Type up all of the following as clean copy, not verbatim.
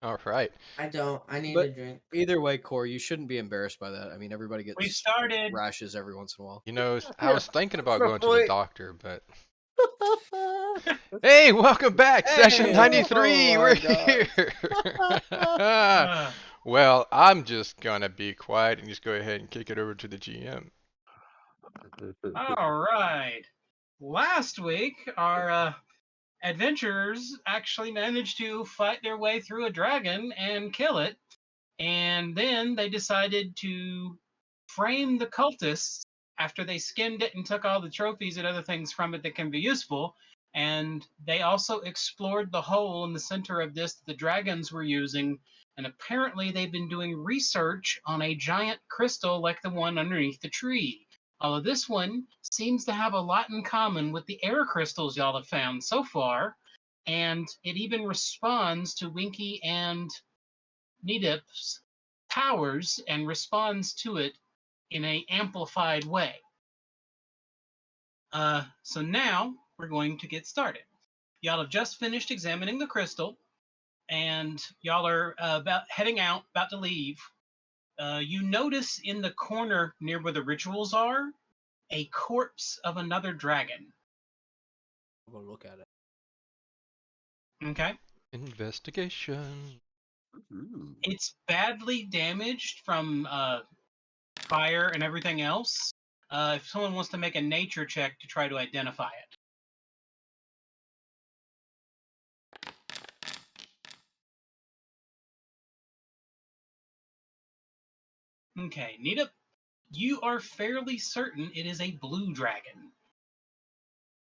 All right. I don't. I need a But drink. either way, Corey, you shouldn't be embarrassed by that. I mean, everybody We've gets started. rashes every once in a while. I Yeah, was thinking that's about the going to the point. doctor, but hey, welcome back, session Hey! 93. Oh We're my gosh. here. Uh, Well, I'm just gonna be quiet and just go ahead and kick it over to the GM. all right. Last week, our adventurers actually managed to fight their way through a dragon and kill it. And then they decided to frame the cultists after they skinned it and took all the trophies and other things from it that can be useful. And they also explored the hole in the center of this that the dragons were using. And apparently, they've been doing research on a giant crystal like the one underneath the tree. Although this one seems to have a lot in common with the air crystals y'all have found so far. And it even responds to Winky and Nedip's powers and responds to it in a amplified way. So now we're going to get started. Y'all have just finished examining the crystal, and y'all are about heading out, about to leave. You notice in the corner near where the rituals are a corpse of another dragon. I'm gonna look at it. Okay, Investigation. Ooh. it's badly damaged from fire and everything else. If someone wants to make a nature check to try to identify it. Okay, Nita, you are fairly certain it is a blue dragon.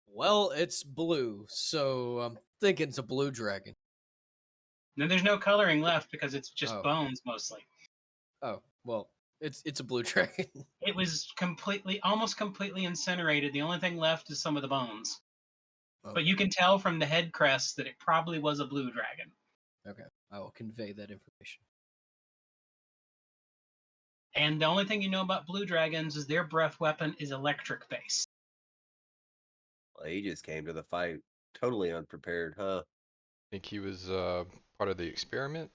Well, it's blue, so I'm thinking it's a blue dragon. Now, there's no coloring left because it's just Oh. bones mostly. Oh, well, it's a blue dragon. It was almost completely incinerated. The only thing left is some of the bones. But you can tell from the head crest that it probably was a blue dragon. Okay, I will convey that information. And the only thing you know about blue dragons is their breath weapon is electric based. Well, he just came to the fight totally unprepared, huh? Think he was part of the experiment.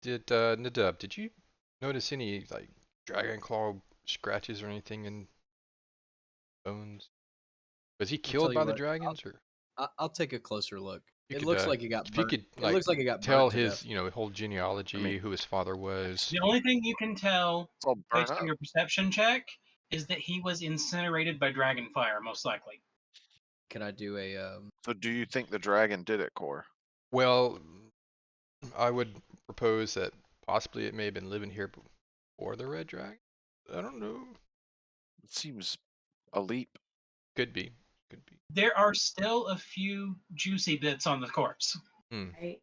Did Nadab, did you notice any like dragon claw scratches or anything in bones? Was he I'll tell killed you by the what, dragons, or I'll take a closer look. you It could looks like it got if you burnt. could It like looks like it got tell burnt to his death. whole genealogy, who his father was. The only thing you can tell It's all burnt based on up. your perception check is that he was incinerated by dragon fire, most likely. Can I do a So do you think the dragon did it, Core? Well, I would propose that possibly it may have been living here before the red dragon. I don't know. It seems a leap. Could be. Could be. There are still a few juicy bits on the corpse. Hmm. I,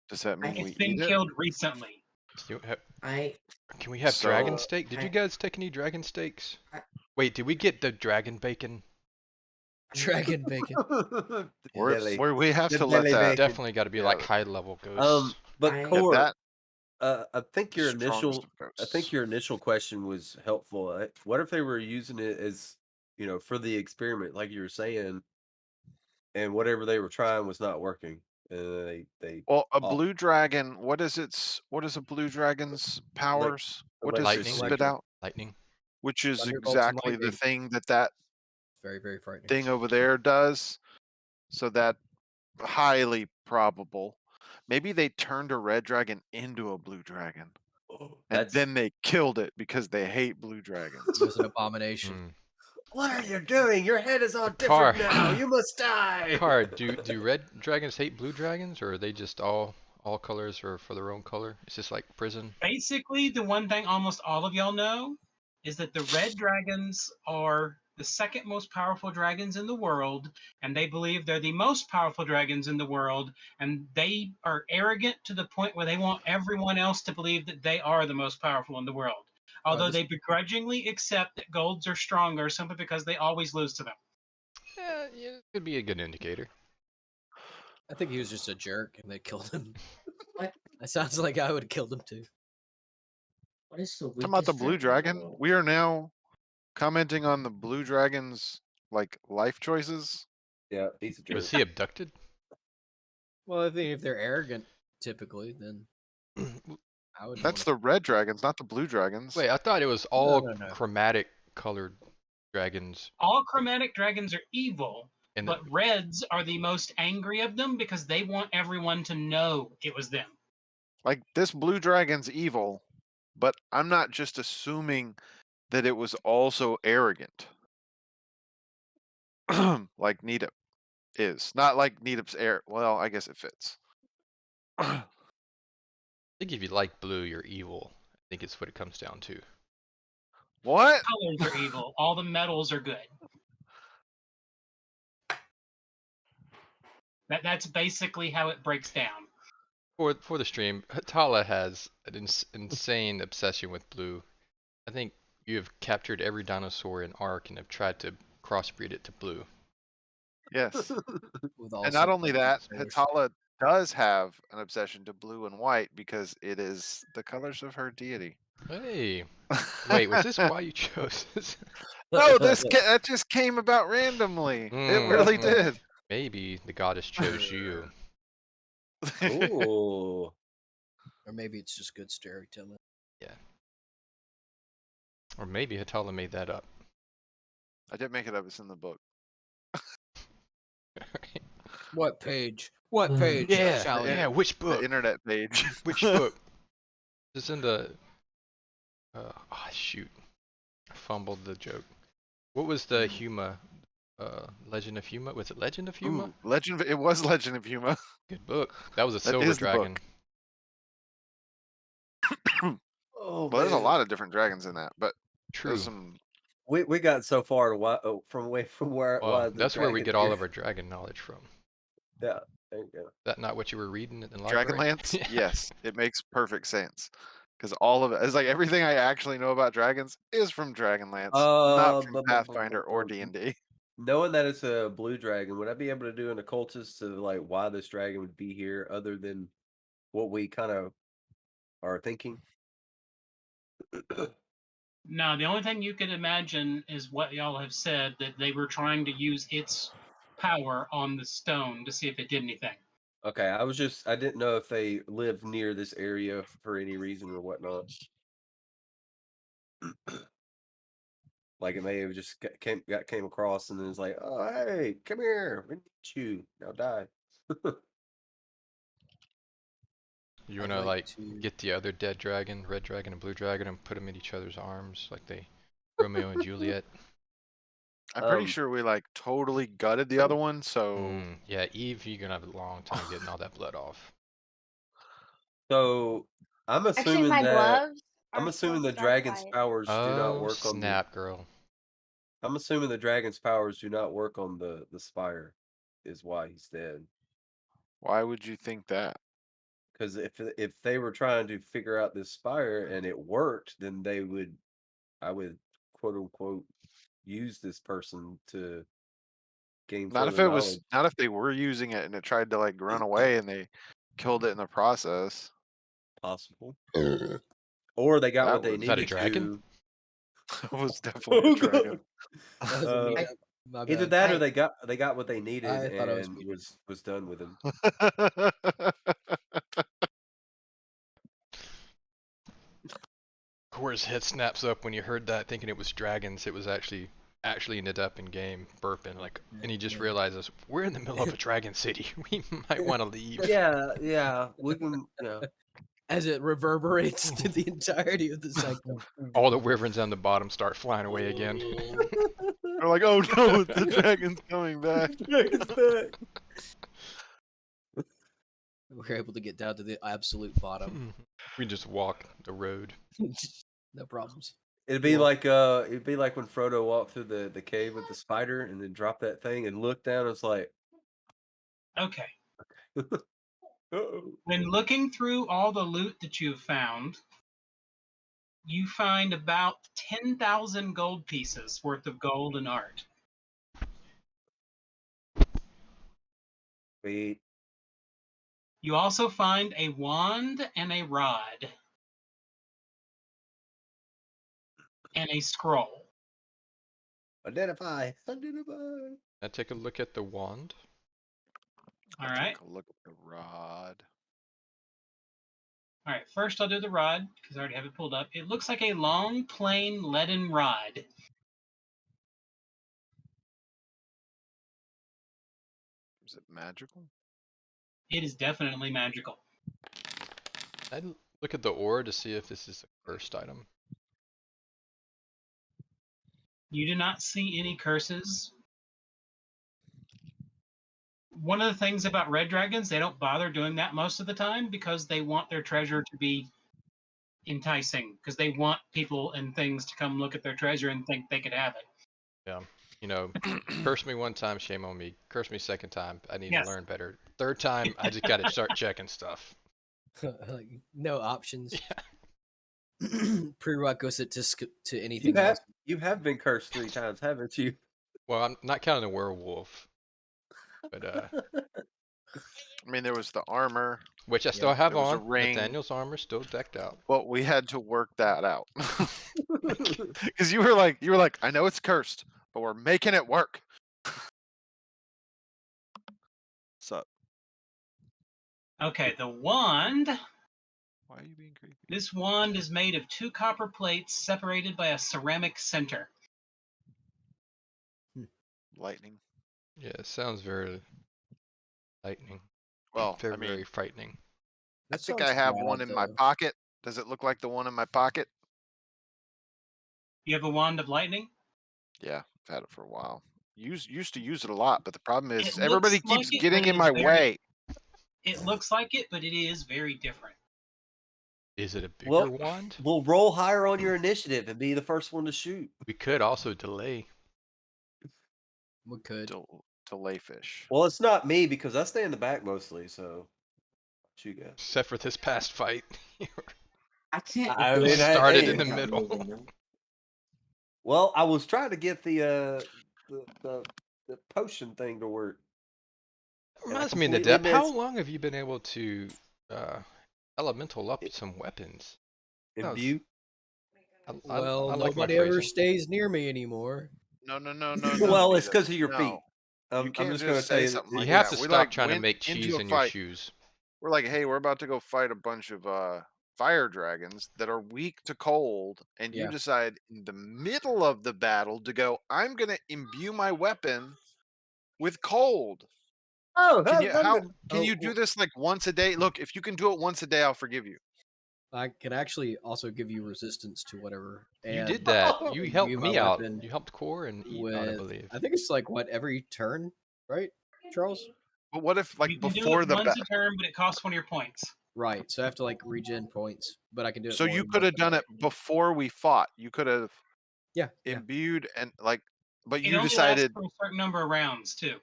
Does that mean we It's been eat it? killed recently. I, Can we have So- dragon steak? Did I- you guys take any dragon steaks? I- Wait, did we get the dragon bacon? dragon bacon? Where we have The to let belly that. bacon. Definitely got to be like Yeah. high level ghosts. But Yeah, Core, that I think your strongest initial, of I think ghosts. your initial question was helpful. What if they were using it as, for the experiment, like you were saying, and whatever they were trying was not working, and they Well, a off- blue dragon. What is a blue dragon's powers? What does it Lightning. spit out? Lightning. Which is Thunderbolts and exactly the lightning. thing that Very, very frightening. thing over there does. So that highly probable. Maybe they turned a red dragon into a blue dragon, and That's then they killed it because they hate blue dragons. It was an abomination. Hmm. what are you doing? Your head is all Car. different now. You must die. Car, do red dragons hate blue dragons, or are they just all colors or for their own color? It's just like prison. Basically, the one thing almost all of y'all know is that the red dragons are the second most powerful dragons in the world, and they believe they're the most powerful dragons in the world, and they are arrogant to the point where they want everyone else to believe that they are the most powerful in the world. Although this- they begrudgingly accept that golds are stronger simply because they always lose to them. Yeah, it could be a good indicator. I think he was just a jerk, and they killed him. What? That sounds like I would have killed him too. What is the Talking about the weakest blue dragon in the dragon, world? we are now commenting on the blue dragon's like life choices. Yeah, he's a jerk. Was he abducted? Well, I think if they're arrogant, typically, then I would. That's the red dragons, not the blue dragons. Wait, I thought it was all no. chromatic colored dragons. All chromatic dragons are evil, And but reds are the most angry of them because they want everyone to know it was them. Like this blue dragon's evil, but I'm not just assuming that it was also arrogant. Like Needip is. Not like Needip's air. Well, I guess it fits. I think if you like blue, you're evil. I think it's what it comes down to. What? Colors are evil. All the metals are good. That's basically how it breaks down. For the stream, Hatala has an insane obsession with blue. I think you have captured every dinosaur in Ark and have tried to crossbreed it to blue. Yes. With all And not only that, dinosaurs. Hatala does have an obsession to blue and white because it is the colors of her deity. Hey, wait, was this why you chose this? No, that just came about randomly. It really did. Maybe the goddess chose you. Ooh. Or maybe it's just good storytelling. Or maybe Hatala made that up. I didn't make it up. It's in the book. What page? What page? Yeah, Shall yeah, which book? The internet page. Which book? It's in the. Oh shoot, I fumbled the joke. What was the Huma? Legend of Huma? Was it Legend of Huma? Ooh, it was Legend of Huma. Good book. That was a That silver is the dragon. Oh, Well, there's a man. lot of different dragons in that, but True. there's some. We got so far to from away from where Well, why the that's where we dragons get all here. of our dragon knowledge from. Yeah, there you go. Is that not what you were reading in the library? Dragonlance? Yes, it makes perfect sense. Because all of it is like everything I actually know about dragons is from Dragonlance, not from Pathfinder or D&D. Knowing that it's a blue dragon, would I be able to do an occultist to like why this dragon would be here other than what we kind of are thinking? No, the only thing you could imagine is what y'all have said, that they were trying to use its power on the stone to see if it did anything. Okay, I didn't know if they lived near this area for any reason or whatnot. Like it may have just came across and then it's like, oh hey, come here, we need you now die. You I'd wanna like to- get the other dead dragon, red dragon and blue dragon, and put them in each other's arms like they Romeo and Juliet? I'm pretty Um, sure we like totally gutted the other one, so Yeah, Eve, you're gonna have a long time getting all that blood off. So I'm Actually, assuming my that gloves. I'm are assuming the supposed to die dragon's quiet. powers do not Oh work on the. snap, girl! I'm assuming the dragon's powers do not work on the spire, is why he's dead. why would you think that? Because if they were trying to figure out this spire and it worked, then I would quote unquote use this person to gain Not if further it was knowledge. not if they were using it and it tried to like run away and they killed it in the process. Possible. Or they got That what they was- Is that a needed dragon? to. It was definitely a dragon. That was Uh, me. My Either bad. that or they got what they needed I thought it was and me. was done with him. Core's head snaps up when you heard that, thinking it was dragons. It was actually ended up in game burping like, and he just Yeah. realizes we're in the middle of a dragon city. We might want to leave. Yeah, we can. Yeah. As it reverberates to the entirety of the cycle. All the wyverns on the bottom start flying away again. They're like, oh no, the dragon's coming back. Dragon's back. We're able to get down to the absolute bottom. We just walk the road. No problems. It'd be Well- like when Frodo walked through the cave with the spider and then dropped that thing and looked down. It's like, Okay. uh-oh. When looking through all the loot that you've found, you find about 10,000 gold pieces worth of gold and art. Wait. You also find a wand and a rod. And a scroll. Identify. Now take a look at the wand. All Let's right. take a look at the rod. All right. First, I'll do the rod because I already have it pulled up. It looks like a long, plain leaden rod. Is it magical? It is definitely magical. I'd look at the ore to see if this is a cursed item. You do not see any curses. One of the things about red dragons, they don't bother doing that most of the time because they want their treasure to be enticing, because they want people and things to come look at their treasure and think they could have it. Yeah. You know, curse me one time, shame on me. Curse me second time, I need Yes. to learn better. Third time, I just gotta start checking stuff. Like, no options. Yeah. Prerequisite to anything else. You have been cursed 3 times, haven't you? Well, I'm not counting a werewolf, but I mean, there was the armor, which I Yeah, still have there was a on. ring. Nathaniel's armor still decked out. but we had to work that out. Because you were like, I know it's cursed, but we're making it work. Sup? Okay, the wand. Why are you being creepy? This wand is made of 2 copper plates separated by a ceramic center. Lightning. Yeah, it sounds very lightning. Well, very, I mean, very frightening. I That think sounds I have bad, one in my though. pocket. Does it look like the one in my pocket? You have a wand of lightning? Yeah, I've had it for a while. Used to use it a lot, but the problem It is looks everybody like keeps it, getting but it in is my very- way. It looks like it, but it is very different. Is it a bigger Well, wand? we'll roll higher on your initiative and be the first one to shoot. We could also delay. We could. Delay fish. Well, it's not me because I stay in the back mostly, so what you guys. Except for this past fight. I can't. I if mean, there's started something in the not middle. moving them. Well, I was trying to get the potion thing to work. That And I reminds me, completely Nadep, how missed- long have you been able to elemental up some weapons? That was- Imbue. Well, I like my nobody ever phrasing. stays near me anymore. No. Well, it's Nita. because of your feet. No. I'm You can't just going to just tell say you. something You like have that. to We, stop like, trying to went make into cheese a in your fight. shoes. We're like, hey, we're about to go fight a bunch of fire dragons that are weak to cold, and you Yeah. decide in the middle of the battle to go, I'm gonna imbue my weapon with cold. Oh, Can you do this like once a day? Look, if you can do it once a day, I'll forgive you. I can actually also give you resistance to whatever. You and did that. You imbue helped my me out. weapon You helped Core and Eat, I with. believe. I think it's like what every turn, right, Charles? But what if like You can do before it the once battle? a turn, but it costs 1 of your points. Right. So I have to like regen points, but I can do it. So more you than could once have a done day. it before we fought. You could have Yeah. imbued and like, but It you only decided. lasts for a certain number of rounds, too.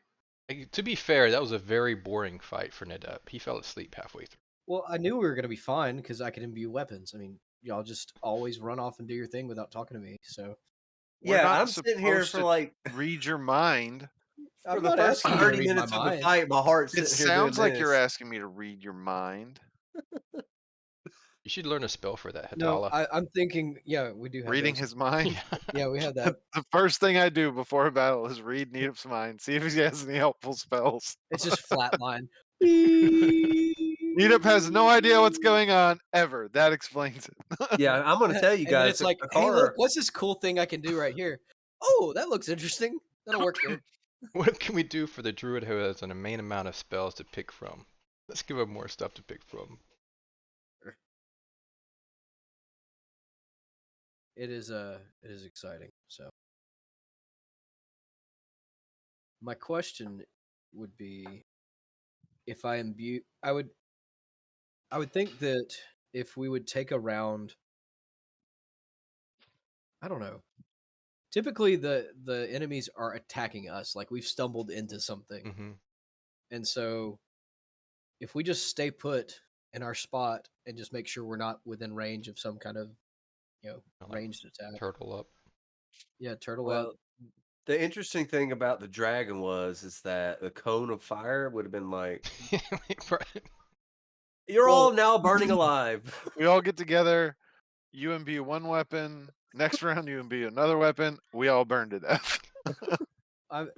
To be fair, that was a very boring fight for Nadep. He fell asleep halfway through. Well, I knew we were gonna be fine because I could imbue weapons. I mean, y'all just always run off and do your thing without talking to me. So We're Yeah, not I'm sitting here supposed for to like read your mind. for I'm the not first asking you to 30 read my minutes of the mind. fight. My heart's It sitting here sounds doing like you're this. asking me to read your mind. You should learn a spell for that, No, Hadala. I'm thinking. Yeah, we do have Reading those. his mind. Yeah. Yeah, we have that. The first thing I do before a battle is read Needup's mind, see if he has any helpful spells. It's just flatline. Needup has no idea what's going on ever. That explains it. Yeah, I'm going to tell you And then guys. it's like, hey, look, what's this cool thing I can do right here? Oh, that looks interesting. That'll work here. What can we do for the druid who has an main amount of spells to pick from? Let's give him more stuff to pick from. It is exciting. So my question would be, if I imbue, I would think that if we would take a round, I don't know. Typically, the enemies are attacking us, like we've stumbled into something, Hmm. and so if we just stay put in our spot and just make sure we're not within range of some kind of, Like ranged attack. Turtle up. Yeah, turtle Well, up. the interesting thing about the dragon is that the cone of fire would have been like, you're all Well- now burning alive. We all get together, you imbue one weapon, next round you imbue another weapon, we all burn to death.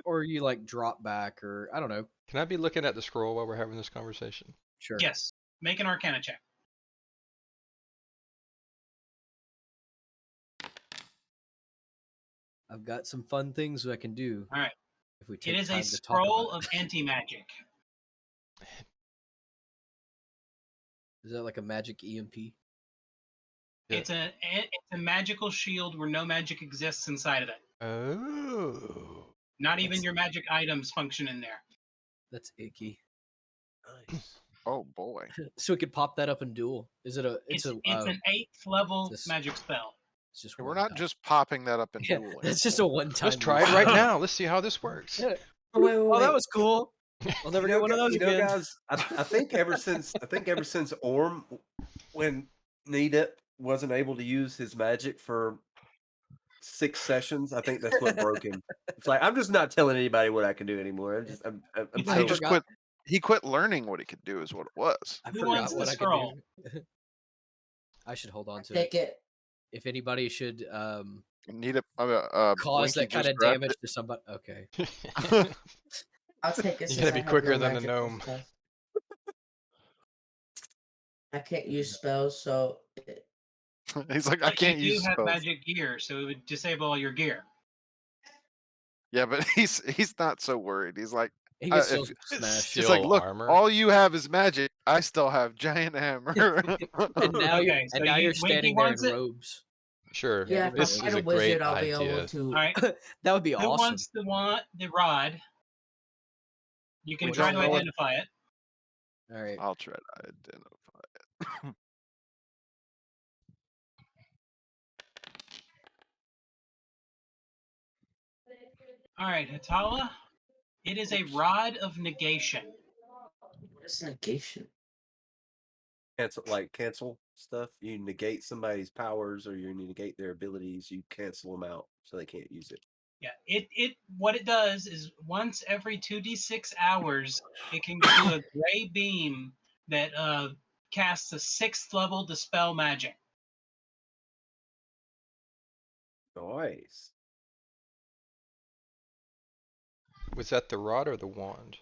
or you like drop back, or I don't know. Can I be looking at the scroll while we're having this conversation? Sure. Yes. Make an Arcana check. I've got some fun things I can do. All right. If we take It is time a to talk scroll about of it. anti-magic. Is that like a magic EMP? Yeah. It's a magical shield where no magic exists inside of it. Oh. Not even That's- your magic items function in there. That's icky. Nice. Oh boy. So we could pop that up in duel. Is it a? It's It's an 8th level it's a s- magic spell. It's just. We're one not time. just popping that up in Yeah, dueling. that's just a one-time. Let's try it use. right now. Let's see how this works. Yeah. Oh, wait, Oh, that wait. was cool. I'll never get one of those again. Guys, I think ever since Orm, when Nidip wasn't able to use his magic for 6 sessions, I think that's what broke him. It's like I'm just not telling anybody what I can do anymore. I'm I He just forgot- quit. He quit learning what he could do, is what it was. I Who forgot wants what the I could scroll? do. I should hold on to Take it. it. If anybody should Need a cause Blinky that kind just of grabbed damage to somebody. Okay. it. I'll take it. You since gotta I be have quicker no than a magical gnome. stuff. I can't use spells, so He's like, I But can't you use do have spells. magic gear, so it would disable all your gear. Yeah, but he's not so worried. He's like, He can still if- smash. he's like, Still look, armor. all you have is magic. I still have giant hammer. And now you're Okay, so and now you- you're Winky standing there in wants it? robes. Sure. Yeah, yeah, give if me This I that. is fight a a wizard, great I'll be idea. able to. All right. That would be Who awesome. wants the rod? You can Which try to one? identify it. All right. I'll try to identify it. All right, Hatala. It is a rod of negation. What is negation? cancel stuff. You negate somebody's powers or you negate their abilities. You cancel them out so they can't use it. Yeah, it what it does is once every 2d6 hours, it can do a gray beam that casts a 6th level dispel magic. Nice. Was that the rod or the wand?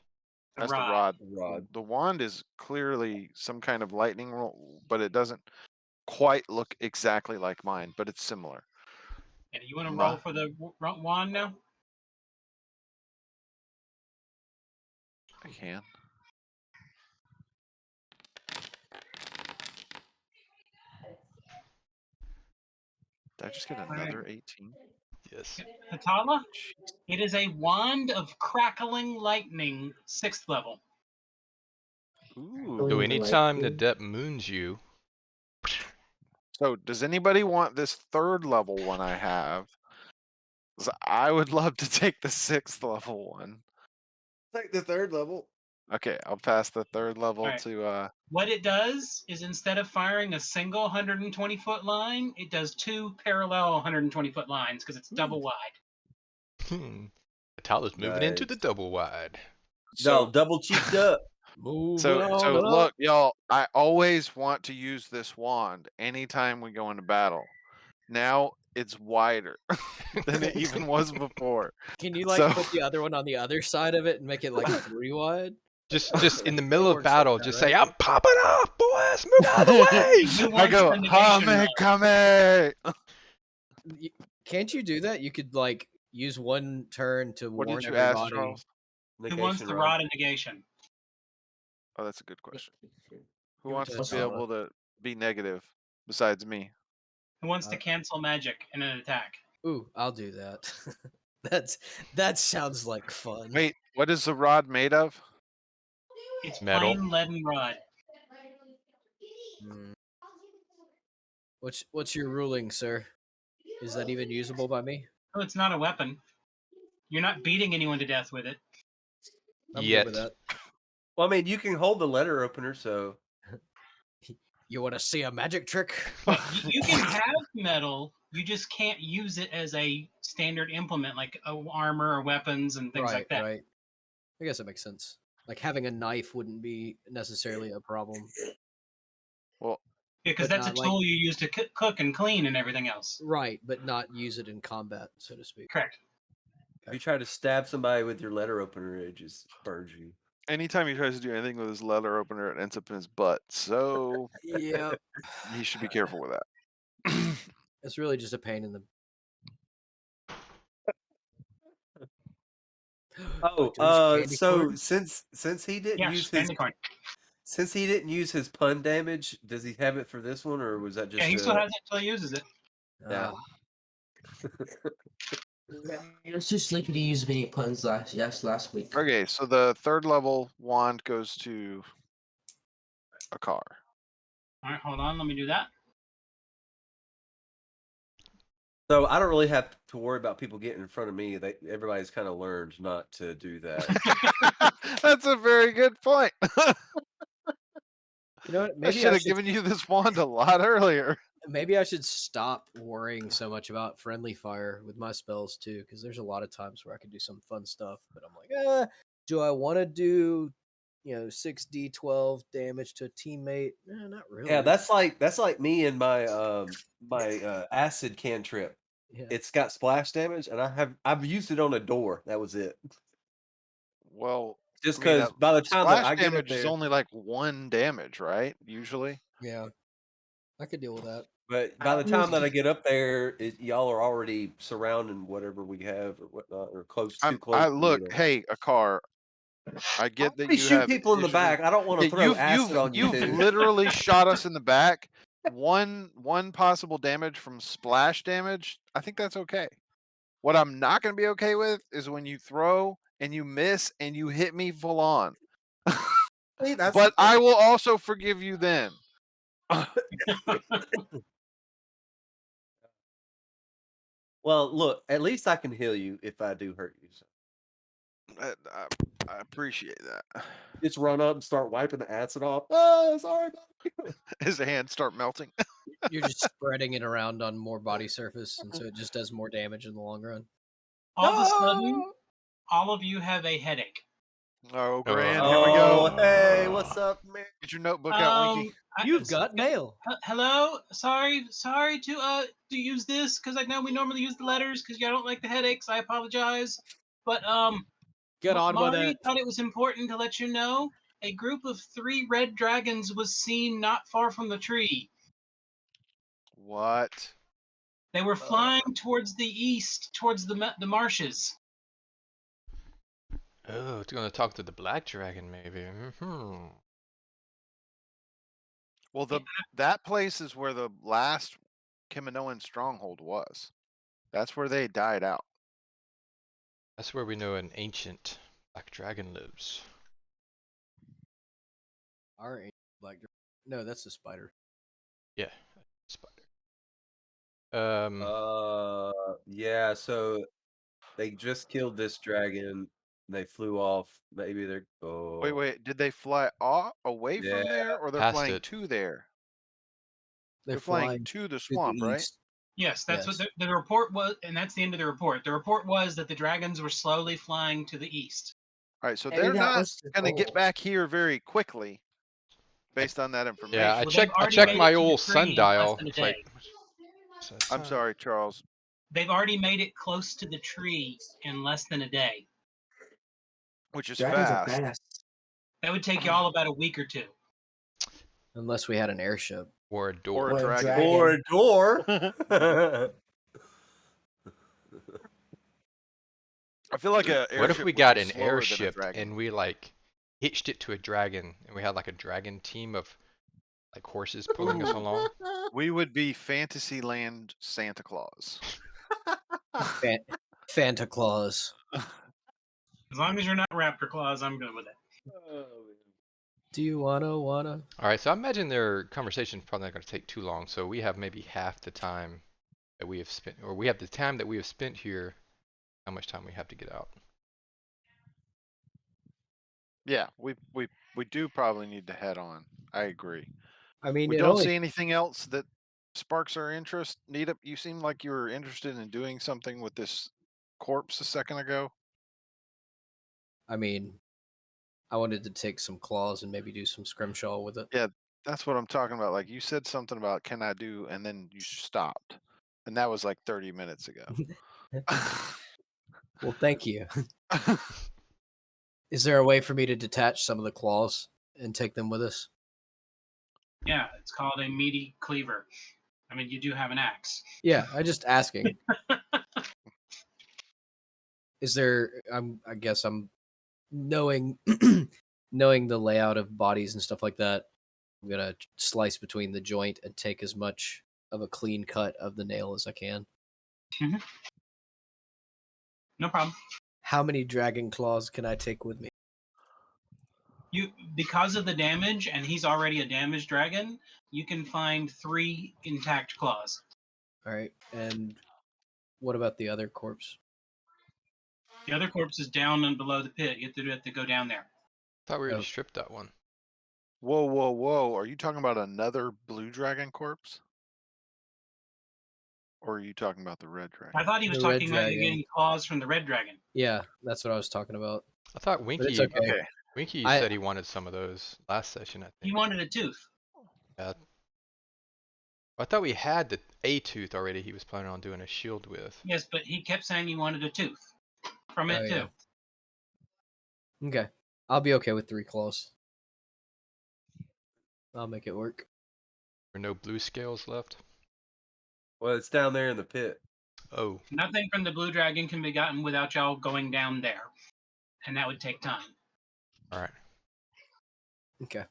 The That's rod. the rod. Rod. The wand is clearly some kind of lightning roll, but it doesn't quite look exactly like mine, but it's similar. Yeah, you want to Right. roll for the wand now? I can. Did I just get another 18? Yes. Hatala, it is a wand of crackling lightning, 6th level. Ooh. So Ooh, anytime the lightning. depth moons you, So does anybody want this 3rd level one I have? 'Cause I would love to take the 6th level one. Take the 3rd level. Okay, I'll pass the 3rd level Alright. to What it does is instead of firing a single 120-foot line, it does 2 parallel 120-foot lines because it's double wide. Atala's moving into the Nice. double wide. No, double cheeked up. Move So it on so up. look, y'all, I always want to use this wand anytime we go into battle. Now it's wider than it even was before. Can you like so- put the other one on the other side of it and make it like 3 wide? Just in the middle It of works like battle, that, just right? say, "I'm popping off, boys! Move out of the way!" Who I wants go, the negation Hame rod? Kame! Can't you do that? You could like use one turn to What warn did you ask, everybody. Charles? Who wants the rod of negation? Oh, that's a good question. Who Give it wants to to be Atala. able to be negative besides me? Who wants to Uh, cancel magic in an attack? Ooh, I'll do that. that sounds like fun. Wait, what is the rod made of? It's Metal. plain leaden rod. Hmm. What's your ruling, sir? Is that even usable by me? Oh, it's not a weapon. You're not beating anyone to death with it. I'm Yet. good with that. Well, I mean, you can hold the letter opener, so You want to see a magic trick? You can have metal, you just can't use it as a standard implement like armor or weapons and things right, like that. right. I guess that makes sense. Like having a knife wouldn't be necessarily a problem. Well, Because But that's a not like- tool you use to cook and clean and everything else. Right, but not use it in combat, so to speak. Correct. If you try to stab somebody with your letter opener, it just burns you. Anytime he tries to do anything with his letter opener, it ends up in his butt. So Yep. he should be careful with that. It's really just a pain in the. Oh, There's candy so corn. since he didn't Yes, use his candy corn. since he didn't use his pun damage, does he have it for this one, or was that just Yeah, he still has it until he uses it. Yeah. He was too sleepy to use mini puns last week. Okay, so the third level wand goes to a car. All right, hold on. Let me do that. So I don't really have to worry about people getting in front of me. Everybody's kind of learned not to do that. That's a very good point. You know what? I Maybe should I have should. given you this wand a lot earlier. Maybe I should stop worrying so much about friendly fire with my spells too, because there's a lot of times where I could do some fun stuff, but I'm like, do I want to do, 6d12 damage to a teammate? Not really. Yeah, that's like me and my acid cantrip. Yeah. It's got splash damage, and I've used it on a door. That was it. Well, Just I mean, because by the time that splash I get up damage is there, only like 1 damage, right? Usually. Yeah, I could deal with that. but by the time that I get up there, y'all are already surrounding whatever we have or whatnot, or too close. I for me look, to- hey, a car. I get that We you shoot have people in the issues with- back. I don't want to Yeah, throw acid on you. you've too. literally shot us in the back. One possible damage from splash damage. I think that's okay. What I'm not going to be okay with is when you throw and you miss and you hit me full on. See, that's But the I thing. will also forgive you then. Well, look, at least I can heal you if I do hurt you. So. I appreciate that. Just run up and start wiping the acid off. Oh, sorry. His hands start melting. You're just spreading it around on more body surface, and so it just does more damage in the long run. All of a sudden, all of you have a headache. Oh, Grant, here Oh, we go. hey, what's up, man? Get your notebook out, Winky. You've got mail. Hello. Sorry to use this because I know we normally use the letters because y'all don't like the headaches. I apologize, but Get on with Marty it. thought it was important to let you know a group of 3 red dragons was seen not far from the tree. What? They were flying towards the east, towards the marshes. Oh, it's gonna talk to the black dragon, maybe. Hmm. Well, that place is where the last Kiminoan stronghold was. That's where they died out. That's where we know an ancient black dragon lives. Our ancient black. No, that's a spider. Yeah, spider. Yeah. So they just killed this dragon. They flew off. Maybe they're. Oh. Wait. Did they fly away from Yeah, there, or they're past flying it. to there? They're flying to the to swamp, the right? east. Yes, that's Yes. what the report was, and that's the end of the report. The report was that the dragons were slowly flying to the east. All right, so Maybe they're that not was the going to get goal. back here very quickly, based on that information. Yeah, I Well, they've checked already my made it to the old tree in less sundial. than a It's like, day. so I'm sorry, Charles. They've already made it close to the tree in less than a day. Which is Dragons are fast. fast. That would take y'all about a week or 2. Unless we had an airship. Or a door. Or a Or a dragon. dragon. Or a door. I feel like a What if airship we would got be an slower than a airship dragon. and we like hitched it to a dragon and we had like a dragon team of like horses pulling us along? We would be Fantasyland Santa Claus. Fanta Claus. As long as you're not Raptor Claws, I'm good with it. Do you wanna? All right, so I imagine their conversation's probably not going to take too long. So we have maybe half the time that we have spent, or we have the time that we have spent here. How much time we have to get out? Yeah, we do probably need to head on. I agree. I mean, We it don't only. see anything else that sparks our interest. Nita, you seem like you were interested in doing something with this corpse a second ago. I mean, I wanted to take some claws and maybe do some scrimshaw with it. Yeah, that's what I'm talking about. Like you said something about can I do, and then you stopped, and that was like 30 minutes ago. Well, thank you. Is there a way for me to detach some of the claws and take them with us? Yeah, it's called a meaty cleaver. I mean, you do have an axe. Yeah, I just asking. Is there? I guess I'm knowing knowing the layout of bodies and stuff like that. I'm gonna slice between the joint and take as much of a clean cut of the nail as I can. No problem. How many dragon claws can I take with me? Because of the damage, and he's already a damaged dragon, you can find 3 intact claws. All right, and what about the other corpse? The other corpse is down and below the pit. You have to go down there. Thought we Oh. already stripped that one. Whoa, whoa, whoa! Are you talking about another blue dragon corpse? Or are you talking about the red dragon? I thought he was The red talking about you dragon. getting claws from the red dragon. Yeah, that's what I was talking about. I thought But Winky it's okay. Okay. Winky I- said he wanted some of those last session, I He think. wanted a tooth. Yeah. I thought we had a tooth already he was planning on doing a shield with. Yes, but he kept saying he wanted a tooth from it Oh, too. yeah. Okay, I'll be okay with 3 claws. I'll make it work. There are no blue scales left. Well, it's down there in the pit. Oh, Nothing from the blue dragon can be gotten without y'all going down there, and that would take time. all right. Okay.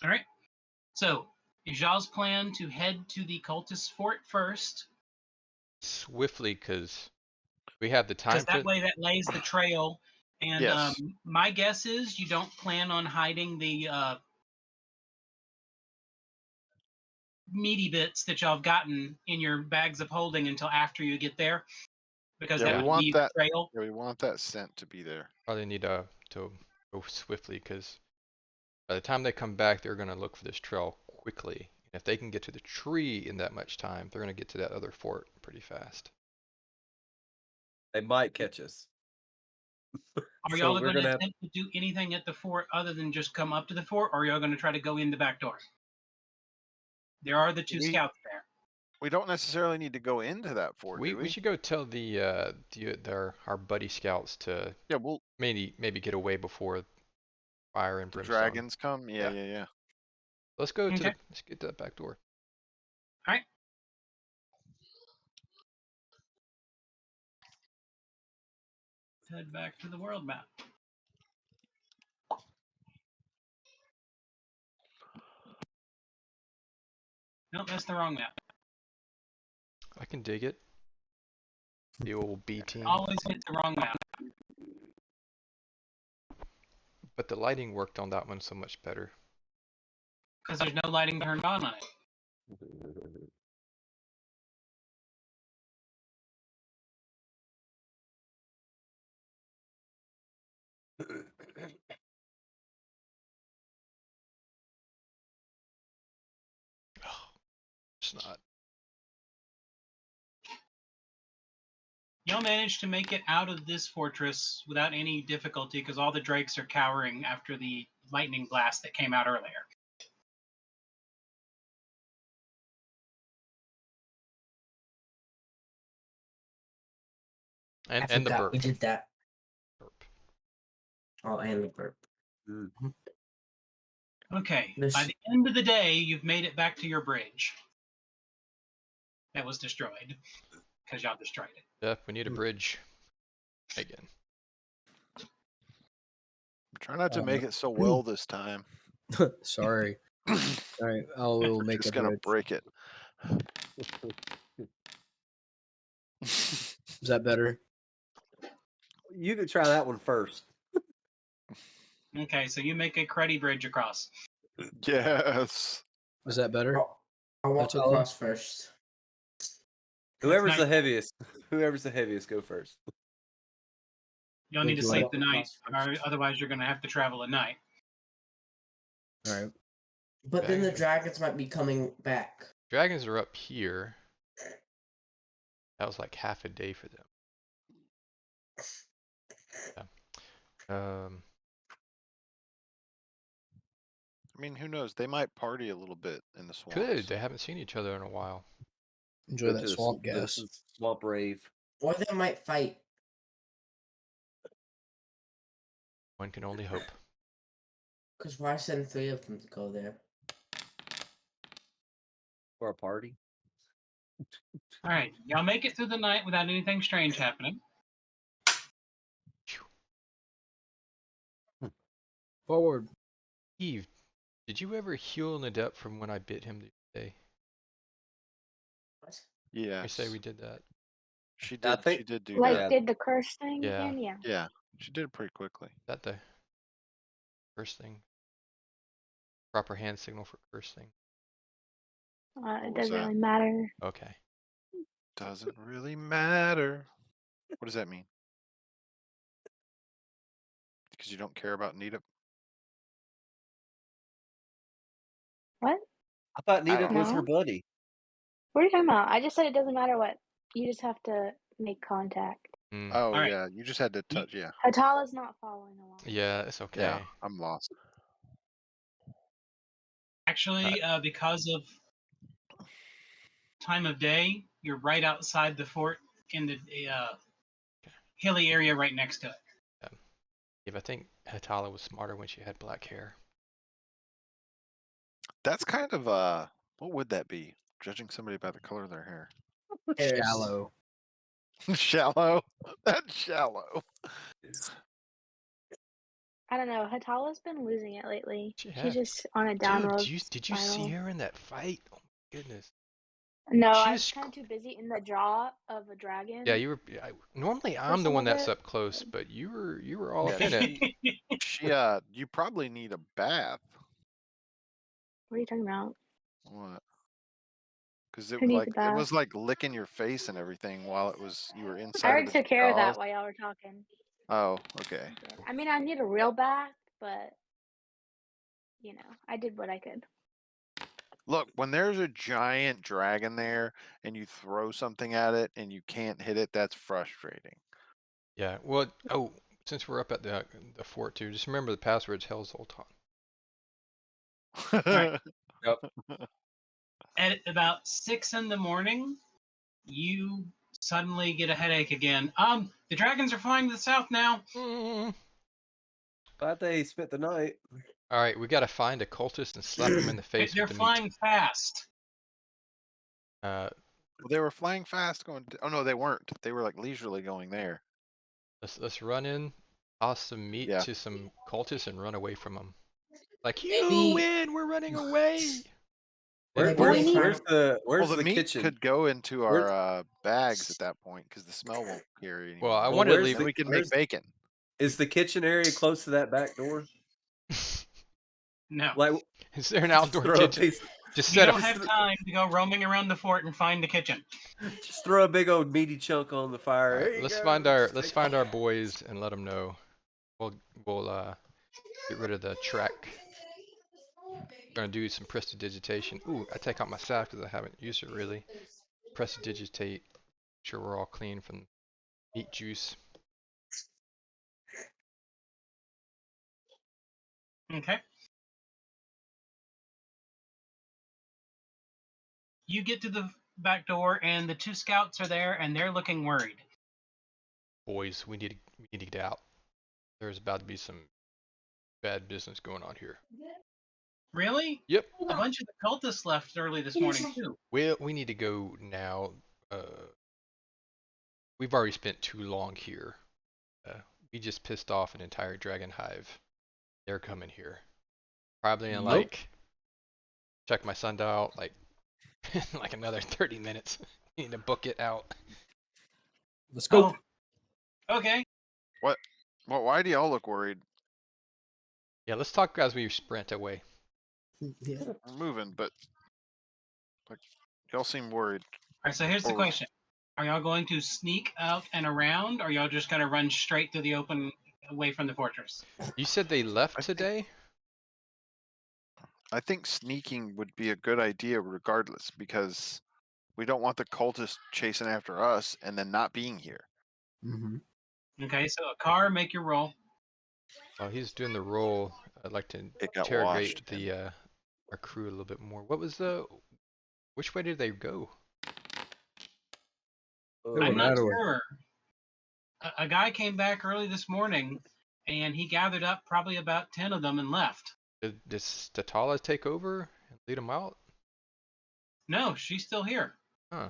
All right. So, is y'all's plan to head to the cultist fort first? Swiftly, because we have the time Because for that way that lays the trail. And Yes. my guess is you don't plan on hiding the meaty bits that y'all have gotten in your bags of holding until after you get there, because Yeah, that we would want leave that. the trail. Yeah, we want that scent to be there. probably need to go swiftly, because by the time they come back, they're gonna look for this trail quickly. And if they can get to the tree in that much time, they're gonna get to that other fort pretty fast. They might catch us. Are So y'all we're going to gonna have- attempt to do anything at the fort other than just come up to the fort, or are y'all going to try to go in the back door? There are the 2 We- scouts there. We don't necessarily need to go into that fort, do we? We should go tell our buddy scouts to Yeah, well, maybe get away before fire and the brimstone. dragons come. Yeah, Yeah. yeah. Let's go to Okay. let's get to that back door. Head back to the world map. Nope, that's the wrong map. I can dig it. The old B team. Always hit the wrong map. But the lighting worked on that one so much better. Because there's no lighting turned on it. It's not. Y'all managed to make it out of this fortress without any difficulty because all the drakes are cowering after the lightning blast that came out earlier. I And the forgot burp. we did that. burp. Oh, and the burp. Okay, This- by the end of the day, you've made it back to your bridge. That was destroyed because y'all destroyed it. Yep, we need a bridge. Again. Try not to make it so well this time. Sorry. All right, I will We're make just a gonna bridge. break it. Is that better? You could try that one first. Okay, so you make a cruddy bridge across. Yes. Is that better? I walk That's all? across first. Whoever's nice. the heaviest, go first. You'll need to you sleep walk the night, across or first. otherwise you're going to have to travel at night. All right. But then the Okay. dragons might be coming back. Dragons are up here. That was like half a day for them. Yeah. I mean, who knows? They might party a little bit in the swamps. Could. They haven't seen each other in a while. Enjoy Go that to the swamp the gas. swamp rave. Or they might fight. One can only hope. Because why send 3 of them to go there? For a party. All right, y'all make it through the night without anything strange happening. Forward. Eve, did you ever heal an adept from when I bit him the other day? What? Yeah. I say we did that. She I did. think- She did do Like, that. did the curse thing Yeah. again? Yeah. Yeah. She did it pretty quickly. Is that the first thing? Proper hand signal for curse thing. It was doesn't that? really matter. Okay. Doesn't really matter. What does that mean? Because you don't care about Nita. What? I thought Nita don't was her know. buddy. What are you talking about? I just said it doesn't matter what. You just have to make contact. Mm. Oh Alright. yeah, you just had to touch. Yeah. Hatala's not following along. Yeah, it's okay. Yeah. I'm lost. Actually, because of time of day, you're right outside the fort in the hilly area right next to it. Eve, I think Hatala was smarter when she had black hair. That's kind of what would that be? Judging somebody by the color of their hair. Hairs. Shallow. Shallow. That's shallow. I don't know. Hatala's been losing it lately. She She's has. just on a Dude, downward did you see spiral. her in that fight? Oh my goodness. No, She I is was kind of too busy in the jaw of a dragon. Yeah, you were. Normally I'm the some one of that's it. up close, but you were all Yeah, up in it. She you probably need a bath. What are you talking about? What? Because it Who needs like a it bath? was like licking your face and everything while it was you were I inside. already of its took care of that jaws. while y'all were talking. Oh, okay. I did. I mean, I need a real bath, but you know, I did what I could. Look, when there's a giant dragon there and you throw something at it and you can't hit it, that's frustrating. Yeah. Well, oh, since we're up at the fort too, just remember the password's Hell's Zoltan. Right. Yep. At about 6 in the morning, you suddenly get a headache again. The dragons are flying to the south now. Glad they spent the night. All right, we gotta find a cultist and slap him in the face They're with the flying meat. fast. Well, they were flying fast going. Oh no, they weren't. They were like leisurely going there. Let's run in, toss some meat Yeah. to some cultists, and run away from them. Like you Maybe- win, we're running away. Maybe Where's they where's the the meat kitchen? could go into Where's- our bags at that point because the smell won't carry anymore. Well, I Well, wanted to where's leave. Then we can make where's- bacon. Is the kitchen area close to that back door? No. Like Is there an outdoor throw a kitchen? piece, Just You set don't up. have time to go roaming around the fort and find the kitchen. just throw a big old meaty chunk on the fire. All right, Here you let's go, find our just let's take find it. our boys and let them know. We'll get rid of the track. Gonna do some prestidigitation. Ooh, I take out my staff because I haven't used it really. Prestidigitate. Sure we're all clean from meat juice. Okay. You get to the back door, and the 2 scouts are there, and they're looking worried. Boys, we need to get out. There's about to be some bad business going on here. Really? Yep. A bunch of the cultists left early this morning, too. We need to go now. We've already spent too long here. We just pissed off an entire dragon hive. They're coming here. Probably in Nope. like, check my sundial, like like another 30 minutes. Need to book it out. Let's go. Oh, okay. Well, why do y'all look worried? Yeah, let's talk as we sprint away. Yeah. We're moving, but like y'all seem worried. All right, so here's the Or- question. Are y'all going to sneak out and around, or y'all just going to run straight to the open away from the fortress? You said they left I think- today? I think sneaking would be a good idea regardless because we don't want the cultists chasing after us and then not being here. Mm-hmm. Okay, so a car, make your roll. While he's doing the roll, I'd like to It got interrogate washed. the our crew a little bit more. What was which way did they go? Oh, They were I'm not mad away. sure. A guy came back early this morning, and he gathered up probably about 10 of them and left. Did Statala take over and lead them out? No, she's still here. Huh.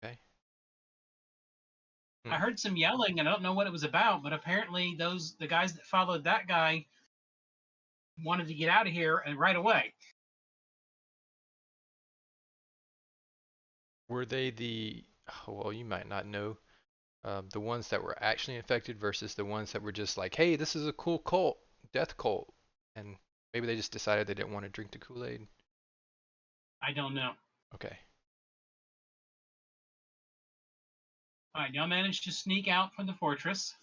Okay. I heard some yelling, and I don't know what it was about, but apparently the guys that followed that guy wanted to get out of here and right away. Were they the, well, you might not know, the ones that were actually infected versus the ones that were just like, hey, this is a cool cult, death cult, and maybe they just decided they didn't want to drink the Kool-Aid? I don't know. Okay. All right, y'all managed to sneak out from the fortress.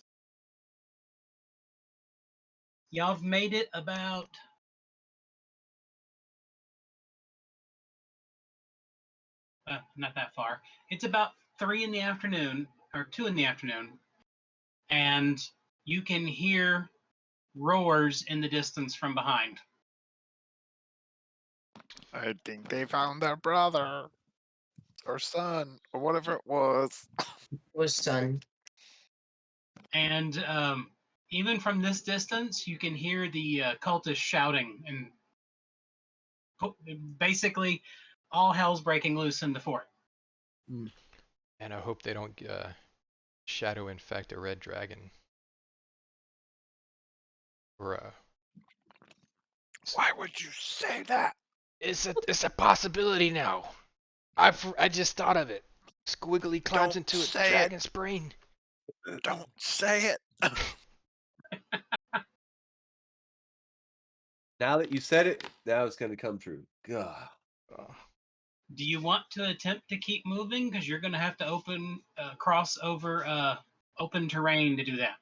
Y'all have made it about not that far. It's about 3 in the afternoon or 2 in the afternoon, and you can hear roars in the distance from behind. I think they found their brother or son or whatever it was. Was son. And even from this distance, you can hear the cultists shouting, and basically all hell's breaking loose in the fort. And I hope they don't shadow infect a red dragon. Or Why would you say that? it's a possibility now. I just thought of it. Squiggly climbs Don't into its say it. dragon's brain. Don't say it. now that you said it, now it's going to come true. God. Do you want to attempt to keep moving? Because you're going to have to cross over open terrain to do that.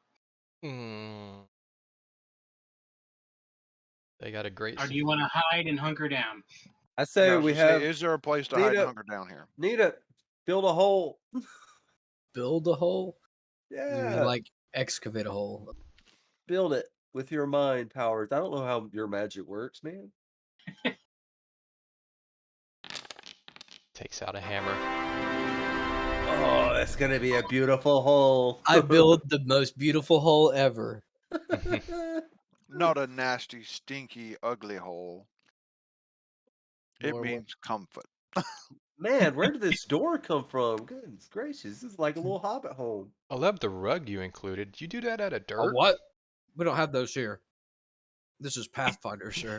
They got a great. Or do you want to hide and hunker down? I Yeah, say I was we gonna say, have is there a place to need hide and a- hunker down here? need to build a hole. Build a hole? You mean, Yeah, like excavate a hole. build it with your mind powers. I don't know how your magic works, man. Takes out a hammer. Oh, that's gonna be a beautiful hole. I build the most beautiful hole ever. Not a nasty, stinky, ugly hole. It Nor one- means comfort. Man, where did this door come from? Goodness gracious, this is like a little hobbit home. I love the rug you included. Did you do that out of A dirt? what? We don't have those here. This is Pathfinder, sir.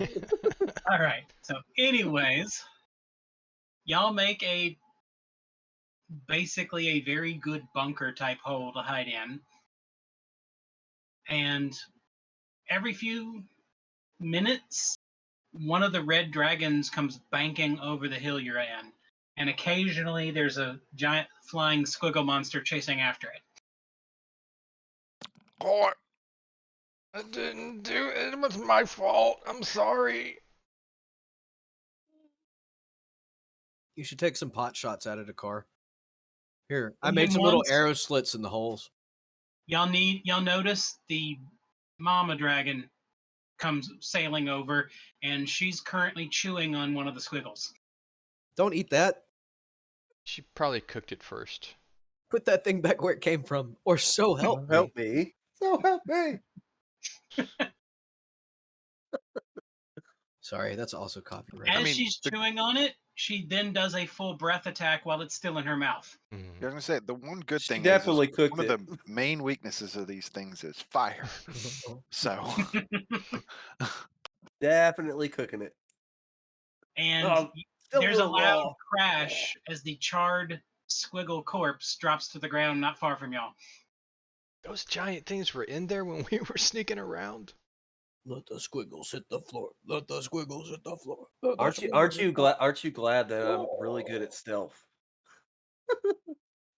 All right. So, anyways, y'all make basically a very good bunker type hole to hide in. And every few minutes, one of the red dragons comes banking over the hill you're in. And occasionally there's a giant flying squiggle monster chasing after it. Boy, I didn't do it. It was my fault. I'm sorry. You should take some pot shots out of the car. Here, I And made then some little once- arrow slits in the holes. Y'all notice the mama dragon comes sailing over, and she's currently chewing on one of the squiggles. Don't eat that. She probably cooked it first. Put that thing back where it came from, or so help me. Help me. So help me. Sorry, that's also copyright. As mean, she's the- chewing on it, she then does a full breath attack while it's still in her mouth. I was gonna say the one good She thing definitely is cooked one of it. the main weaknesses of these things is fire. So Definitely cooking it. And Still there's a little loud raw. crash as the charred squiggle corpse drops to the ground not far from y'all. Those giant things were in there when we were sneaking around. Let the squiggles hit the floor. Let the squiggles hit the floor. Let the Aren't squiggles you hit the- glad? Aren't you glad that I'm really good at stealth?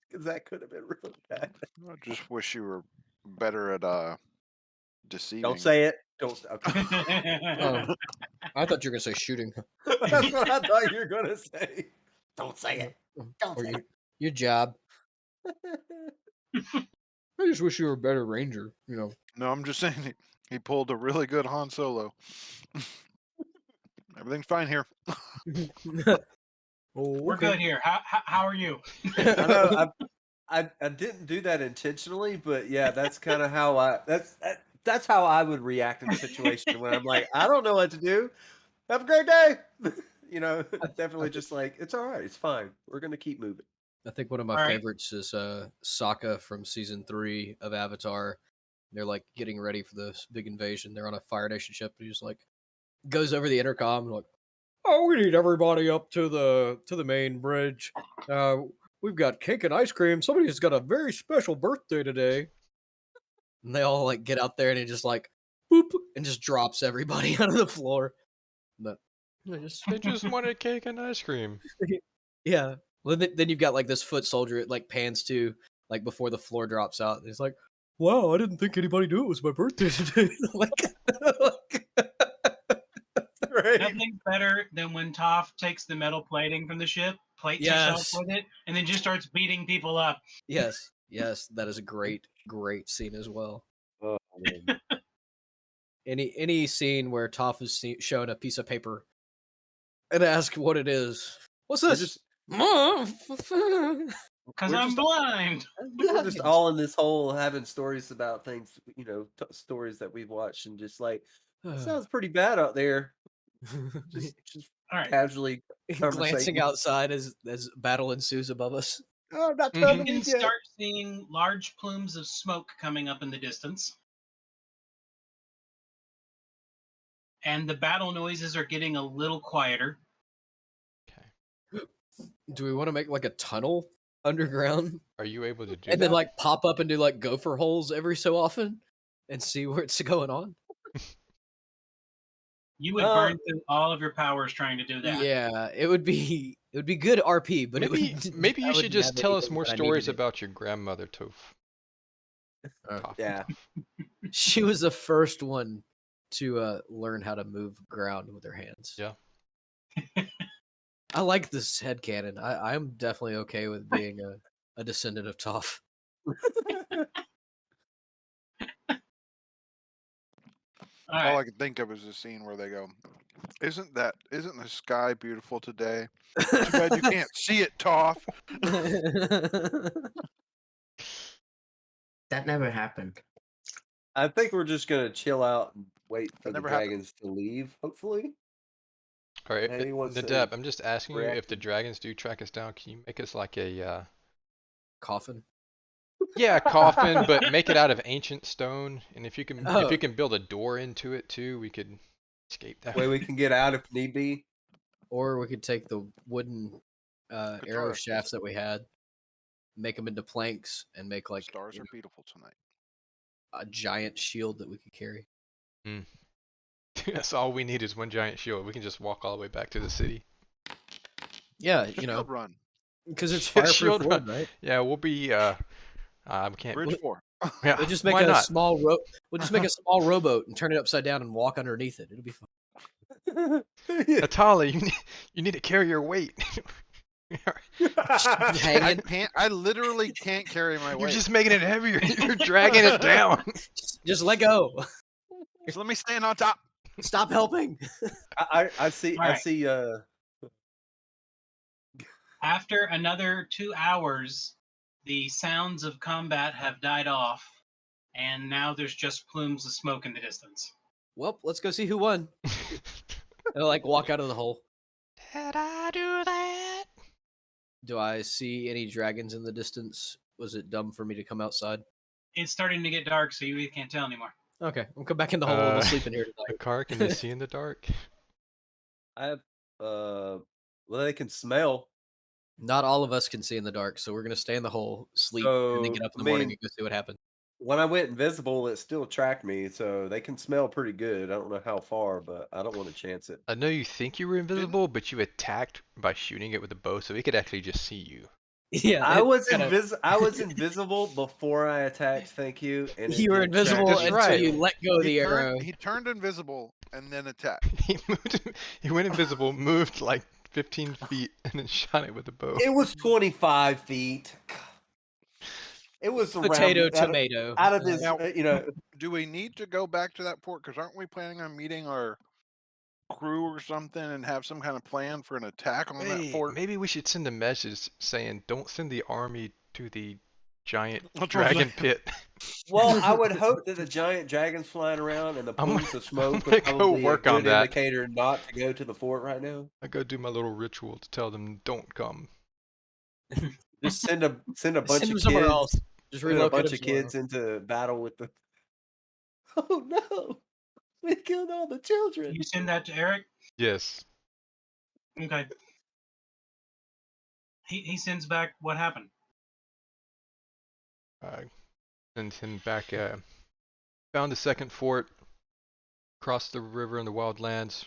Because that could have been really bad. I just wish you were better at deceiving. Don't say it. Don't. Okay. Oh, I thought you were gonna say shooting. That's what I thought you were gonna say. Don't say it. Don't Or say your job. it. I just wish you were a better ranger. You know. No, I'm just saying he pulled a really good Han Solo. Everything's fine here. Oh, We're good here. How are you? I know I didn't do that intentionally, but yeah, that's kind of how that's how I would react in a situation when I'm like, I don't know what to do. Have a great day. Definitely just like it's all right. It's fine. We're gonna keep moving. I think one of my All right. favorites is Sokka from season 3 of Avatar. They're like getting ready for this big invasion. They're on a Fire Nation ship. And he's like goes over the intercom and like, "Oh, we need everybody up to the main bridge. We've got cake and ice cream. Somebody's got a very special birthday today." And they all like get out there and he just like boop and just drops everybody onto the floor. But They just wanted cake and ice cream. yeah. Well, then you've got like this foot soldier. It like pans to like before the floor drops out. And he's like, "Wow, I didn't think anybody knew it was my birthday today." Nothing's better than when Toph takes the metal plating from the ship, plates herself Yes. with it, and then just starts beating people up. Yes, that is a great scene as well. Oh, man. Any scene where Toph is shown a piece of paper and ask what it is. What's We're this? just Because We're I'm just- blind. we're just all in this hole having stories about things, stories that we've watched, and just like sounds pretty bad out there. Just All right. casually glancing conversation. outside as battle ensues above us. Oh, not Mhm. You coming can yet. start seeing large plumes of smoke coming up in the distance. And the battle noises are getting a little quieter. Do we want to make like a tunnel underground Are you able to do and that? then like pop up and do like gopher holes every so often and see what's going on? You would burn through all of your powers trying to do that. Yeah, it would be good RP, but maybe it would maybe I you should wouldn't just have tell us anything more when I stories needed it. about your grandmother, Toph. Toph. Yeah. She was the first one to learn how to move ground with her hands. Yeah. I like this headcanon. I'm definitely okay with being a descendant of Toph. All All I right. could think of is the scene where they go, isn't the sky beautiful today? Too bad you can't see it, Toph." That never happened. I think we're just gonna chill out and wait for That the never happened. dragons to leave. Hopefully. All right, Maybe once they Nadab, I'm just asking you if react- the dragons do track us down, can you make us like a Coffin. yeah, a coffin, but make it out of ancient stone, and if you can Oh. build a door into it too, we could escape that way we can get out if need be. Or we could take the wooden arrow Guitar. shafts that we had, make them into planks, and make like Stars are beautiful tonight. a giant shield that we could carry. That's all we need is one giant shield. We can just walk all the way back to the city. Yeah, Shield run. because it's Shield fireproof wood, run. right? Yeah, we'll be we can't. Bridge 4. Yeah, We'll just make why a not? small We'll just make a small rowboat and turn it upside down and walk underneath it. It'll be fun. Natalia, you need to carry your weight. I literally can't carry my You're weight. just making it heavier. You're dragging it down. Just let go. So let me stand on top. Stop helping. I see. All I right. see. After another 2 hours, the sounds of combat have died off, and now there's just plumes of smoke in the distance. Well, let's go see who won. And like walk out of the hole. Did I do that? Do I see any dragons in the distance? Was it dumb for me to come outside? It's starting to get dark, so you really can't tell anymore. Okay, we'll come back in the hole and we'll sleep in here The tonight. car, can you see in the dark? I have. Well, they can smell. Not all of us can see in the dark, so we're gonna stay in the hole, sleep, and then So, get up in I the morning mean- and go see what happens. When I went invisible, it still tracked me, so they can smell pretty good. I don't know how far, but I don't want to chance it. I know you think you were invisible, but you attacked by shooting it with a bow, so we could actually just see you. Yeah, I it was kinda- I was invisible before I attacked. Thank you. And it You were did track invisible me. That's until right. you let go of the arrow. He turned invisible and then attacked. He went invisible, moved like 15 feet, and then shot it with a bow. It was 25 feet. It was around Potato, out of- tomato. Out of this, Now- you know. Do we need to go back to that port? Because aren't we planning on meeting our crew or something and have some kind of plan for an attack on that fort? Maybe we should send a message saying, "Don't send the army to the giant That's what I'm dragon saying. pit." Well, I would hope that the giant dragon's flying around and the I'm plumes of smoke gonna would go probably be a work on good that. indicator not to go to the fort right now. I go do my little ritual to tell them don't come. Just send a bunch Send of him somewhere kids. else. Just Send a relocate bunch him of somewhere kids into battle with the. Oh no! We killed all the children. You send that to Eric. Yes. Okay. He sends back what happened. Send him back. Found the second fort. Crossed the river in the wildlands.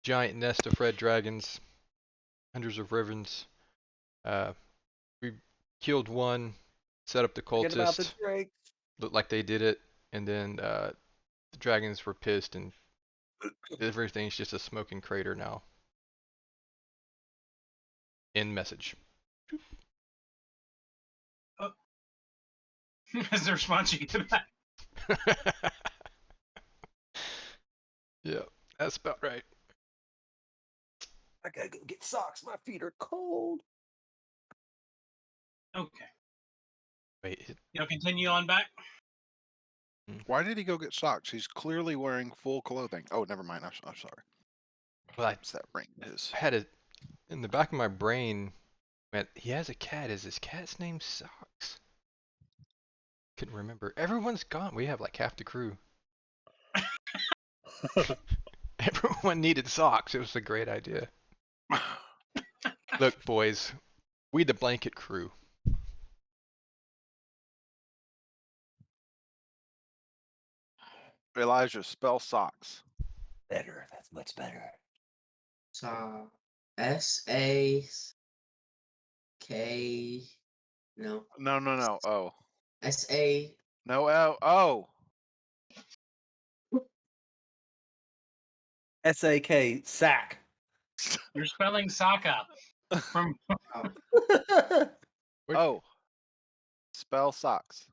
Giant nest of red dragons. Hundreds of ravens. We killed one. Set up the Forget about the cultist. Drake. Looked like they did it, and then the dragons were pissed, and everything's just a smoking crater now. End message. As the response you get back. Yeah, that's about right. I gotta go get socks. My feet are cold. Okay. Wait, You'll continue on back. Why did he go get socks? He's clearly wearing full clothing. Oh, never mind. I'm sorry. well, I It's that ring of his. had it in the back of my brain. Went, he has a cat. Is his cat's name Socks? Couldn't remember. Everyone's gone. We have like half the crew. Everyone needed socks. It was a great idea. Look, boys, we the blanket crew. Elijah, spell socks. Better. That's much better. So S-A-K. No. No. Oh. S-A. No L. Oh. S-A-K, sack. You're spelling Sokka. From Oh. Spell socks.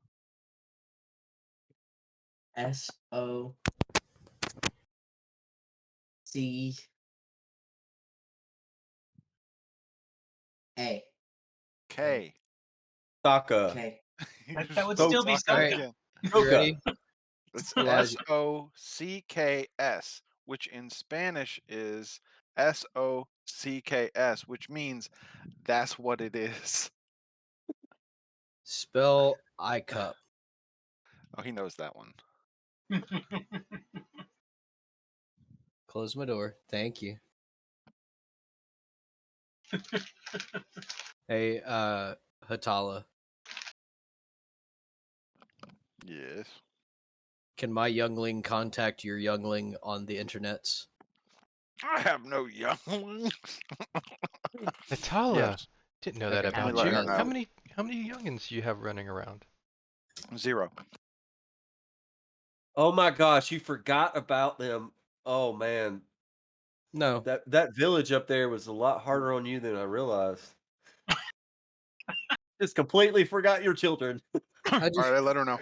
S-O-C. A. K. Sokka. K. You That just would spelled still be socks Sokka. again. You Sokka. ready? It's Elijah. S-O-C-K-S, which in Spanish is S-O-C-K-S, which means that's what it is. Spell I cup. Oh, he knows that one. Close my door. Thank you. Hey, Hatala, Yes. can my youngling contact your youngling on the internets? I have no young. Natala, Yes. didn't know that Okay, let me about let you. her How know. many youngins do you have running around? 0. Oh my gosh, you forgot about them. Oh man. No. That village up there was a lot harder on you than I realized. Just completely forgot your children. I All just right, I let her know.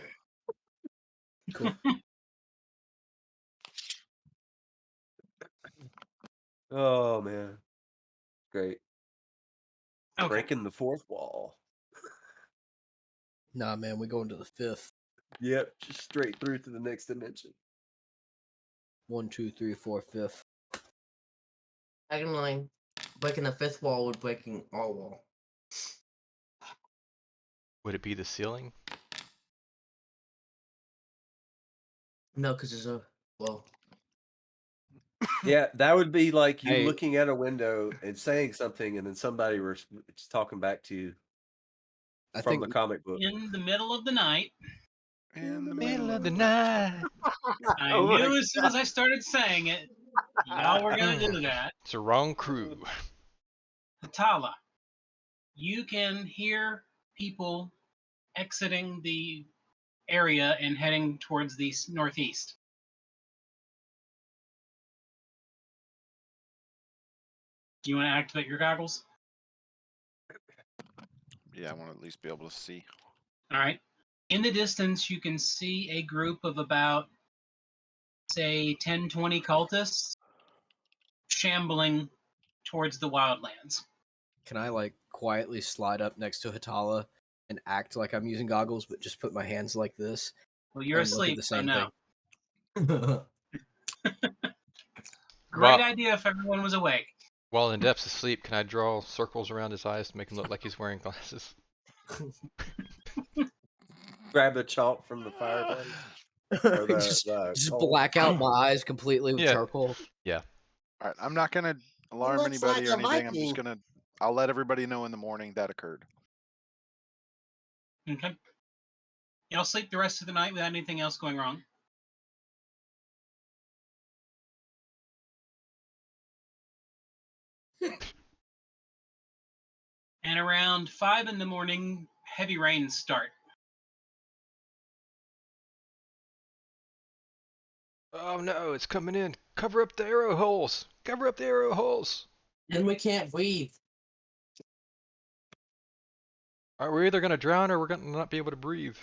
cool. Oh man. Great. Okay. Breaking the fourth wall. Nah, man, we going to the fifth. Yep, just straight through to the next dimension. 1, 2, 3, 4, fifth. Second line. Breaking the fifth wall with breaking all wall. Would it be the ceiling? No, because there's a well. Yeah, that would be like you Hey. looking at a window and saying something, and then somebody was just talking back to you I from think the comic book. In the middle of the night. In the Middle of the night. night. I Oh my knew as soon as I started saying it, y'all were gonna do that. It's the wrong crew. Hatala, you can hear people exiting the area and heading towards the northeast. Do you want to activate your goggles? Yeah, I want to at least be able to see. All right. In the distance, you can see a group of about, say, 10, 20 cultists shambling towards the wildlands. Can I like quietly slide up next to Hatala and act like I'm using goggles, but just put my hands like this Well, you're and look at asleep, the so same no. thing? Great Well- idea if everyone was awake. While in depths of sleep, can I draw circles around his eyes to make him look like he's wearing glasses? Grab the chalk from the fireplace. Or the, just the just coal. black out my eyes completely with Yeah. charcoal. All right, I'm not gonna alarm looks anybody like or a anything. I'm just Viking. gonna. I'll let everybody know in the morning that occurred. Okay. Y'all sleep the rest of the night without anything else going wrong. And around 5 in the morning, heavy rains start. Oh no, it's coming in. Cover up the arrow holes. Cover up the arrow holes. And we can't breathe. Alright, we're either gonna drown or we're gonna not be able to breathe.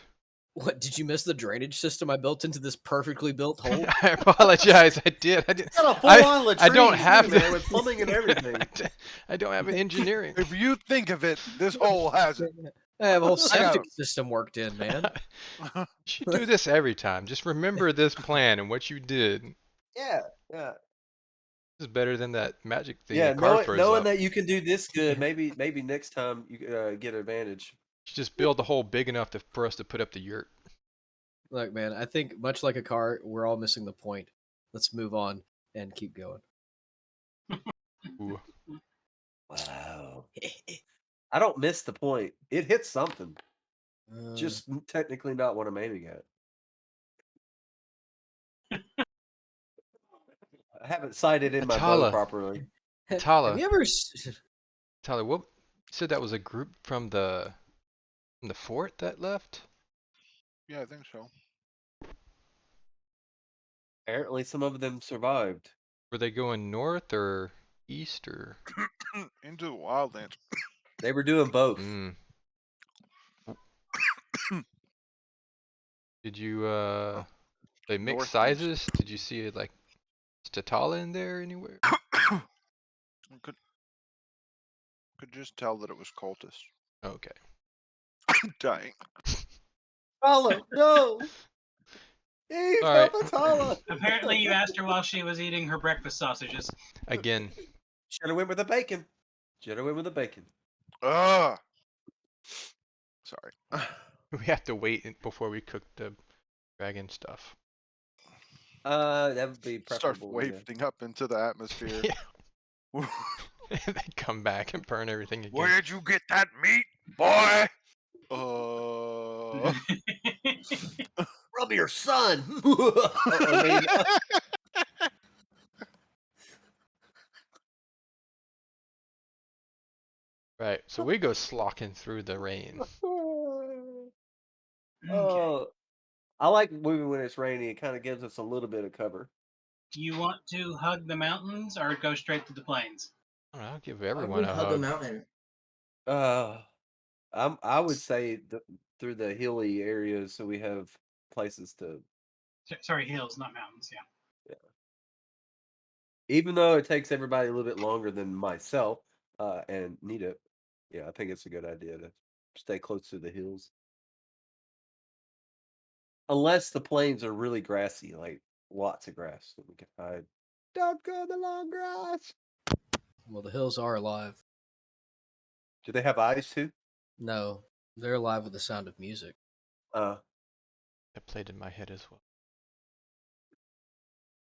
What, did you miss the drainage system I built into this perfectly built hole? I apologize. I did. I did. It's got a full I- on latrine, I don't have too, the- man, with plumbing and everything. I don't have engineering. If you think of it, this hole has it. I have a whole I got septic system worked in, man. You should do this every time. Just remember this plan and what you did. Yeah, yeah. This is better than that magic thing Yeah, that Carl throws knowing up. that you can do this good, maybe next time you get advantage. You should just build a hole big enough for us to put up the yurt. Look, man, I think much like a car, we're all missing the point. Let's move on and keep going. Ooh. Wow. I don't miss the point. It hits something. Just technically not what I'm aiming at. I haven't sighted in my bow Atala. properly. Tala. Have you ever? Tyler, what? You said that was a group from the fort that left? Yeah, I think so. Apparently, some of them survived. Were they going north or east or? Into the wildlands. They were doing both. Mm. Did you they mix Northeast. sizes? Did you see it like Statala in there anywhere? Could just tell that it was cultists. Okay. I'm dying. Atala, no! Eve, All help right. Atala! Apparently, you asked her while she was eating her breakfast sausages. Again. Should have went with the bacon. Should have went with the bacon. Ugh. Sorry. We have to wait before we cook the dragon stuff. That would be Starts preferable. yeah. wafting up into the atmosphere. Yeah. They come back and burn everything again. Where'd you get that meat, boy? Rub your son. I mean, Right. So we go slocking through the rain. Okay. oh, I like moving when it's rainy. It kind of gives us a little bit of cover. Do you want to hug the mountains or go straight to the plains? I'll give Why would everyone we a hug a hug. mountain? I would say through the hilly areas, so we have places to. Sorry, hills, not mountains. Yeah. Even though it takes everybody a little bit longer than myself and Nita, yeah, I think it's a good idea to stay close to the hills. Unless the plains are really grassy, like lots of grass that we can hide. Don't go in the long grass. Well, the hills are alive. Do they have eyes too? No, they're alive with the sound of music. That played in my head as well.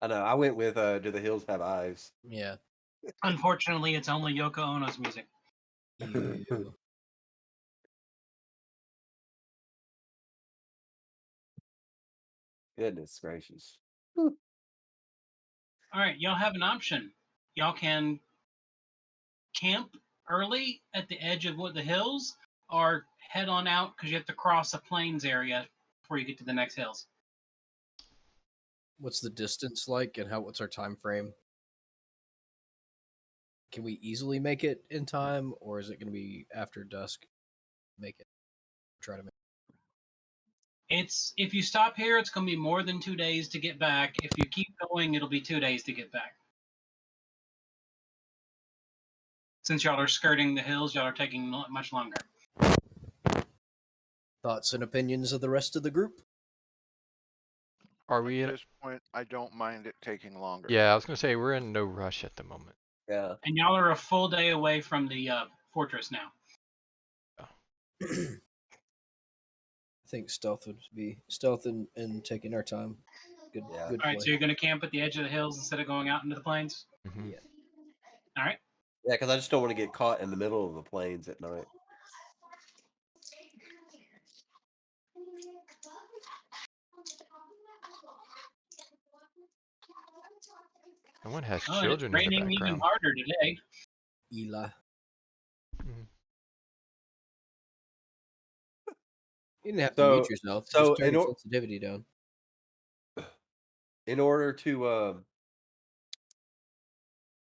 I know. I went with Do the hills have eyes? Yeah. Unfortunately, it's only Yoko Ono's music. You. Goodness gracious. All right, y'all have an option. Y'all can camp early at the edge of the hills, or head on out because you have to cross a plains area before you get to the next hills. What's the distance like, and what's our time frame? Can we easily make it in time, or is it going to be after dusk? Make it. Try to make. It's if you stop here, it's going to be more than 2 days to get back. If you keep going, it'll be 2 days to get back. Since y'all are skirting the hills, y'all are taking much longer. Thoughts and opinions of the rest of the group? Are we At in? this point, I don't mind it taking longer. Yeah, I was gonna say we're in no rush at the moment. Yeah. And y'all are a full day away from the fortress now. I think stealth would be stealth and taking our time. Good, Yeah. good All right, play. so you're going to camp at the edge of the hills instead of going out into the plains? Mhm. Yeah. All right. Yeah, because I just don't want to get caught in the middle of the plains at night. Someone has Oh, and it's children in the raining even background. harder today. Eli. Mhm. You didn't have to So- mute yourself. so Just turn in your or- sensitivity down. In order to,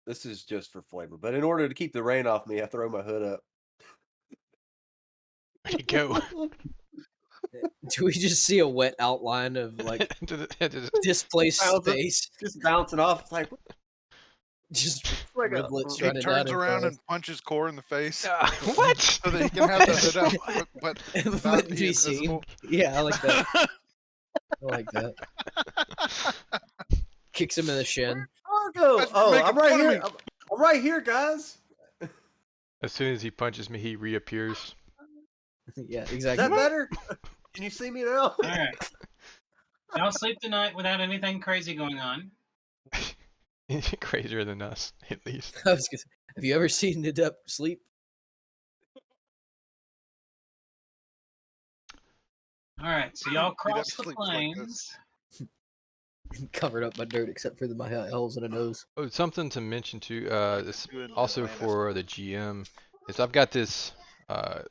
this is just for flavor, but in order to keep the rain off me, I throw my hood up. Where'd he go? Do we just see a wet outline of like Into the- displaced Bouncing- space? Just bouncing off. It's like, Just like a- rivulets He running down. turns in around front of and punches Core in the face what? so that he can have the hood up, but us. not But be be seen. invisible. Yeah, I like that. I like that. Kicks him in the shin. Marco! That's Oh, making I'm right fun of here. me. I'm right here, guys. As soon as he punches me, he reappears. Yeah, Is exactly. that better? Can you see me now? All right. Y'all sleep tonight without anything crazy going on. Crazier than us, at least. I was gonna say, have you ever seen Nadep sleep? All right, so y'all He cross the sleeps like plains. this. Covered up by dirt except for my holes in a nose. Oh, something to mention too. This You in also Atlanta for the GM is I've got this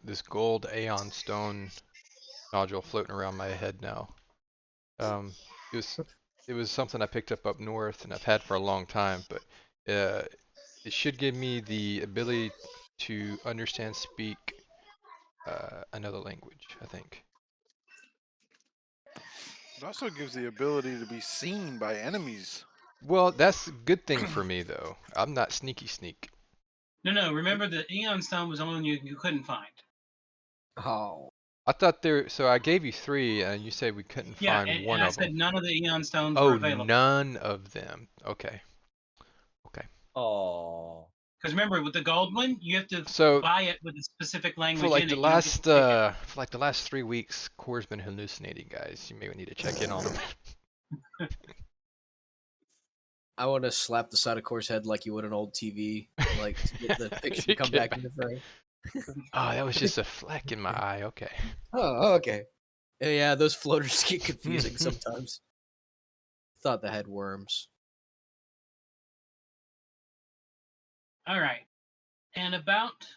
this gold Aeon stone nodule floating around my head now. It was something I picked up north and I've had for a long time, but it should give me the ability to understand, speak another language, I think. It also gives the ability to be seen by enemies. Well, that's a good thing for me though. I'm not sneaky sneak. No, remember the Eon Stone was only you couldn't find. Oh. I thought there, so I gave you 3 and you said we couldn't Yeah, find and one I of said them. none of the Eon Stones were Oh, available. none of them. Okay. Oh. Because remember, with the gold one, you have to So buy it with a specific language for like in the it. You don't get to pick it. for like the last 3 weeks, Core's been hallucinating, guys. You may need to check in on him. I want to slap the side of Core's head like you would an old TV, like to get the picture to come Get back into frame. Oh, that was just a fleck in my eye. Okay. Oh, okay. Yeah, those floaters get confusing sometimes. Thought they had worms. All right. And about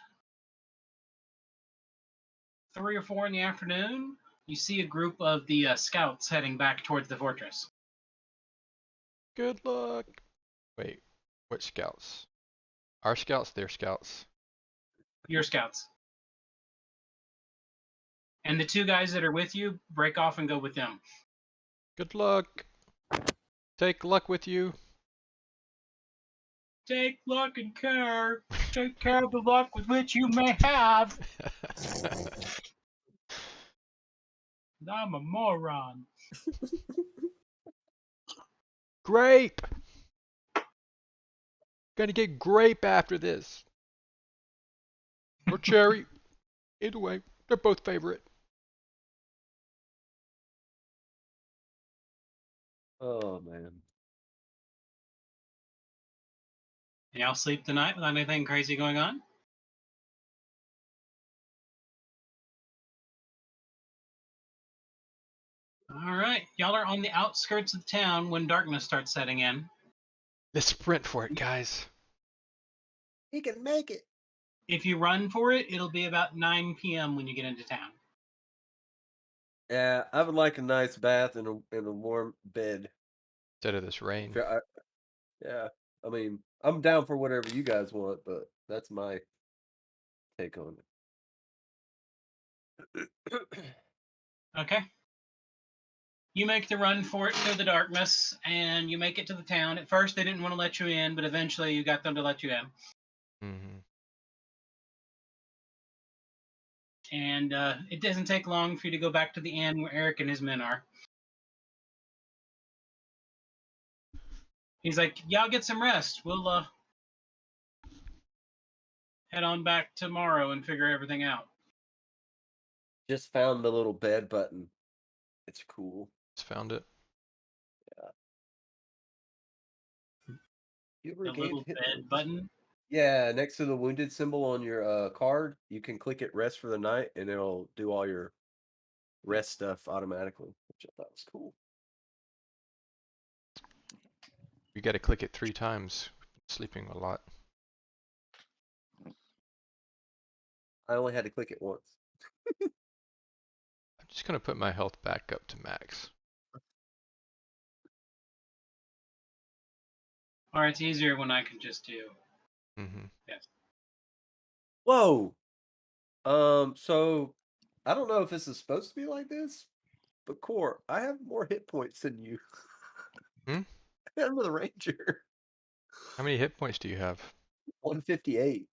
3 or 4 in the afternoon, you see a group of the scouts heading back towards the fortress. Good luck. Wait, what scouts? Our scouts, their scouts. Your scouts. And the 2 guys that are with you break off and go with them. Good luck. Take luck with you. Take luck and care. Take care of the luck with which you may have. I'm a moron. Grape. Gonna get grape after this. Or cherry. Either way, they're both favorite. Oh man. And y'all sleep tonight without anything crazy going on? All right. Y'all are on the outskirts of town when darkness starts setting in. Let's sprint for it, guys. He can make it. If you run for it, it'll be about 9 p.m. when you get into town. Yeah, I would like a nice bath and a warm bed. Instead of this rain. Yeah, I mean, I'm down for whatever you guys want, but that's my take on it. Okay. You make the run for it through the darkness, and you make it to the town. At first, they didn't want to let you in, but eventually you got them to let you in. Mm-hmm. And it doesn't take long for you to go back to the inn where Eric and his men are. He's like, "Y'all get some rest. We'll head on back tomorrow and figure everything out." Just found the little bed button. It's cool. Just found it. You ever The gained little hit bed points? button. Yeah, next to the wounded symbol on your card, you can click it rest for the night and it'll do all your rest stuff automatically, which I thought was cool. You got to click it 3 times. Sleeping a lot. I only had to click it once. I'm just gonna put my health back up to max. Or it's easier when I can just do. Mm-hmm. Yes. Whoa. So I don't know if this is supposed to be like this, but Core, I have more hit points than you. Hmm? I'm the Ranger. How many hit points do you have? 158.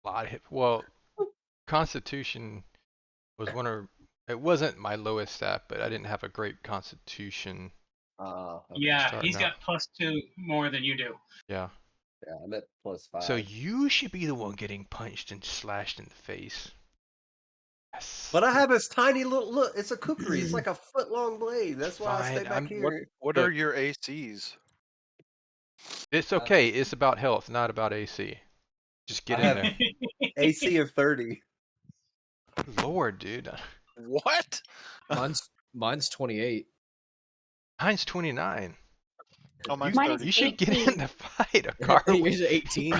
A lot of hit. Well, Constitution was one of. It wasn't my lowest stat, but I didn't have a great Constitution. Okay. Yeah, starting he's out. got +2 more than you do. Yeah. Yeah, I'm at +5. So you should be the one getting punched and slashed in the face. Yes. But I have this tiny little look. It's a kukri. It's like a foot-long blade. That's why I stay Fine, back I'm- here. What Look. are your ACs? It's okay. It's about health, not about AC. Just get in have- there. AC of 30. Lord, dude. What? Mine's 28. Mine's 29. Oh, mine's Mine 30. is You should get in 18. the fight. A car. Yours is 18.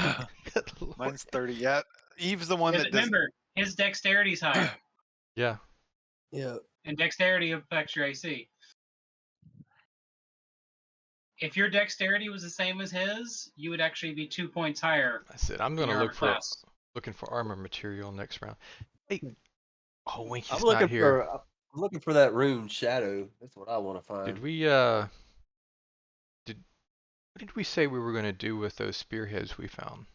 Good Lord. Mine's 30. Yeah, Eve's the one Yeah, that does. remember, his dexterity's higher, Yeah. Yeah. and dexterity affects your AC. If your dexterity was the same as his, you would actually be 2 points higher. I said I'm in gonna your look armor for class. looking for armor material next round. Hey. Oh, Winky's I'm not looking here. for. I'm looking for that rune shadow. That's what I want to find. Did we what did we say we were gonna do with those spearheads we found?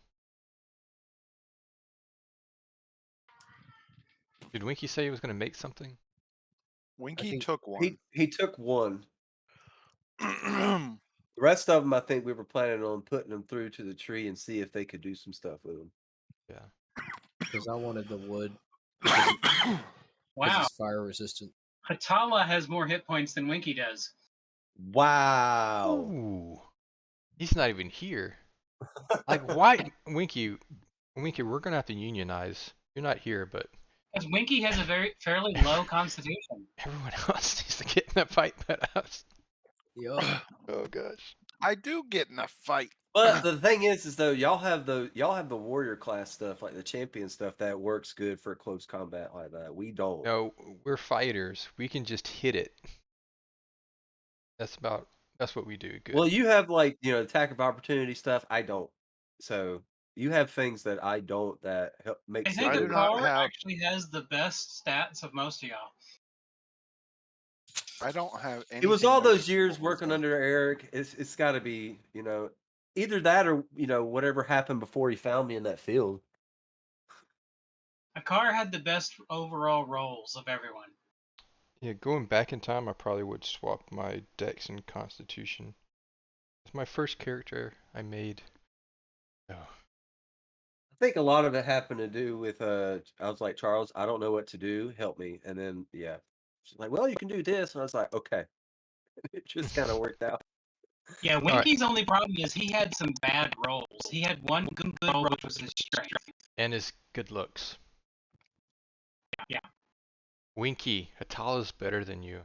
Did Winky say he was gonna make something? Winky think took one. He took one. The rest of them, I think we were planning on putting them through to the tree and see if they could do some stuff with them. Yeah. Because I wanted the wood. Wow, It's fire resistant. Hatala has more hit points than Winky does. Wow. Ooh. He's not even here. Like why Winky, we're gonna have to unionize. You're not here, but Because Winky has a fairly low constitution. everyone else needs to get in that fight but us. Yup. Oh gosh. I do get in a fight. But the thing is though, y'all have the warrior class stuff, like the champion stuff that works good for close combat like that. We don't. No, we're fighters. We can just hit it. That's what we do good. Well, you have like, attack of opportunity stuff. I don't. So you have things that I don't that help make I sense. think I do not Akar have- actually has the best stats of most of y'all. I don't have any. It was all those years working under Eric. It's got to be, either that or whatever happened before he found me in that field. Akar had the best overall rolls of everyone. Yeah, going back in time, I probably would swap my Dex and Constitution. It's my first character I made. Oh, I think a lot of it happened to do with I was like, Charles, I don't know what to do. Help me. And then she's like, well, you can do this. And I was like, okay. It just kind of worked out. Yeah, right. Winky's only problem is he had some bad rolls. He had one good roll, which was his strength. and his good looks. Yeah. Winky, Hatala's better than you.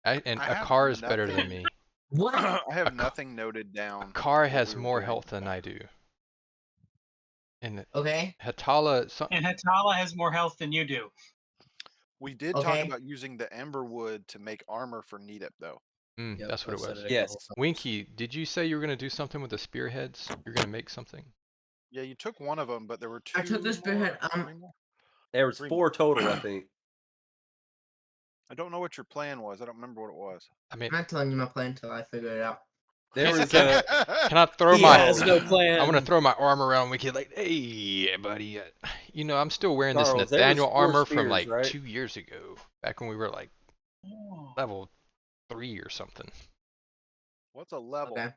And I have Akar is better nothing. than me. What? I have Ak- nothing noted down. Akar what has we were more doing. health than I do. And Okay. Hatala, And Hatala has more health than you do. We did talk Okay. about using the ember wood to make armor for Neetup, though. Yep, that's what I've it said was. a Yes. couple times. Winky, did you say you were gonna do something with the spearheads? You're gonna make something? Yeah, you took one of them, but there were two. I took the spearhead, more, three more? There was Three 4 total, I think. I don't know what your plan was. I don't remember what it was. I mean, I'm not telling you my plan until I figure it out. There was Can a Can I throw He my? has no plan. I want to throw my arm around Wiki like, hey, buddy. You know, I'm still wearing this Charles. There was Nathaniel 4 armor from spears, like right? 2 years ago, back when we were like Oh. level 3 or something. What's a level? Okay.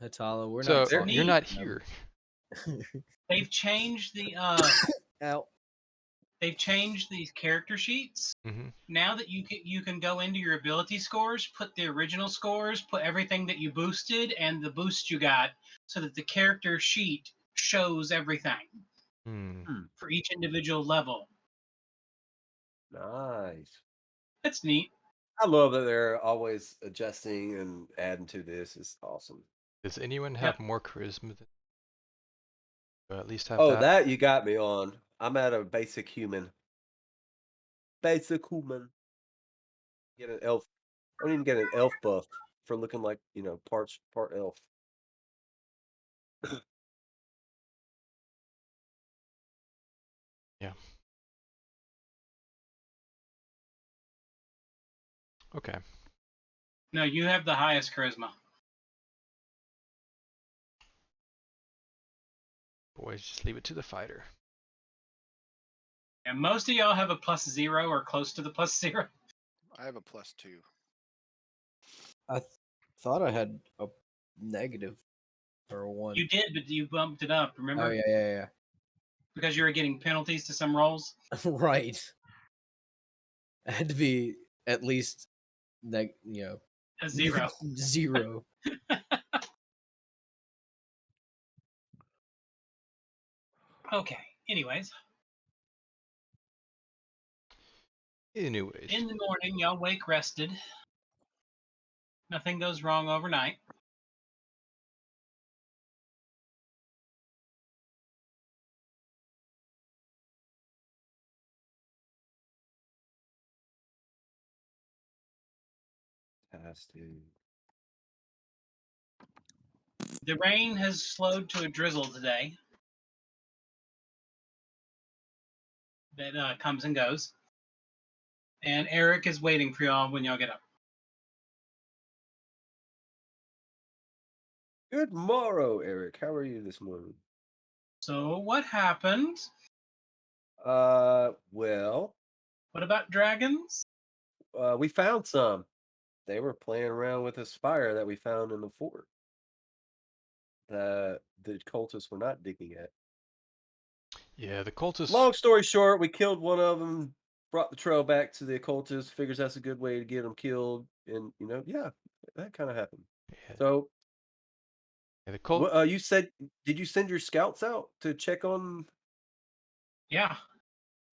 Hatala, we're So not There- talking you're not to them. here. They've changed the Out. they've changed these character sheets. Hmm. Now that you can go into your ability scores, put the original scores, put everything that you boosted and the boost you got, so that the character sheet shows everything Hmm. for each individual level. Nice. That's neat. I love that they're always adjusting and adding to this. It's awesome. Does anyone have more charisma than? At least have Oh, that. that you got me on. I'm at a basic human. Basic human. Get an elf. I don't even get an elf buff for looking like, part elf. Yeah. Okay. No, you have the highest charisma. Boys, just leave it to the fighter. And most of y'all have a +0 or close to the +0. I have a +2. I thought I had a negative or a 1. You did, but you bumped it up, remember? Oh, yeah. Because you were getting penalties to some rolls. Right. I had to be at least, A 0. 0. Okay. Anyways, Anyways. in the morning, y'all wake rested. Nothing goes wrong overnight. Fantastic. The rain has slowed to a drizzle today. That comes and goes. And Eric is waiting for y'all when y'all get up. Good morrow, Eric. How are you this morning? So what happened? Well, What about dragons? we found some. They were playing around with a spire that we found in the fort that the cultists were not digging at. Yeah, the cultists. Long story short, we killed one of them, brought the trail back to the occultist, figures that's a good way to get them killed, and yeah, that kind of happened. Yeah, So, the cult. you said, did you send your scouts out to check on? Yeah.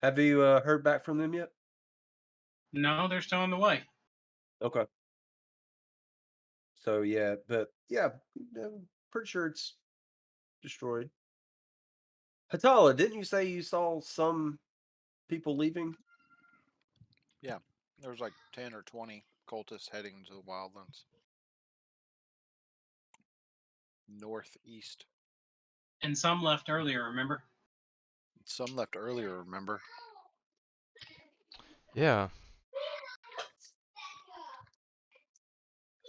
Have you heard back from them yet? No, they're still on the way. Okay. So yeah, but yeah, pretty sure it's destroyed. Hatala, didn't you say you saw some people leaving? There was like 10 or 20 cultists heading to the Wildlands. Northeast. And some left earlier, remember? Some left earlier, remember? Yeah.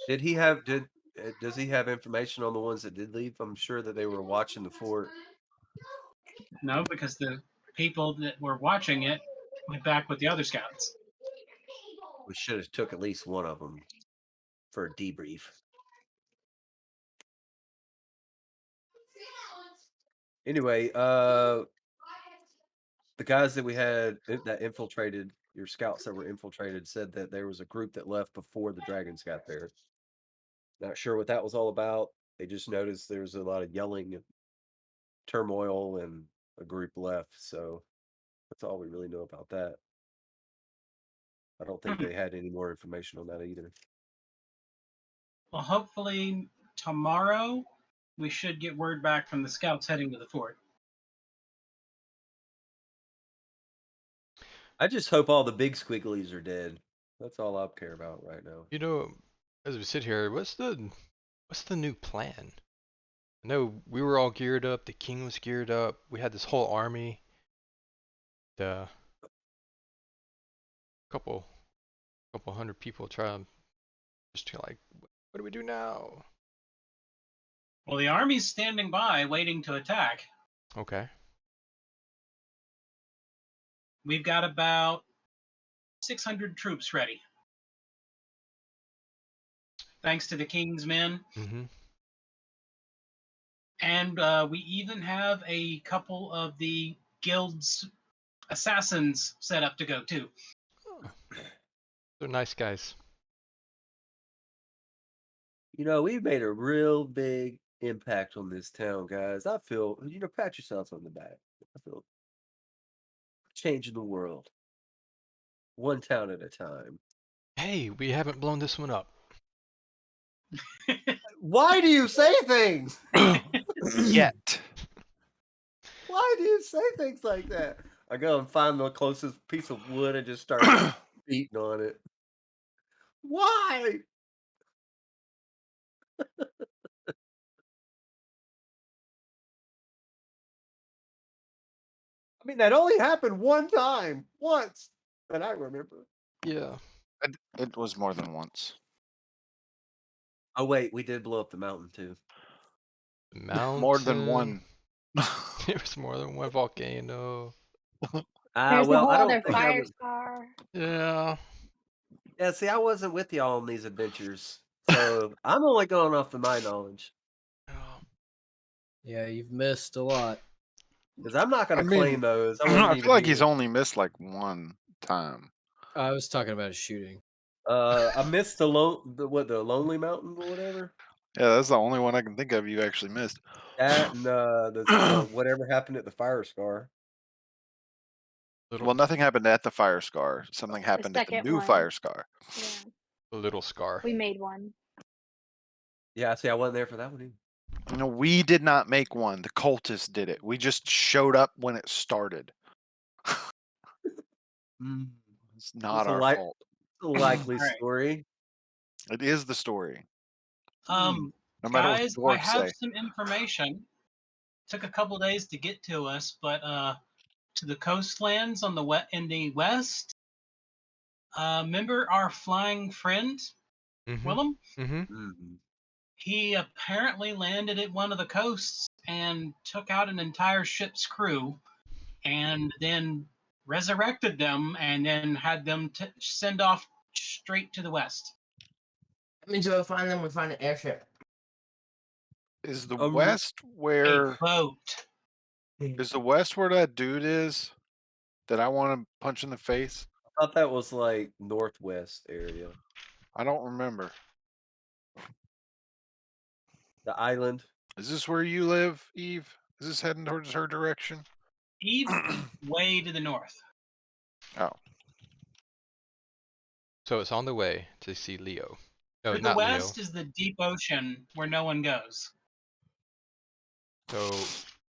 Did he have does he have information on the ones that did leave? I'm sure that they were watching the fort. No, because the people that were watching it went back with the other scouts. We should have took at least one of them for a debrief. Anyway, the guys that we had that infiltrated, your scouts that were infiltrated, said that there was a group that left before the dragons got there. Not sure what that was all about. They just noticed there was a lot of yelling and turmoil and a group left. So that's all we really know about that. I don't think they had any more information on that either. Well, hopefully tomorrow we should get word back from the scouts heading to the fort. I just hope all the big squigglies are dead. That's all I care about right now. You know, as we sit here, what's the new plan? I know we were all geared up. The king was geared up. We had this whole army. The couple hundred people trying to Just like, what do we do now? Well, the army's standing by, waiting to attack. Okay. We've got about 600 troops ready. Thanks to the King's men. Mm-hmm. And we even have a couple of the guild's assassins set up to go too. They're nice guys. You know, we've made a real big impact on this town, guys. I feel, pat yourselves on the back. I feel changing the world. One town at a time. Hey, we haven't blown this one up. Why do you say things? Yet. Why do you say things like that? I go and find the closest piece of wood and just start beating on it. Why? I mean, that only happened one time, once, that I remember. Yeah. It was more than once. Oh wait, we did blow up the mountain too. Mountain. More than one. There was more than one volcano. There's Well, a whole I don't other think I fire was. scar. Yeah. Yeah, see, I wasn't with y'all on these adventures, so I'm only going off of my knowledge. Yeah, you've missed a lot. Because I'm not going I to mean, claim those. I wasn't feel even like he's here. only missed like one time. I was talking about a shooting. I missed the Lonely Mountain or whatever. Yeah, that's the only one I can think of you actually missed. That and the whatever happened at the fire scar. Well, nothing happened at the fire scar. Something happened at the second new one. fire scar. Yeah, A little scar. we made one. Yeah, see, I wasn't there for that one either. You know, we did not make one. The cultists did it. We just showed up when it started. It's not our fault. It's a likely All right. story. It is the story. Um, No matter guys, what I the dwarves have say. some information. Took a couple days to get to us, but to the coastlands on the in the west. Remember our flying friend, Mm-hmm. Willem? Mm-hmm. He apparently landed at one of the coasts and took out an entire ship's crew, and then resurrected them, and then had them send off straight to the west. That means we'll find them. We find an airship. Is the Um, west where A boat. is the west where that dude is that I want to punch in the face? I thought that was like northwest area. I don't remember. The island. Is this where you live, Eve? Is this heading towards her direction? Eve's way to the north. Oh. So it's on the way to see Leo. No, To the not west Leo. is the deep ocean where no one goes. So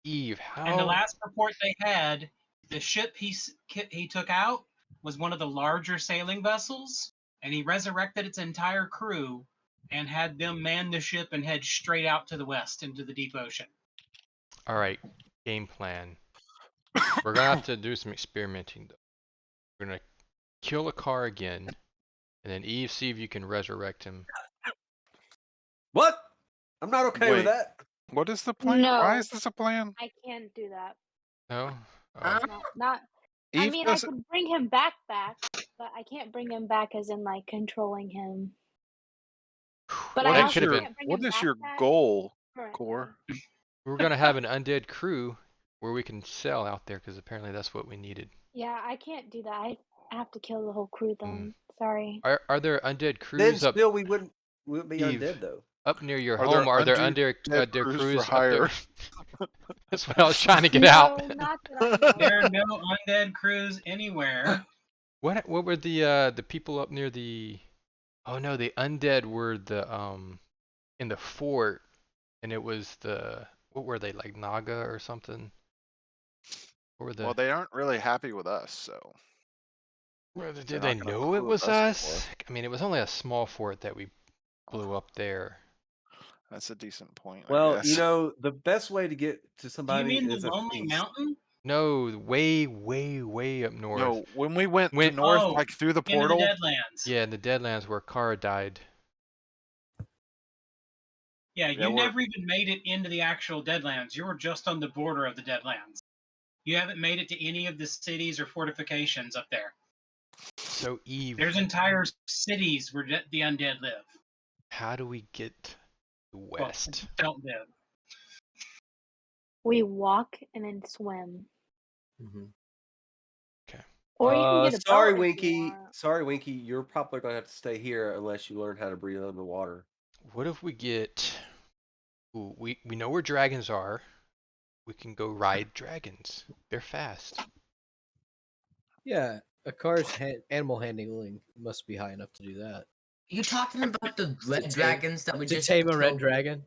Eve, how? And the last report they had, the ship he took out was one of the larger sailing vessels, and he resurrected its entire crew and had them man the ship and head straight out to the west into the deep ocean. All right, game plan. We're gonna have to do some experimenting though. We're gonna kill a car again, and then Eve, see if you can resurrect him. What? I'm not okay with Wait. that. What is the plan? No. Why is this a plan? I can't do that. No. Huh? Not. Eve I mean, I doesn't- could bring him back, but I can't bring him back as in like controlling him. But What I is also could've your can't bring what him is back your back goal, for it, Core? We were gonna have an undead crew where we can sail out there because apparently that's what we needed. Yeah, I can't do that. I have to kill the whole crew then. Sorry. Are there undead Then crews up still we wouldn't be Eve. undead though. up near your Are there home? Are there undead undead crews for crews up hire? there? That's what I was trying to get No, out. not that I know. There are no undead crews anywhere. What were the people up near the? Oh no, the undead were the in the fort, and it was the what were they, like Naga or something? What were the? Well, they aren't really happy with us, so Did they're they not gonna know it crew was us us? anymore. I mean, it was only a small fort that we blew up there. that's a decent point. I Well, guess. the best way to get to Do you somebody mean the is a Lonely feast. Mountain? No, way up north. No, when we went to Went- north, Oh, like through the Into the portal, Deadlands. Yeah, in the Deadlands where Kara died. Yeah, Yeah, you we're- never even made it into the actual Deadlands. You were just on the border of the Deadlands. You haven't made it to any of the cities or fortifications up there. So Eve, There's entire cities where the undead live. how do we get west? Don't live. We walk and then swim. Mhm. Or you can get a sorry, boat if you Winky. want. Sorry, Winky. You're probably gonna have to stay here unless you learn how to breathe underwater. What if we get? Ooh, we know where dragons are. We can go ride dragons. They're fast. Yeah, a car's animal handling must be high enough to do that. You talking about the red tame- dragons that we To just tame a red killed? dragon.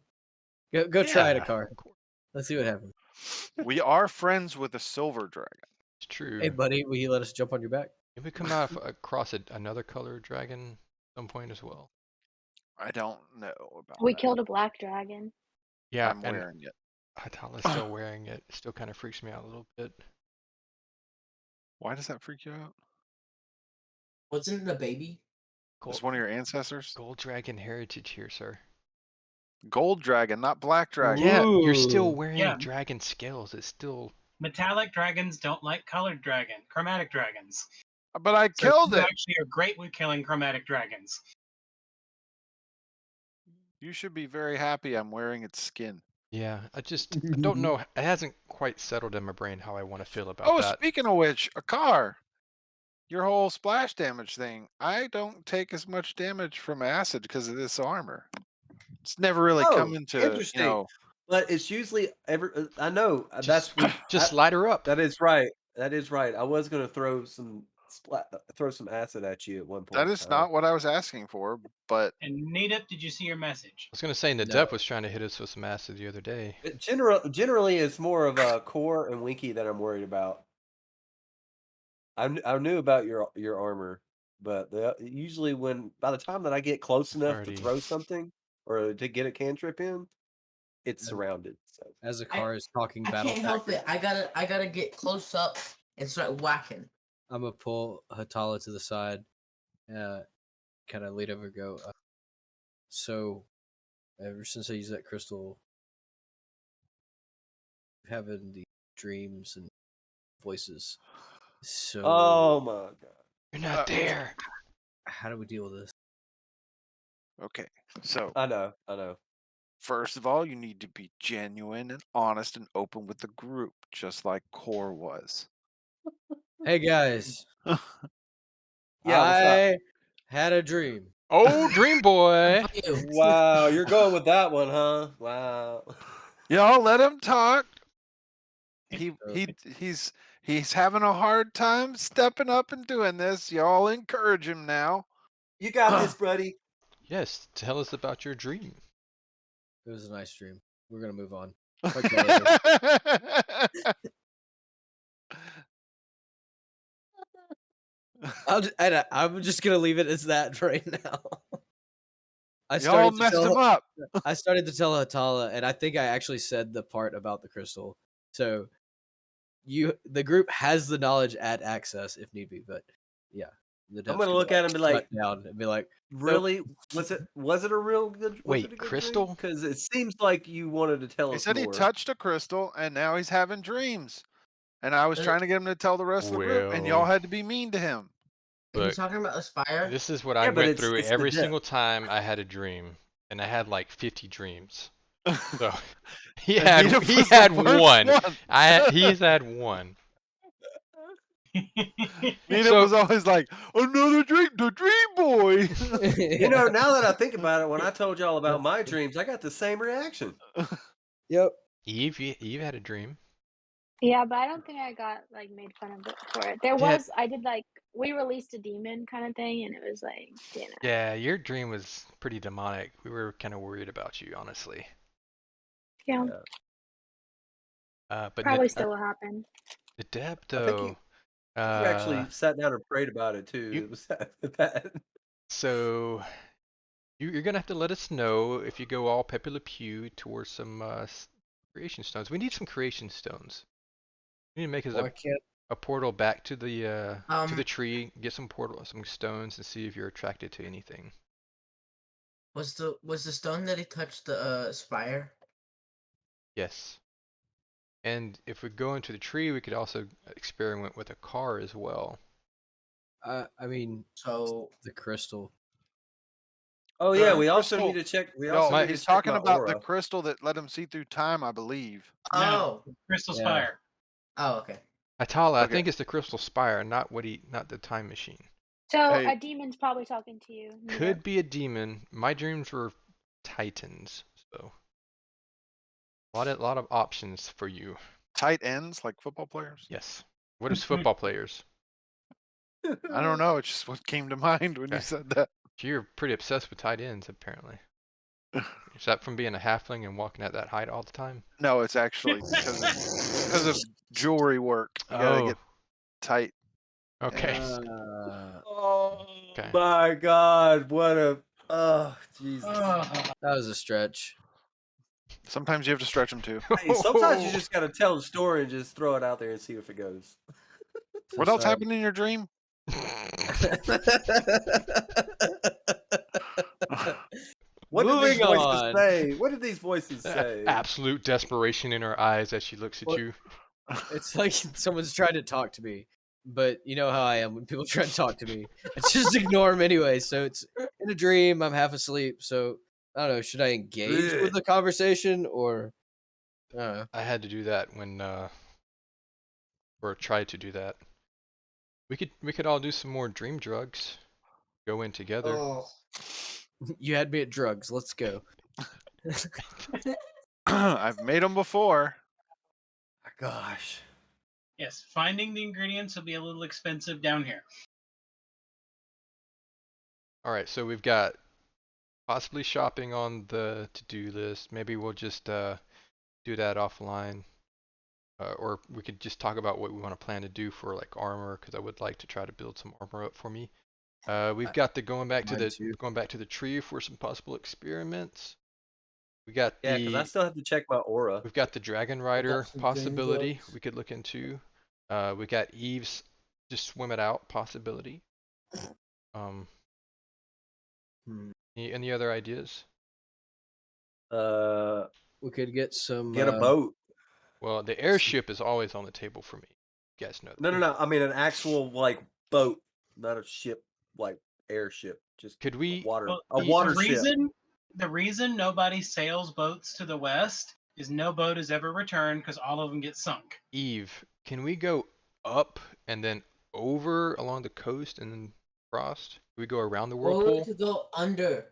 Go try it, Yeah, a car. Let's see what happens. We are friends with a silver dragon. It's true. Hey, buddy, will you let us jump on your back? Can we come out across another color dragon at some point as well? I don't know about We that. killed a black dragon. Yeah, I'm and wearing it. Atala's still wearing it. It still kind of freaks me out a little bit. Why does that freak you out? Wasn't it a baby? Gold, Is one of your ancestors? gold dragon heritage here, sir. Gold dragon, not black dragon. Yeah, you're still Ooh. wearing Yeah. dragon scales. It's still. Metallic dragons don't like colored chromatic dragons. But I So killed you it. actually are great with killing chromatic dragons. You should be very happy I'm wearing its skin. Yeah, I don't know. It hasn't quite settled in my brain how I want to feel about Oh, that. speaking of which, a car. Your whole splash damage thing. I don't take as much damage from acid because of this armor. It's never really come into, interesting. But it's usually I know Just, that's just light her up. that is right. That is right. I was gonna throw some acid at you at one point. that is not what I was asking for, but And Needip, did you see your message? I was gonna say No. Nadep was trying to hit us with some acid the other day. Generally, it's more of a Core and Winky that I'm worried about. I knew about your armor, but usually by the time that I get close enough Already. to throw something or to get a cantrip in, it's surrounded. So As a car is talking I battle can't help it. tactics, I gotta get close up and start whacking. I'm gonna pull Hatala to the side. Kind of lead over and go. So, ever since I used that crystal, having the dreams and voices. So, oh my god. You're not there. how do we deal with this? okay. So, I know. first of all, you need to be genuine and honest and open with the group, just like Core was. Hey guys, Yeah, what's up? I had a dream. Oh, Dream Boy. You. Wow, you're going with that one, huh? Wow. Y'all let him talk. Uh, He's having a hard time stepping up and doing this. Y'all encourage him now. You got this, buddy. Yes, tell us about your dream. It was a nice dream. We're gonna move on. Fuck y'all later. I'm just gonna leave it as that right now. Y'all messed him up. I started to tell Hatala, and I think I actually said the part about the crystal. So, the group has the knowledge at access if need be. But yeah, I'm gonna look at him and be like, down and be like, really? Was it a real good? Wait, crystal? Because it seems like you wanted to tell He us said more. he touched a crystal, and now he's having dreams. And I was trying to get him to tell the rest of the group, and y'all Well- had to be mean to him. Are you Look, talking about Aspire? this is what Yeah, I but went it's- through it's the every depth. single time I had a dream, and I had like 50 dreams. So he And had Nita he was the had first one. He's had one. Nita So- was always like, another dream, the dream boy. You know, now that I think about it, when I told y'all about my dreams, I got the same reaction. "Yep." Eve had a dream. Yeah, but I don't think I got like made fun of it for it. I did like we released a demon kind of thing, and it was like, you know. Yeah, your dream was pretty demonic. We were kind of worried about you, honestly. Yeah, But probably still will happen. the depth I think you- though. You actually sat down and prayed about it too. you- It was bad. So you're gonna have to let us know if you go all Pepe Le Pew towards some creation stones. We need some creation stones. We need to make us Why can't a portal back to the Um, tree, get some stones, and see if you're attracted to anything. Was the stone that he touched the spire? Yes. And if we go into the tree, we could also experiment with a car as well. I mean, So the crystal. Oh The yeah, we also crystal- need to check. We No, also My- need to he's check talking my about the aura. crystal that let him see through time, I believe. No. oh Crystal Yeah. Spire. oh okay. Atala, I Okay. think it's the Crystal Spire, not the time machine. So Hey. a demon's probably talking to you. Nita. Could be a demon. My dreams were titans, so a lot of options for you. Tight ends like football players. Yes. What is football players? I don't know. It's just what came to mind when you Okay. said that. You're pretty obsessed with tight ends, apparently. Is that from being a halfling and walking at that height all the time? No, it's actually because of jewelry work. You gotta get tight. Okay. Oh Okay. my God! What a Jesus! That was a stretch. Sometimes you have to stretch them too. Hey, sometimes you just gotta tell the story and just throw it out there and see if it goes. What else happened in your dream? What did these Moving voices on. say? What did these voices say? Absolute desperation in her eyes as she looks at What- you. It's like someone's trying to talk to me, but you know how I am when people try to talk to me. I just ignore them anyway. So it's in a dream. I'm half asleep. So I don't know. Should I engage with the conversation or? I don't know. I had to do that when or tried to do that. We could all do some more dream drugs. Go in together. Oh. You had me at drugs. Let's go. I've made them before. Gosh. Yes, finding the ingredients will be a little expensive down here. All right, so we've got possibly shopping on the to-do list. Maybe we'll just do that offline. Or we could just talk about what we want to plan to do for like armor, because I would like to try to build some armor up for me. We've got the going back to Mine too. the tree for some possible experiments. We got Yeah, because I still have to check my aura. we've got the Dragon Rider some dream possibility drugs. we could look into. We got Eve's just swim it out possibility. Um, Hmm. any other ideas? We could get some. Get a boat. Well, the airship is always on the table for me. You guys know that. No. I mean an actual like boat, not a ship, like airship. Just Could we? water, Well, a the water the ship. reason nobody sails boats to the west is no boat has ever returned because all of them get sunk. Eve, can we go up and then over along the coast and then across? Can we go around the Or we whirlpool? could go under.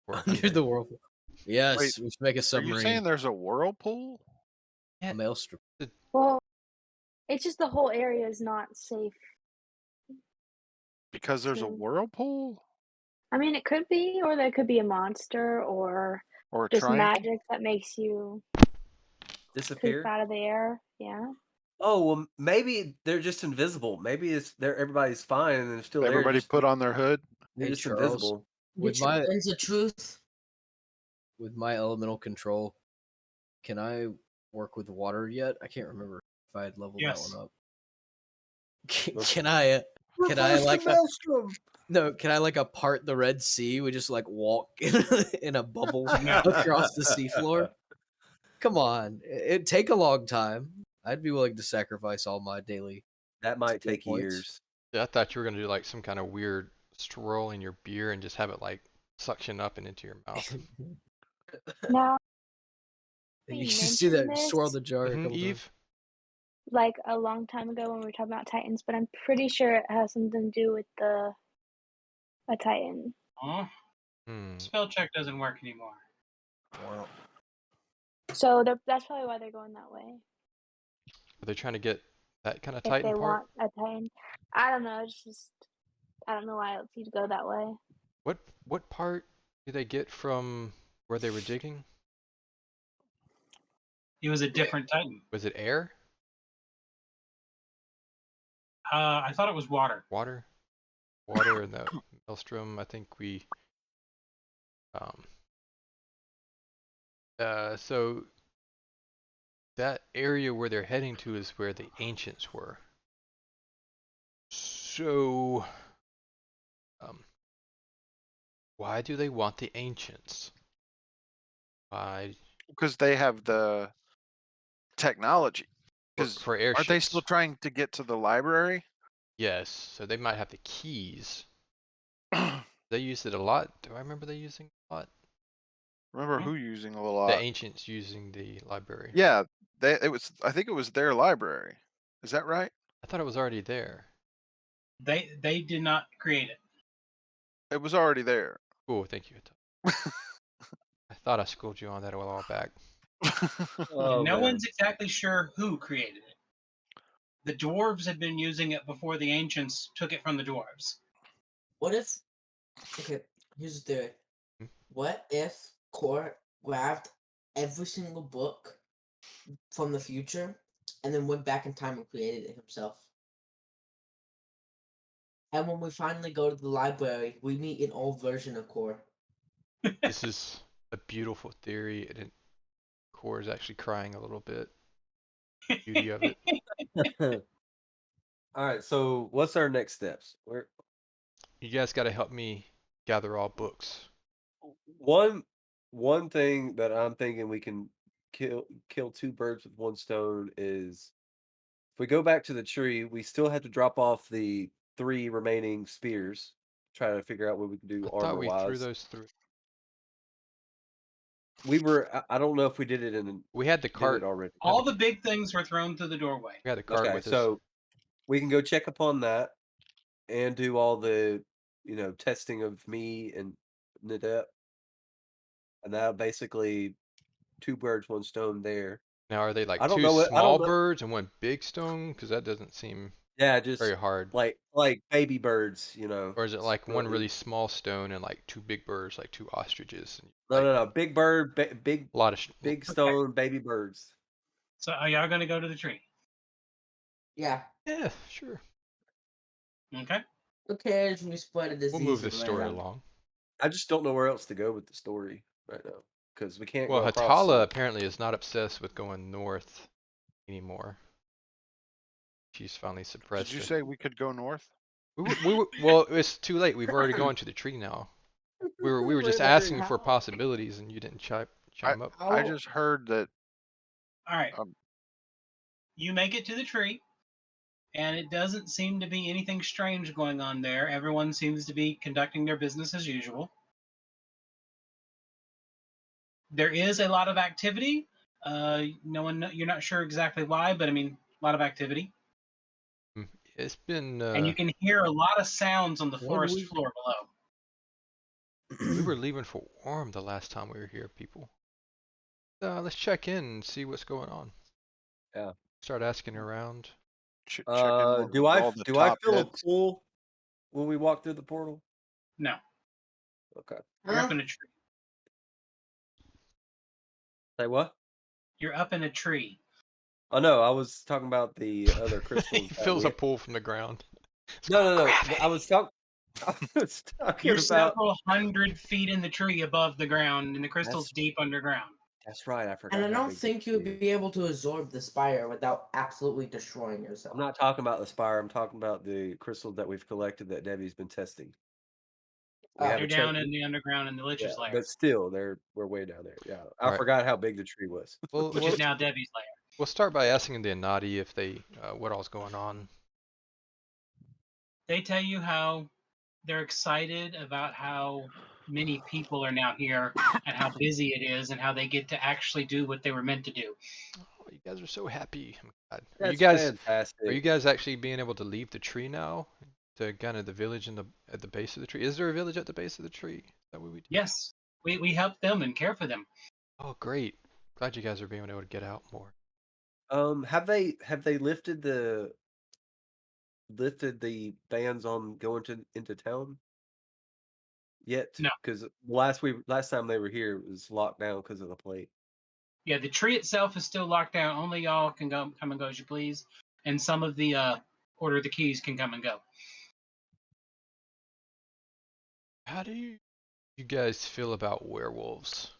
Or Under the whirlpool. Yes, Wait, we should make a Are you submarine. saying there's a whirlpool? A maelstrom. Well, it's just the whole area is not safe. Because there's a Hmm. whirlpool I mean, it could be, or there could be a monster, or or a just triangle? magic that makes you poop Disappear. out of the air. Yeah. Oh well, maybe they're just invisible. Maybe it's they're everybody's fine and they're still Everybody there. Just, put on their hood. they're Hey, just Charles, invisible. with Which my one's the truth? with my elemental control, can I work with water yet? I can't remember if I had leveled Yes. that one up. Can I? Can I Reverse the like maelstrom. No, can I like apart the Red Sea? We just like walk in a bubble No. across the seafloor. Come on, it'd take a long time. I'd be willing to sacrifice all my daily. That might Skill take points. years. Yeah, I thought you were gonna do like some kind of weird swirl in your beer and just have it like suction up and into your mouth. Now, You you just do that, mentioned swirl this, the jar a Mhm, couple times. Eve, like a long time ago when we were talking about Titans, but I'm pretty sure it has something to do with a Titan. Oh, hmm. spell check doesn't work anymore. So that's probably why they're going that way. Are they trying to get that kind of If Titan they part? want a Titan, I don't know. It's just I don't know why else you'd go that way. What part do they get from where they were digging? He was a different Titan. Was it air? I thought it was water. Water? Water in the maelstrom. I think we so that area where they're heading to is where the ancients were. So Why do they want the ancients? Why? Because they have the technology. Because For aren't they still airships. trying to get to the library? Yes, so they might have the keys. They use it a lot. Do I remember they using it a lot? Remember who using a The lot? ancients using the library. Yeah, I think it was their library. Is that right? I thought it was already there. They did not create it. It was already there. Cool, thank you. I thought I schooled you on that a while back. Oh, And no man. one's exactly sure who created it. The dwarves had been using it before the ancients took it from the dwarves. What if? Okay, here's the theory. Hmm? What if Core grabbed every single book from the future and then went back in time and created it himself? And when we finally go to the library, we meet an old version of Core. This is a beautiful theory, and Core is actually crying a little bit. Beauty of it. All right. So what's our next steps? You guys got to help me gather all books. One thing that I'm thinking we can kill two birds with one stone is if we go back to the tree, we still have to drop off the 3 remaining spears. Try to figure out what we can do I thought armor we threw wise. those through. We were. I don't know if we did it We had the did cart. it already. All the big things were thrown through the doorway. We had the cart Okay, with us. so we can go check upon that and do all the testing of me and Nadep, and that basically 2 birds, 1 stone there. Now, are they like I don't 2 know what I small don't know. birds and 1 big stone? Because that doesn't seem Yeah, just very hard. like baby birds, Or is it like 1 really. really small stone and like 2 big birds, like 2 ostriches? And No. Big bird, big a lot of. big stone, baby birds. So are y'all going to go to the tree? Yeah. Yeah, sure. Okay. Who cares when we spread a disease? We'll move the around? story along. I just don't know where else to go with the story right now because we can't Well, go across. Hatala apparently is not obsessed with going north anymore. She's finally suppressed Did you it. say we could go north? Well, it's too late. We've already gone to the tree now. We were just asking for possibilities, and you didn't chime up. I just heard that. All right. Um, You make it to the tree, and it doesn't seem to be anything strange going on there. Everyone seems to be conducting their business as usual. There is a lot of activity. You're not sure exactly why, but I mean, a lot of activity. It's been. And you can hear a lot of sounds on the One forest week. floor below. We were leaving for Orm the last time we were here, people. Let's check in and see what's going on. Yeah. Start asking around. check in Do with I all the do I top feel a heads. pull when we walk through the portal? No, Okay. you're up in a tree. Say what? You're up in a tree. Oh no, I was talking about the other He crystals. that feels we- a pull from the ground. No. I was talking. I was talking You're about. several hundred feet in the tree above the ground, and the crystal's That's- deep underground. That's right. I forgot. And I how don't big think the you would tree is. be able to absorb the spire without absolutely destroying yourself. I'm not talking about the spire. I'm talking about the crystals that we've collected that Debbie's been testing. We Oh. have They're a down check- in the underground in the yeah, Lich's lair, but still, we're way down there. Yeah, I Alright. forgot how big the tree was. which is now Debbie's lair. We'll start by asking the Anati if they what all's going on. They tell you how they're excited about how many people are now here and how busy it is and how they get to actually do what they were meant to do. Oh, you guys are so happy. Oh my God. That's fantastic. Are you guys actually being able to leave the tree now? To kind of the village at the base of the tree? Is there a village at the base of the tree? Is that what we do? Yes, we help them and care for them. Oh, great. Glad you guys are being able to get out more. Have they lifted the bans on going into town yet? No. Because last time they were here, it was locked down because of the plate. Yeah, the tree itself is still locked down. Only y'all can come and go as you please, and some of the Order of the Keys can come and go. How do you guys feel about werewolves?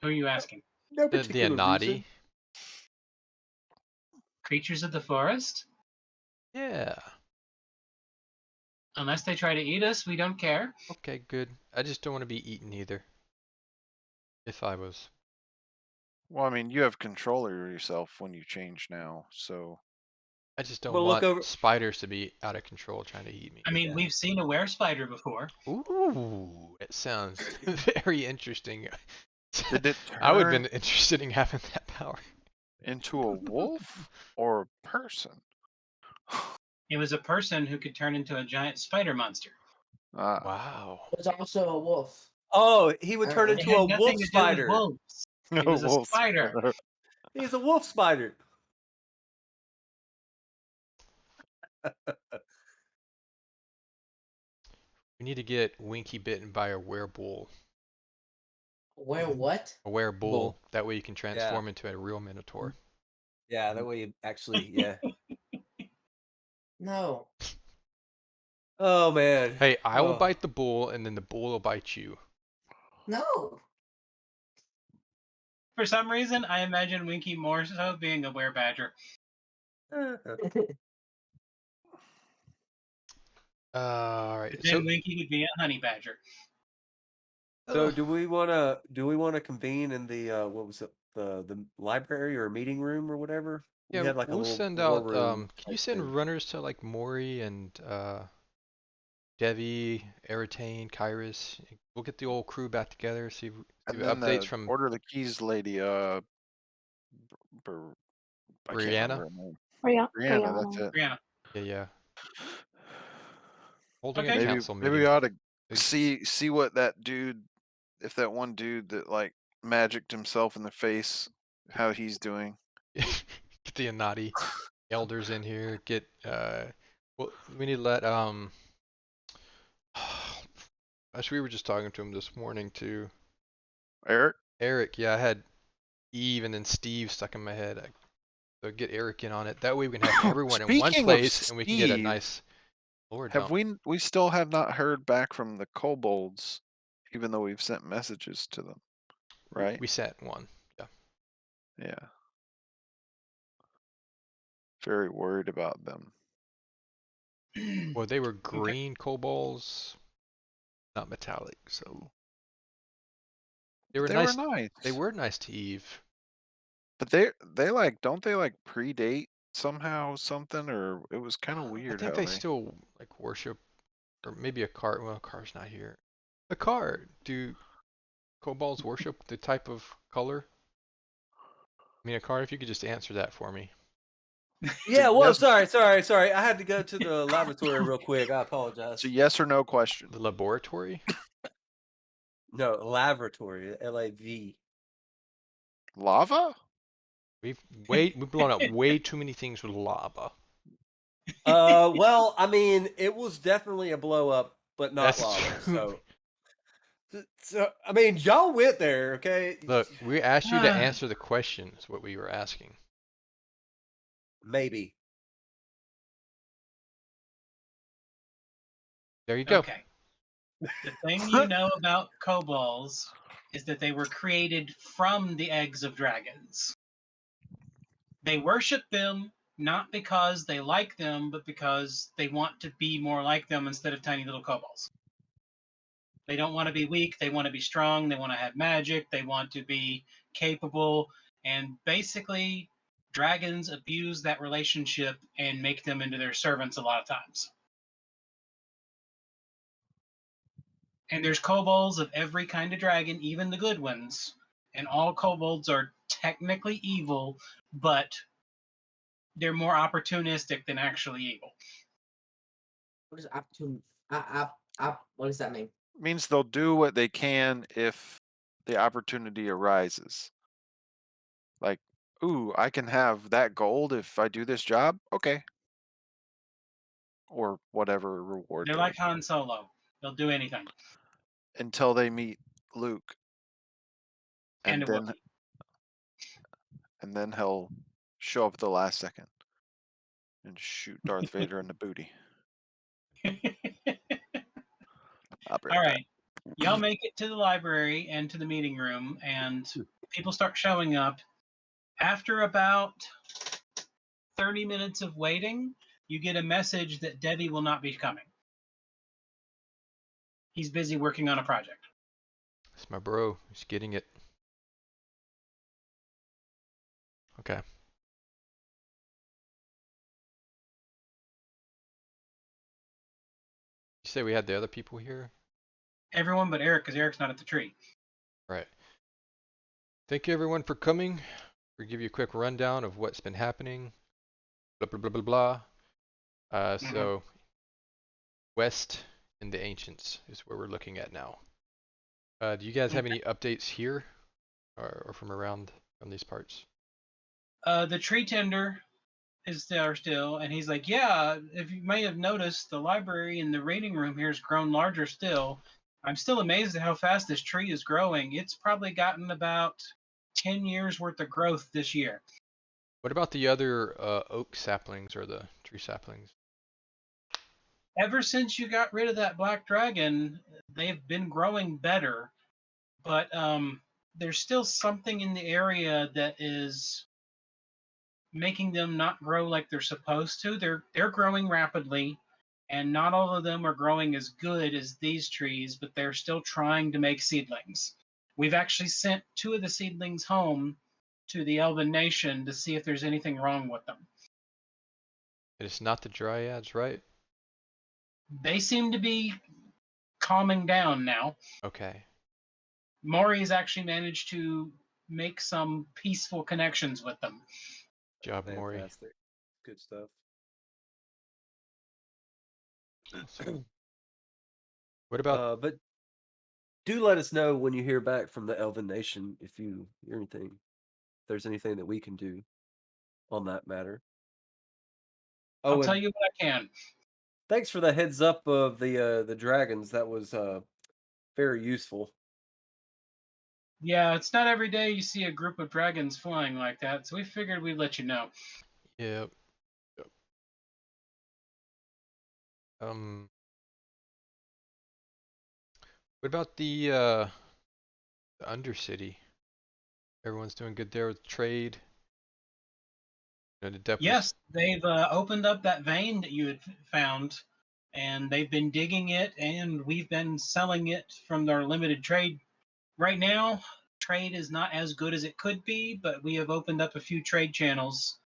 Who are you asking? No The particular Anati? reason. Creatures of the forest? Yeah. Unless they try to eat us, we don't care. Okay, good. I just don't want to be eaten either. If I was. Well, I mean, you have control over yourself when you change now, so I just don't Well, look want over. spiders to be out of control trying to eat me. I mean, Yeah. we've seen a were spider before. Ooh, it sounds very interesting. did it I would have turn been interested in having that power. into a wolf or a person? It was a person who could turn into a giant spider monster. Ah, Wow. Was also a wolf. Oh, he would turn Uh-uh. It into had a nothing wolf to do with spider. wolves. It was a wolf spider. spider. He's a wolf spider. We need to get Winky bitten by a werebull. Where what? A werebull. Bull. That way you can transform into a real minotaur. Yeah, that way you actually, yeah. No. Oh man. Hey, I will Oh. bite the bull, and then the bull will bite you. No. For some reason, I imagine Winky more so being a were badger. All right. But then Winky would be a honey badger. So do we want to convene in the what was it, the library or meeting room or whatever? We yeah, had like a we'll little send war out. room Can you type send thing. runners to like Mori and Devi, Eritane, Kyrus? We'll get the old crew back together. See And what then updates the from Order of the Keys lady, Br- I can't Brianna. remember her name. Brianna. Brianna, that's it. Yeah. Yeah. Holding a Okay. council Maybe we meeting. ought to Ex- see what that dude, if that one dude that like magicked himself in the face, how he's doing. Get the Anati elders in here. Get well, we need to let Actually, we were just talking to him this morning too. Eric, Eric, yeah, I had Eve and then Steve stuck in my head. So get Eric in on it. That way we can have everyone in one speaking of place and we can get a Steve, nice lore have dump. we still have not heard back from the kobolds, even though we've sent messages to them, right? We sent one. Yeah. Yeah. Very worried about them. Well, they were green kobolds, not metallic, so they were They nice. were nice. They were nice to Eve. But they like, don't they like predate somehow something, or it was kind of I weird think how they they. still like worship, or maybe a card. Well, a car's not here. A card. Do kobolds worship the type of color? I mean, a card. If you could just answer that for me. Yeah, well, yes, sorry. I had to go to the laboratory real quick. I apologize. it's a yes or no question. The laboratory. No, laboratory, LAV. Lava? We've blown up way too many things with lava. Well, I mean, it was definitely a blow up, but not That's lava. true. So I mean, y'all went there, okay? Look, we asked you to answer the question. Is what we were asking. Maybe. There you go. Okay. The thing you know about kobolds is that they were created from the eggs of dragons. They worship them not because they like them, but because they want to be more like them instead of tiny little kobolds. They don't want to be weak, they want to be strong, they want to have magic, they want to be capable, and basically dragons abuse that relationship and make them into their servants a lot of times. And there's kobolds of every kind of dragon, even the good ones. And all kobolds are technically evil, but they're more opportunistic than actually evil. What is opportune? What does that mean? Means they'll do what they can if the opportunity arises. Like, ooh, I can have that gold if I do this job. Okay. Or whatever reward They're they like Han Solo. They'll do anything. until they meet Luke, And and it will. then he'll show up at the last second and shoot Darth Vader in the booty. I'll be All right back. right. Y'all make it to the library and to the meeting room, and people start showing up. After about 30 minutes of waiting, you get a message that Debbie will not be coming. He's busy working on a project. It's my bro. He's getting it. Okay. You say we had the other people here? Everyone but Eric, because Eric's not at the tree. Right. Thank you everyone for coming. We'll give you a quick rundown of what's been happening. Blah blah blah blah blah. So West in the Ancients is where we're looking at now. Do you guys have any updates here, or from around from these parts? The tree tender is there still, and he's like, yeah, if you may have noticed, the library in the reading room here has grown larger still. I'm still amazed at how fast this tree is growing. It's probably gotten about 10 years worth of growth this year. What about the other oak saplings or the tree saplings? Ever since you got rid of that black dragon, they've been growing better, but there's still something in the area that is making them not grow like they're supposed to. They're growing rapidly, and not all of them are growing as good as these trees, but they're still trying to make seedlings. We've actually sent 2 of the seedlings home to the Elven Nation to see if there's anything wrong with them. It's not the dryads, right? They seem to be calming down now. Okay. Maury's actually managed to make some peaceful connections with them. Job, Maury. Fantastic. Good stuff. Awesome. What about But do let us know when you hear back from the Elven Nation if you hear anything. If there's anything that we can do on that matter. I'll Oh, tell and you what I can. thanks for the heads up of the dragons. That was very useful. Yeah, it's not every day you see a group of dragons flying like that, so we figured we'd let you know. Yep. Yep. What about the Undercity? Everyone's doing good there with trade. You know, the depth was Yes, they've opened up that vein that you had found, and they've been digging it, and we've been selling it from their limited trade. Right now, trade is not as good as it could be, but we have opened up a few trade channels,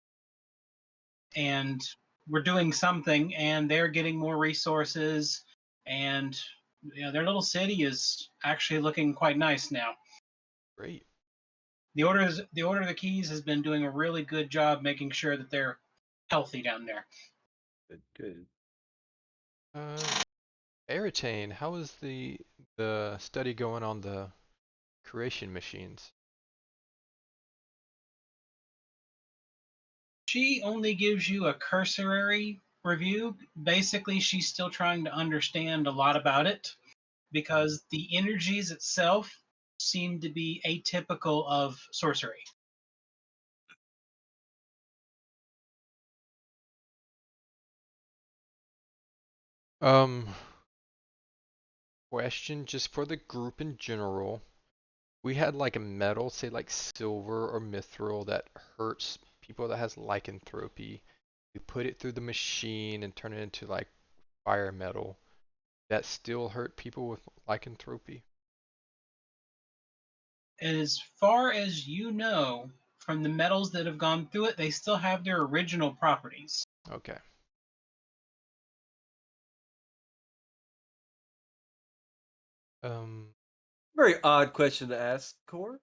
and we're doing something, and they're getting more resources, and their little city is actually looking quite nice now. great. The Order of the Keys has been doing a really good job making sure that they're healthy down there. Good. Aratane, how is the study going on the creation machines? She only gives you a cursory review. Basically, she's still trying to understand a lot about it because the energies itself seem to be atypical of sorcery. Um, Question just for the group in general. We had like a metal, say like silver or mithril, that hurts people that has lycanthropy. We put it through the machine and turn it into like fire metal. That still hurt people with lycanthropy? As far as you know, from the metals that have gone through it, they still have their original properties. Okay. Very odd question to ask, Core.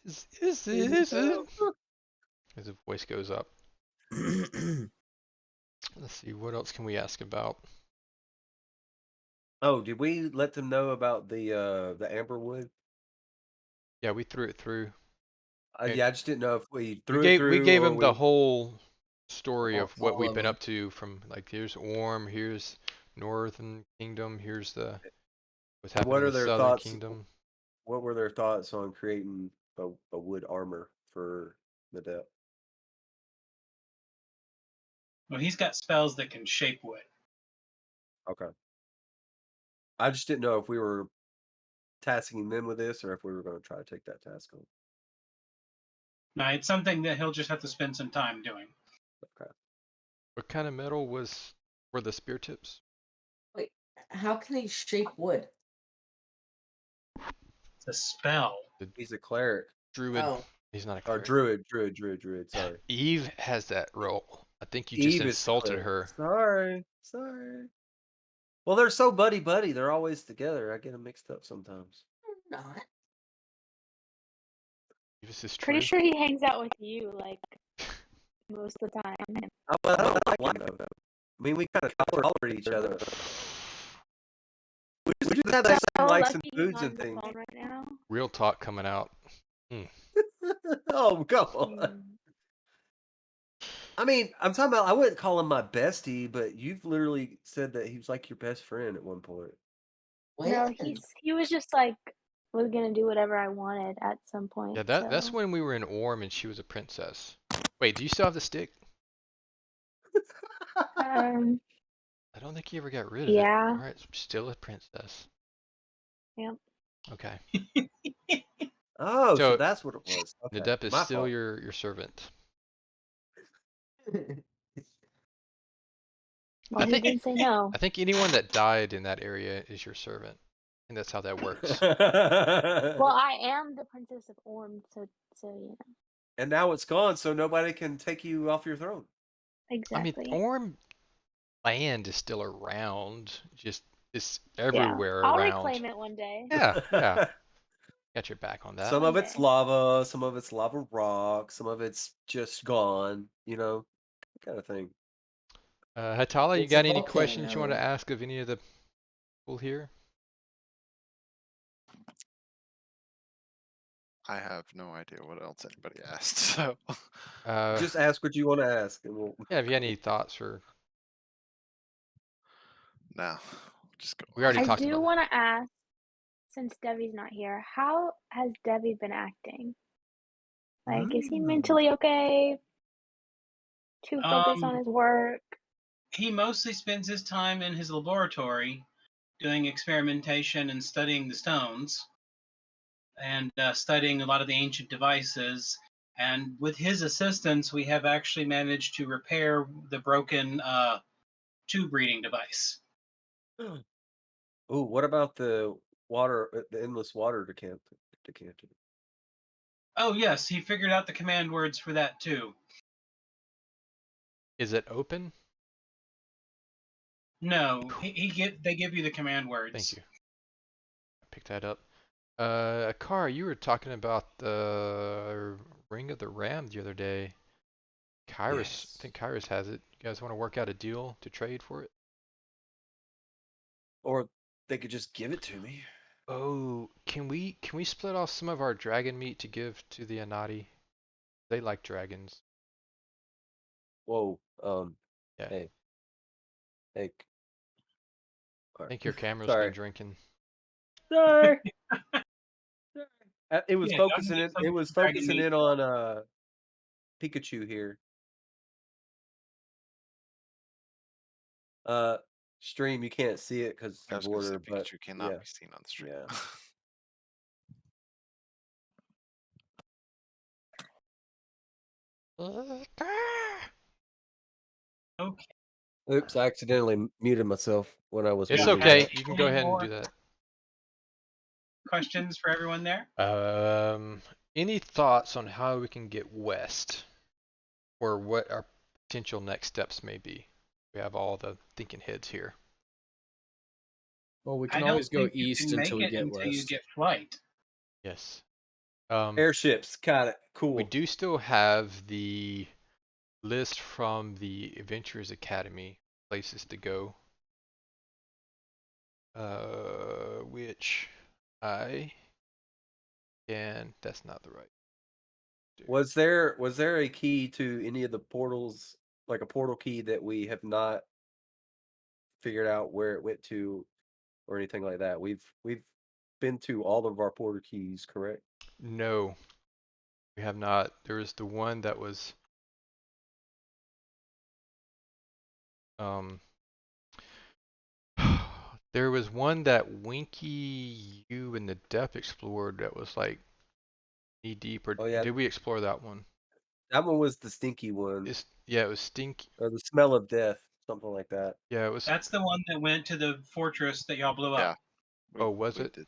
Is it? As the voice goes up. Let's see, what else can we ask about? Oh, did we let them know about the Amberwood? Yeah, we threw it through. Yeah, I just didn't know if we threw We it gave through or him the we whole story all, of what all we've of been them. up to, from like here's Orm, here's Northern Kingdom, here's the what's happening What in are the their Southern thoughts? Kingdom. What were their thoughts on creating a wood armor for the depth? Well, he's got spells that can shape wood. Okay. I just didn't know if we were tasking them with this or if we were going to try to take that task on. Now, it's something that he'll just have to spend some time doing. Okay. What kind of metal were the spear tips? Wait, How can he shape wood? It's a spell. He's a cleric Druid. Oh, He's not a or cleric. druid. Sorry. Eve has that role. I think you just Eve is the insulted cleric. her. Sorry. Well, they're so buddy. They're always together. I get them mixed up sometimes. not. This is Pretty true. sure he hangs out with you like most of the time. I don't like one though. I mean, we kind of tolerate each other. We just have the same likes and lucky he's foods not on and the things. phone right now. Real talk coming out. Oh, come on. Mm. I mean, I'm talking about. I wouldn't call him my bestie, but you've literally said that he was like your best friend at one point. No, When? he was just like was gonna do whatever I wanted at some point. Yeah, that's so. when we were in Orm and she was a princess. Wait, do you still have the stick? Um. I don't think you ever got rid of it. Yeah. Alright, so still a princess. Yep. Okay. Oh, so So, that's what it was. Okay. Nadep is My still fault. your servant. Well, he think- didn't say no. I think anyone that died in that area is your servant. And that's how that works. Well, I am the princess of Orm, so you know And now it's gone, so nobody can take you off your throne. exactly. I mean, Orm land is still around. Just it's yeah. everywhere I'll around. reclaim it one day. Yeah, yeah. Got your back on that. Some of it's Okay. lava, some of it's lava rock, some of it's just gone, that kind of thing. Hatala, you It's a got any questions you want to volcano. ask of any of the people here? I have no idea what else anybody asked. So Just ask what you want to ask, and we'll. Yeah, have you had any thoughts or no, just go. we already I talked do about want to ask, since Debbie's not here, how has Debbie been acting? Like, is he mentally okay? Too focused on his work? He mostly spends his time in his laboratory doing experimentation and studying the stones and studying a lot of the ancient devices. And with his assistance, we have actually managed to repair the broken tube reading device. Ooh, what about the water, the endless water decanter? Oh, yes, he figured out the command words for that too. is it open? No, they give you the command words. Thank you. Pick that up. Akar, you were talking about the Ring of the Ram the other day. Kyrus, Yes. I think Kyrus has it. You guys want to work out a deal to trade for it? Or they could just give it to me. Oh, can we split off some of our dragon meat to give to the Anati? They like dragons. Whoa. Yeah. Hey. I think your camera's Sorry. been drinking. Sorry. It was Yeah, don't focusing get it. some It was dragon focusing meat. in on Pikachu here. Stream, you can't see it because I the was gonna say border, but Pikachu cannot yeah. be seen on the stream. Yeah. Okay. Oops, I accidentally muted myself when I was. It's moving okay. that. You can go Any ahead and more do that. questions for everyone there? Any thoughts on how we can get west, or what our potential next steps may be? We have all the thinking heads here. Well, we I can don't always go think you east can until we make it get until you west. get flight. Yes. Airships, got it. Cool. We do still have the list from the Adventurers Academy, places to go. Which I can. That's not the right. Was there a key to any of the portals, like a portal key that we have not figured out where it went to, or anything like that? We've been to all of our portal keys, correct? No, we have not. There was the one that was there was one that Winky, you, and the Depth explored that was like knee deep, or Oh, yeah. did we explore that one? That one was the stinky one, Yeah, it was Stinky. or the smell of death. something like that. Yeah, it was. That's the one that went to the fortress that y'all blew up. Oh, was we it? did.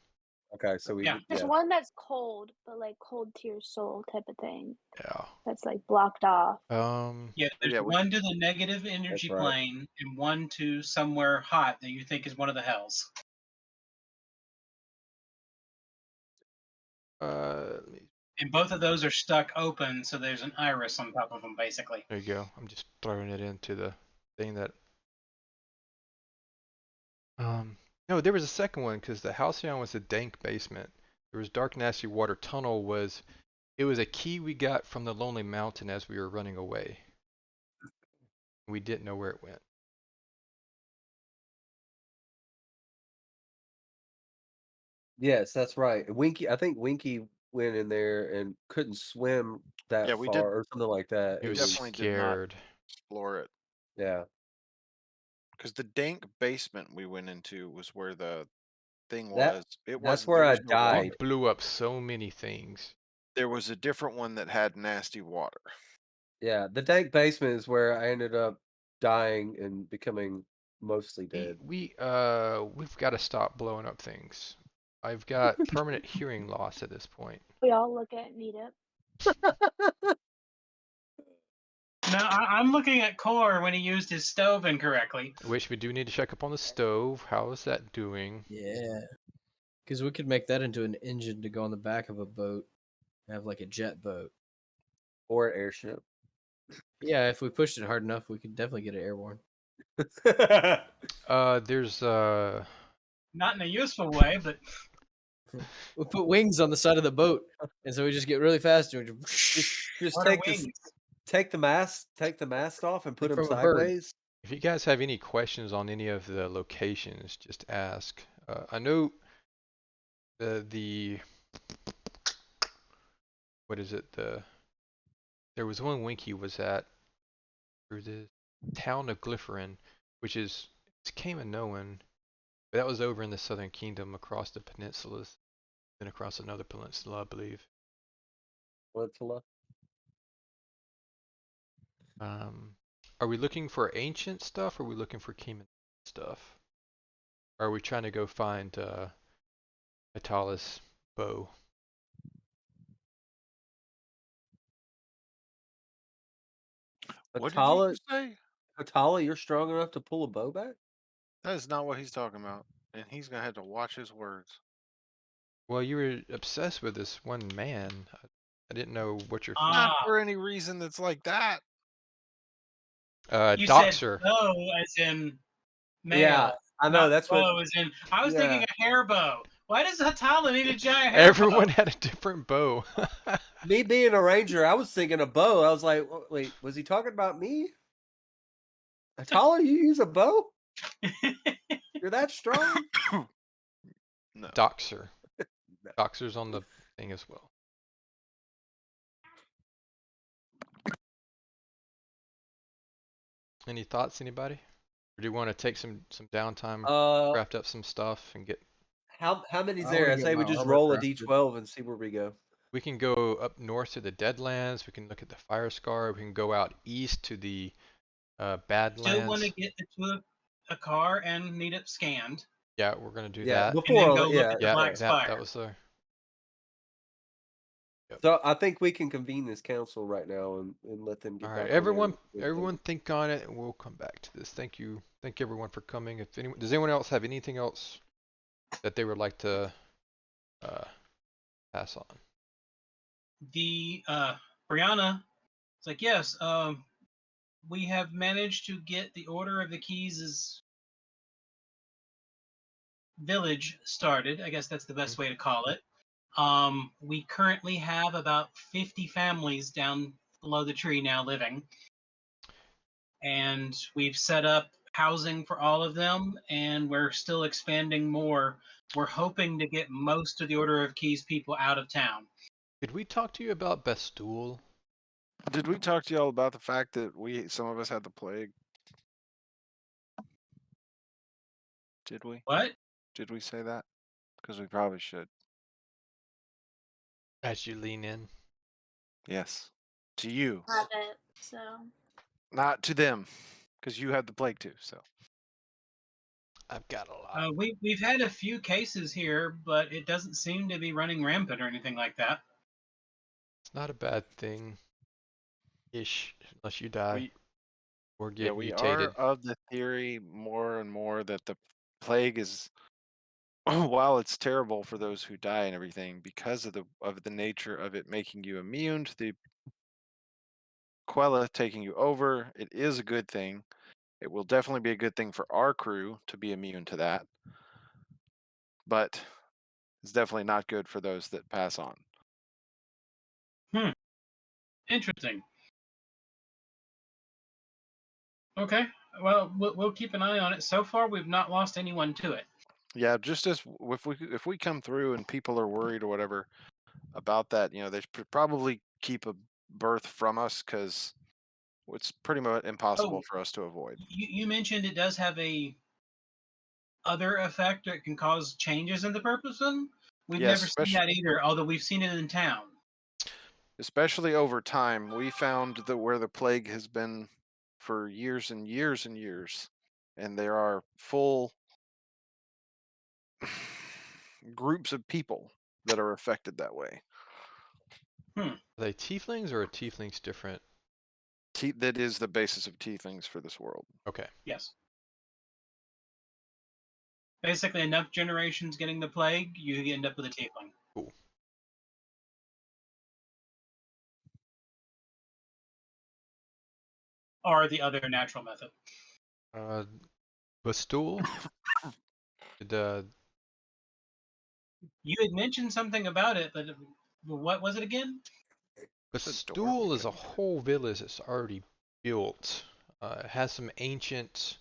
Okay, so we Yeah. There's yeah. one that's cold, but like cold to your soul type of thing. Yeah. That's like blocked off. Yeah, there's Yeah, we- one to the negative energy right. plane and one to somewhere hot that you think is one of the hells. Let me, And both of those are stuck open, so there's an iris on top of them, basically. there you go. I'm just throwing it into the thing that. No, there was a second one because the Halcyon was a dank basement. There was Dark Nasty Water Tunnel was. It was a key we got from the Lonely Mountain as we were running away. We didn't know where it went. Yes, that's right. Winky, I think Winky went in there and couldn't swim that Yeah, we far did- or something like that. He It was definitely did not. scared. explore it. yeah. Because the dank basement we went into was where the thing That- was. It that's was where there I was no water. died. We blew up so many things. There was a different one that had nasty water. Yeah, the dank basement is where I ended up dying and becoming mostly dead. We've got to stop blowing up things. I've got permanent hearing loss at this point. We all look at Meetup. No, I'm looking at Core when he used his stove incorrectly. Which we do need to check up on the stove. How is that doing? Yeah. Because we could make that into an engine to go on the back of a boat. Have like a jet boat. Or an airship. Yeah, if we pushed it hard enough, we could definitely get it airborne. There's Not in a useful way, but We put wings on the side of the boat, and so we just get really fast and we just what are take wings? take the mask off and put Like them from a bird. sideways. if you guys have any questions on any of the locations, just ask. I know the what is it? There was one Winky was at through the town of Glypherin, which is it's Kaminoan, but that was over in the Southern Kingdom across the peninsulas, then across another peninsula, I believe. Peninsula. Are we looking for ancient stuff or are we looking for Keeman stuff? Or are we trying to go find Atalis bow? What did Atala, you say? Atala, you're strong enough to pull a bow back? That is not what he's talking about. And he's gonna have to watch his words. Well, you were obsessed with this one man. I didn't know what your Not Ah, for any reason that's like that. you Doxer. said bow as in male. Yeah, I know not that's bow what. as in. I was yeah. thinking a hair bow. Why does Hatala need a giant hair Everyone bow? had a different bow. Me being a ranger, I was thinking a bow. I was like, wait, was he talking about me? Atala, you use a bow? You're that strong? No. Doxer. Doxer's on the thing as well. Any thoughts, anybody? Or do you want to take some downtime, craft up some stuff, and get? How many's I there? wanna I get say we my just armor roll a crafted. d12 and see where we go. We can go up north to the Deadlands. We can look at the Fire Scar. We can go out east to the Still want Badlands. to get into a car and need it scanned, Yeah, we're gonna do Yeah, that. and before then all go that, look yeah. at the Yeah, Black Spire. that was the. So I think we can convene this council right now and let them get All back. right, on everyone, their everyone, think on it, and we'll come back to this. Thank you, thank everyone for coming. If anyone, does anyone else have anything else that they would like to pass on? The Brianna, it's like, yes, we have managed to get the Order of the Keys' village started. I guess that's the best way to call it. We currently have about 50 families down below the tree now living. And we've set up housing for all of them, and we're still expanding more. We're hoping to get most of the Order of Keys people out of town. Did we talk to you about Bestool? Did we talk to y'all about the fact that some of us had the plague? Did we? What? Did we say that? Because we probably should. As you lean in. Yes. To you. Have it. So Not to them. because you have the plague too. So I've got a lot. We've had a few cases here, but it doesn't seem to be running rampant or anything like that. It's not a bad thing, ish, unless you die we or yeah get we mutated. are of the theory more and more that the plague is while it's terrible for those who die and everything because of the nature of it making you immune to the Quella taking you over, it is a good thing. It will definitely be a good thing for our crew to be immune to that, but it's definitely not good for those that pass on. Interesting. Okay. Well, we'll keep an eye on it. So far, we've not lost anyone to it. Yeah, just as if we come through and people are worried or whatever about that, they should probably keep a birth from us because it's pretty much impossible Oh, for us to avoid. you mentioned it does have a other effect that can cause changes in the person. We've Yes, never seen that either, although we've seen it in town. especially over time, we found that where the plague has been for years and years and years, and there are full groups of people that are affected that way. Are they tieflings or are tieflings different? That is the basis of tieflings for this world. Okay. Yes. Basically, enough generations getting the plague, you end up with a tiefling. Cool. Or the other natural method. Bastool? Did, You had mentioned something about it, but what was it again? It's a door, Bastool we is a couldn't- whole village that's already built. It has some ancient.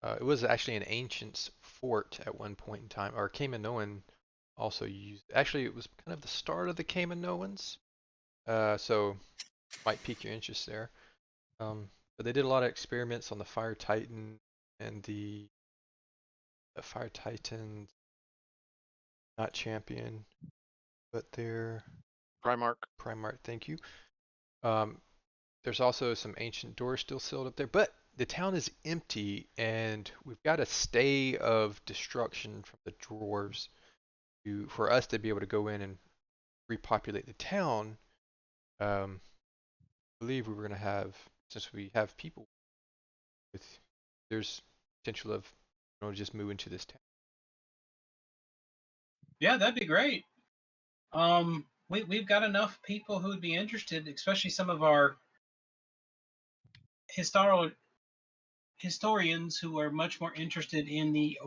It was actually an ancient fort at one point in time, or Kaminoan also used. Actually, it was kind of the start of the Kaminoans. So might pique your interest there. But they did a lot of experiments on the Fire Titan and the Fire Titan, not champion, but their Primarch. Primarch. Thank you. Um, there's also some ancient doors still sealed up there, but the town is empty, and we've got a stay of destruction from the dwarves for us to be able to go in and repopulate the town. I believe we were going to have, since we have people with, there's potential of just moving to this town. Yeah, that'd be great. We've got enough people who would be interested, especially some of our historians who are much more interested in the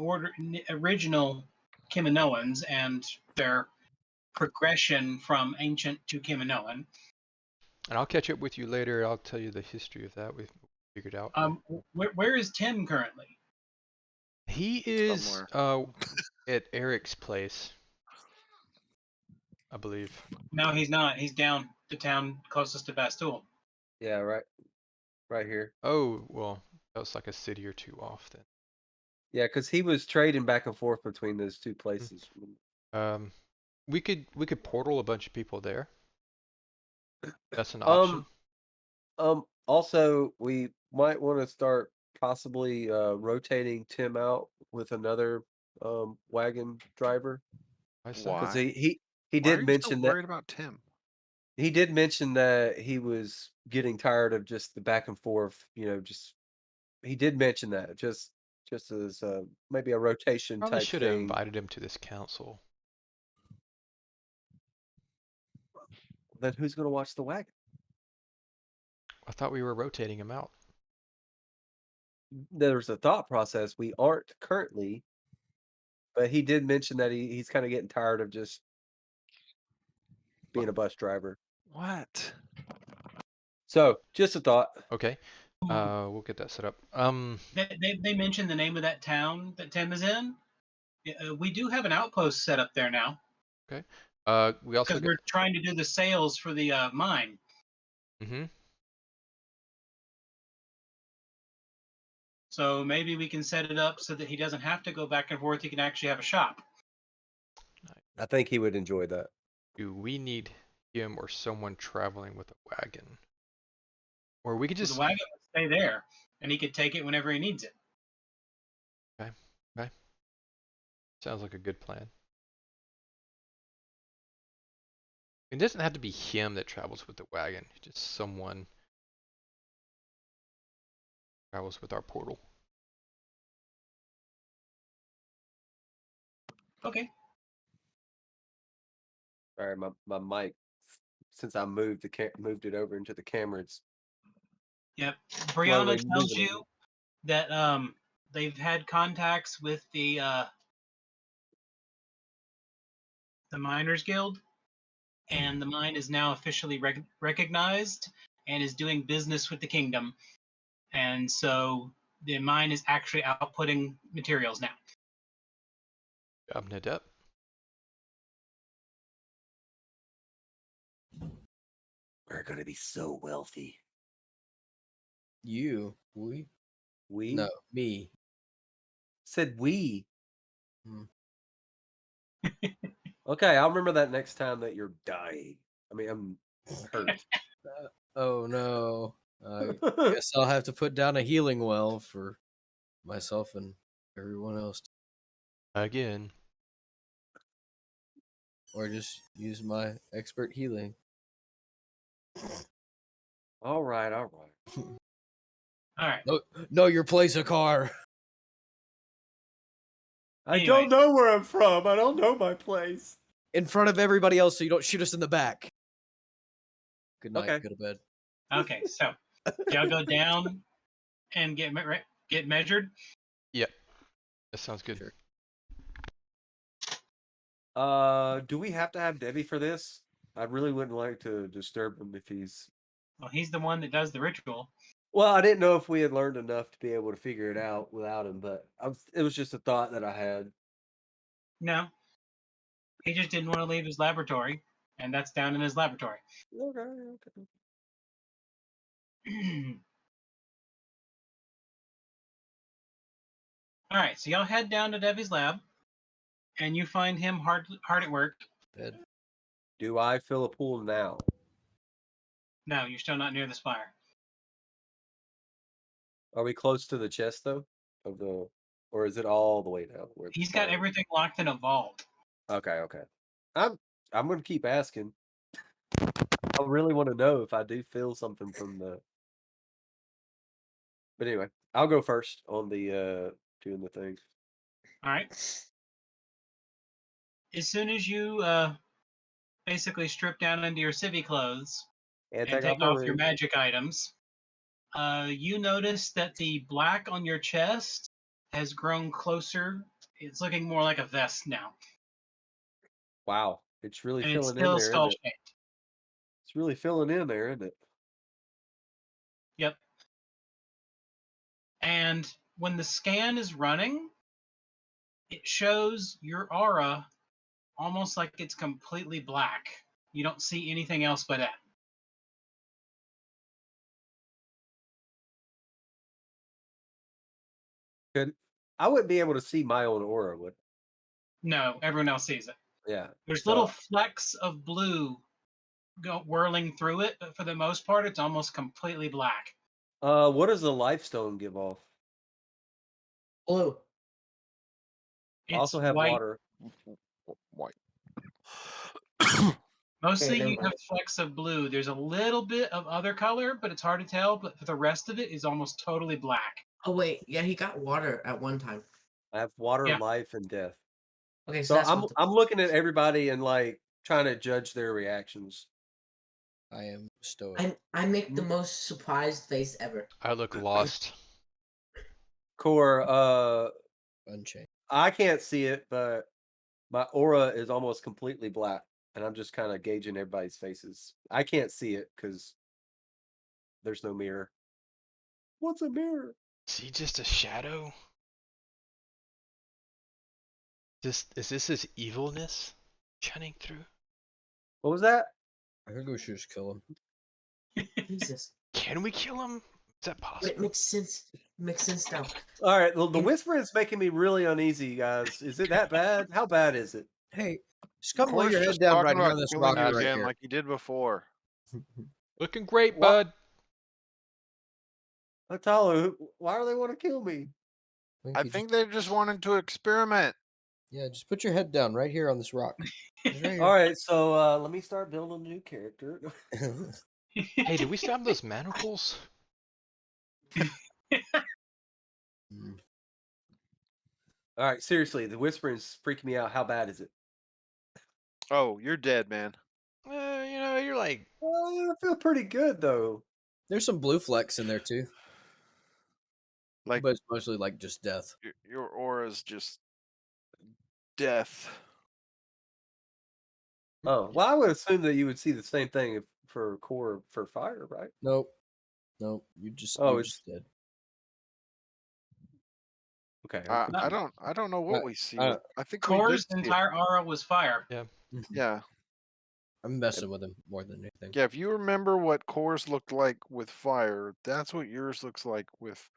original Kaminoans and their progression from ancient to Kaminoan. And I'll catch up with you later. I'll tell you the history of that. We've figured out. Where is Tim currently? He is Somewhere. at Eric's place, I believe. No, he's not. He's down the town closest to Bastool. Yeah, right here. Oh, well, that was like a city or two off then. Yeah, because he was trading back and forth between those two places. We could portal a bunch of people there. That's an option. Also, we might want to start possibly rotating Tim out with another wagon driver. I say. Because Why? he Why are did you mention so that worried about Tim? he did mention that he was getting tired of just the back and forth. Just he did mention that just as maybe a rotation Probably type should have thing. invited him to this council. Then who's going to watch the wagon? I thought we were rotating him out. There's a thought process. We aren't currently, but he did mention that he's kind of getting tired of just being a bus driver. What? So just a thought. Okay. We'll get that set up. They mentioned the name of that town that Tim is in. We do have an outpost set up there now. Okay. We also because we're trying to do the sales for the mine. Mm-hmm. So maybe we can set it up so that he doesn't have to go back and forth. He can actually have a shop. I think he would enjoy that. Do we need him or someone traveling with a wagon? Or we could just. The wagon stay there, and he could take it whenever he needs it. Sounds like a good plan. It doesn't have to be him that travels with the wagon. Just someone travels with our portal. Okay. Sorry, my mic. Since I moved moved it over into the camera, it's Yep. slowly Brianna tells moving. you that they've had contacts with the Miners Guild, and the mine is now officially recognized and is doing business with the kingdom. And so the mine is actually outputting materials now. Job Nadep. We're gonna be so wealthy. You, we, We no, me. said we. Hmm. Okay, I'll remember that next time that you're dying. I mean, I'm hurt. Oh no. I guess I'll have to put down a healing well for myself and everyone else, Again. or just use my expert healing. All right, all right. All right. No, your place a car. I Anyways. don't know where I'm from. I don't know my place. In front of everybody else so you don't shoot us in the back. Good night. Okay. Go to bed. Okay, so y'all go down and get measured. Yep. That sounds good. Sure. Do we have to have Debbie for this? I really wouldn't like to disturb him if he's. Well, he's the one that does the ritual. Well, I didn't know if we had learned enough to be able to figure it out without him, but it was just a thought that I had. No, he just didn't want to leave his laboratory, and that's down in his laboratory. Okay, okay. All right, so y'all head down to Debbie's lab, and you find him hard at work. Bed. Do I fill a pool now? No, you're still not near the spire. Are we close to the chest though? Or is it all the way down? Where the He's got spire- everything locked in a vault. Okay, okay. I'm gonna keep asking. I really want to know if I do feel something from the. But anyway, I'll go first on the doing the thing. All right. As soon as you basically strip down into your civvy clothes And and take my off your ring. magic items, you notice that the black on your chest has grown closer. It's looking more like a vest now, Wow, it's really and it's filling in still there, isn't skull it? shaped. It's really filling in there, isn't it? Yep. And when the scan is running, it shows your aura almost like it's completely black. You don't see anything else but that. Good. I wouldn't be able to see my own aura, would. No, everyone else sees it. Yeah. There's So- little flecks of blue whirling through it, but for the most part, it's almost completely black. What does the life stone give off? Blue. I also have white. water. White. Mostly never you have mind. flecks of blue. There's a little bit of other color, but it's hard to tell. But the rest of it is almost totally black. Oh wait, yeah, he got water at one time. I have water, Yeah. life, and death. Okay, So so that's I'm what I'm looking at everybody and like trying to judge their reactions. I am stoic. I make the most surprised face ever. I look lost. Core, Unchained. I can't see it, but my aura is almost completely black, and I'm just kind of gauging everybody's faces. I can't see it because there's no mirror. What's a mirror? Is he just a shadow? Is this his evilness shining through? What was that? I think we should just kill him. Jesus, Can we kill him? Is that but possible? it makes sense. It makes sense now. All right, the whispering's making me really uneasy, guys. Is it that bad? How bad is it? Hey, just come lay Course, your head just down talking right here about on this killing rock you right again here. like you did before. Looking great, What? bud. Tyler, why do they want to kill me? I Winky, think they just wanted to experiment. yeah, just put your head down right here on this rock. Just right All right, so let me start building a new character. here. Hey, did we still have those manacles? Mm. All right, seriously, the whispering's freaking me out. How bad is it? Oh, you're dead, man. You're like, I feel pretty good though. There's some blue flecks in there too, Like but it's mostly like just death. your aura's just death. Oh, well, I would assume that you would see the same thing for core for fire, right? Nope, you Oh, you're it's just dead. okay. I confused. don't know what we see. I- With, I think Core's we did see it. entire aura was fire. Yeah, I'm messing with him more than anything. yeah. If you remember what cores looked like with fire, that's what yours looks like with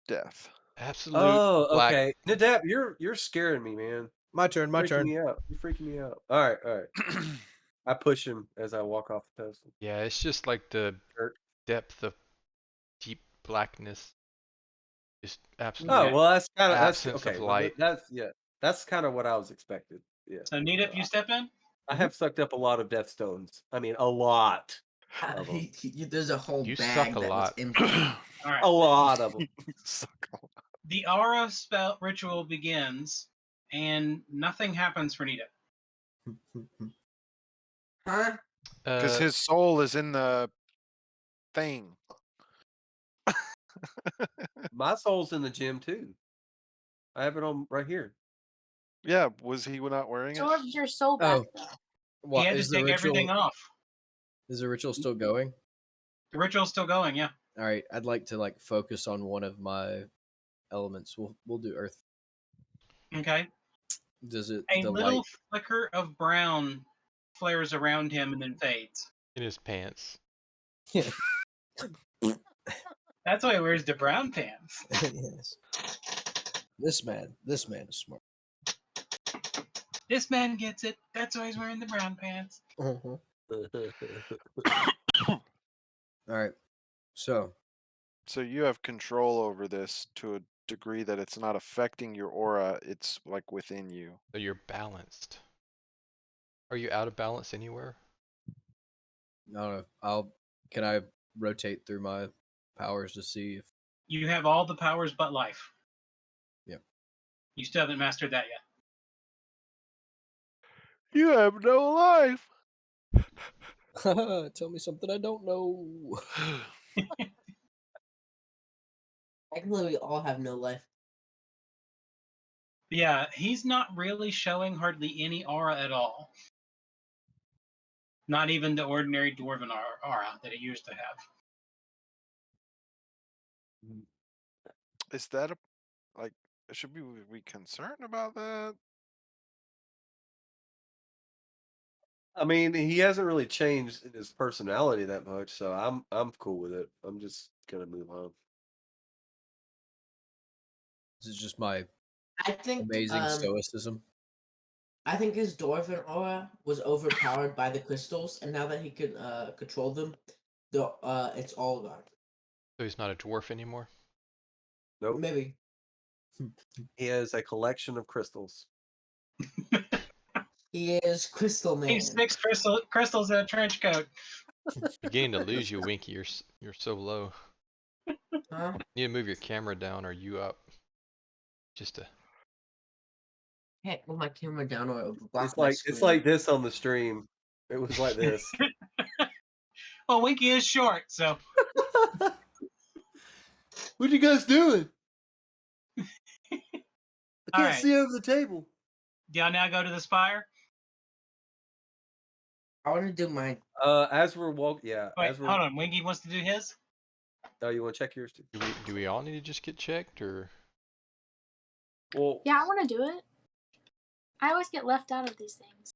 death. absolute Oh, black. okay. Nadab, you're scaring me, man. My turn. My Freaking turn. me out. You're freaking me out. All right, all right. I push him as I walk off the pedestal. Yeah, it's just like the Jerk. depth of deep blackness. Just absolute Oh, Okay. well, that's kind of absence okay. of Well, light. that's kind of what I was expected. Yeah. So, Needip, you step in? I have sucked up a lot of death stones. I mean, a lot. Of 'em. There's a whole You bag suck a that lot. was empty. All right. A lot of them. Suck a lot. The aura spell ritual begins, and nothing happens for Needip. Huh? Because Uh, his soul is in the thing. My soul's in the gym too. I have it on right here. Yeah, was he not wearing it? George, your soul back Oh, though. He what had is to the take everything ritual? off. Is the ritual still going? The ritual's still going, yeah. All right, I'd like to like focus on one of my elements. We'll do earth. Okay. Does it A the little light? flicker of brown flares around him and then fades. in his pants. That's why he wears the brown pants. Yes. This man is smart. This man gets it. That's why he's wearing the brown pants. All right, so So you have control over this to a degree that it's not affecting your aura, it's like within you. So you're balanced. Are you out of balance anywhere? no, can I rotate through my powers to see if You have all the powers but life. Yep. You still haven't mastered that yet. You have no life. tell me something I don't know. Technically, we all have no life. Yeah, he's not really showing hardly any aura at all. Not even the ordinary dwarven aura that he used to have. Is that a like? Should we be concerned about that? I mean, he hasn't really changed in his personality that much, so I'm cool with it. I'm just gonna move on. This is just my I think amazing stoicism. I think his dwarven aura was overpowered by the crystals, and now that he can control them, it's all gone. So he's not a dwarf anymore? Nope. Maybe. He has a collection of crystals. He is Crystal Man. He's 6 crystals in a trench coat. Beginning to lose you, Winky. You're so low. Huh? You need to move your camera down or you up. Just to. Heck, with my camera down or it'll block It's my like screen. it's like this on the stream. It was like this. Well, Winky is short, so What you guys doing? I All can't right. see over the table. do y'all now go to the spire? I want to do mine. As we're walking, yeah. Wait, As we're, hold on. Winky wants to do his? oh, you want to check yours too? Do we all need to just get checked or? Well, Yeah, I want to do it. I always get left out of these things.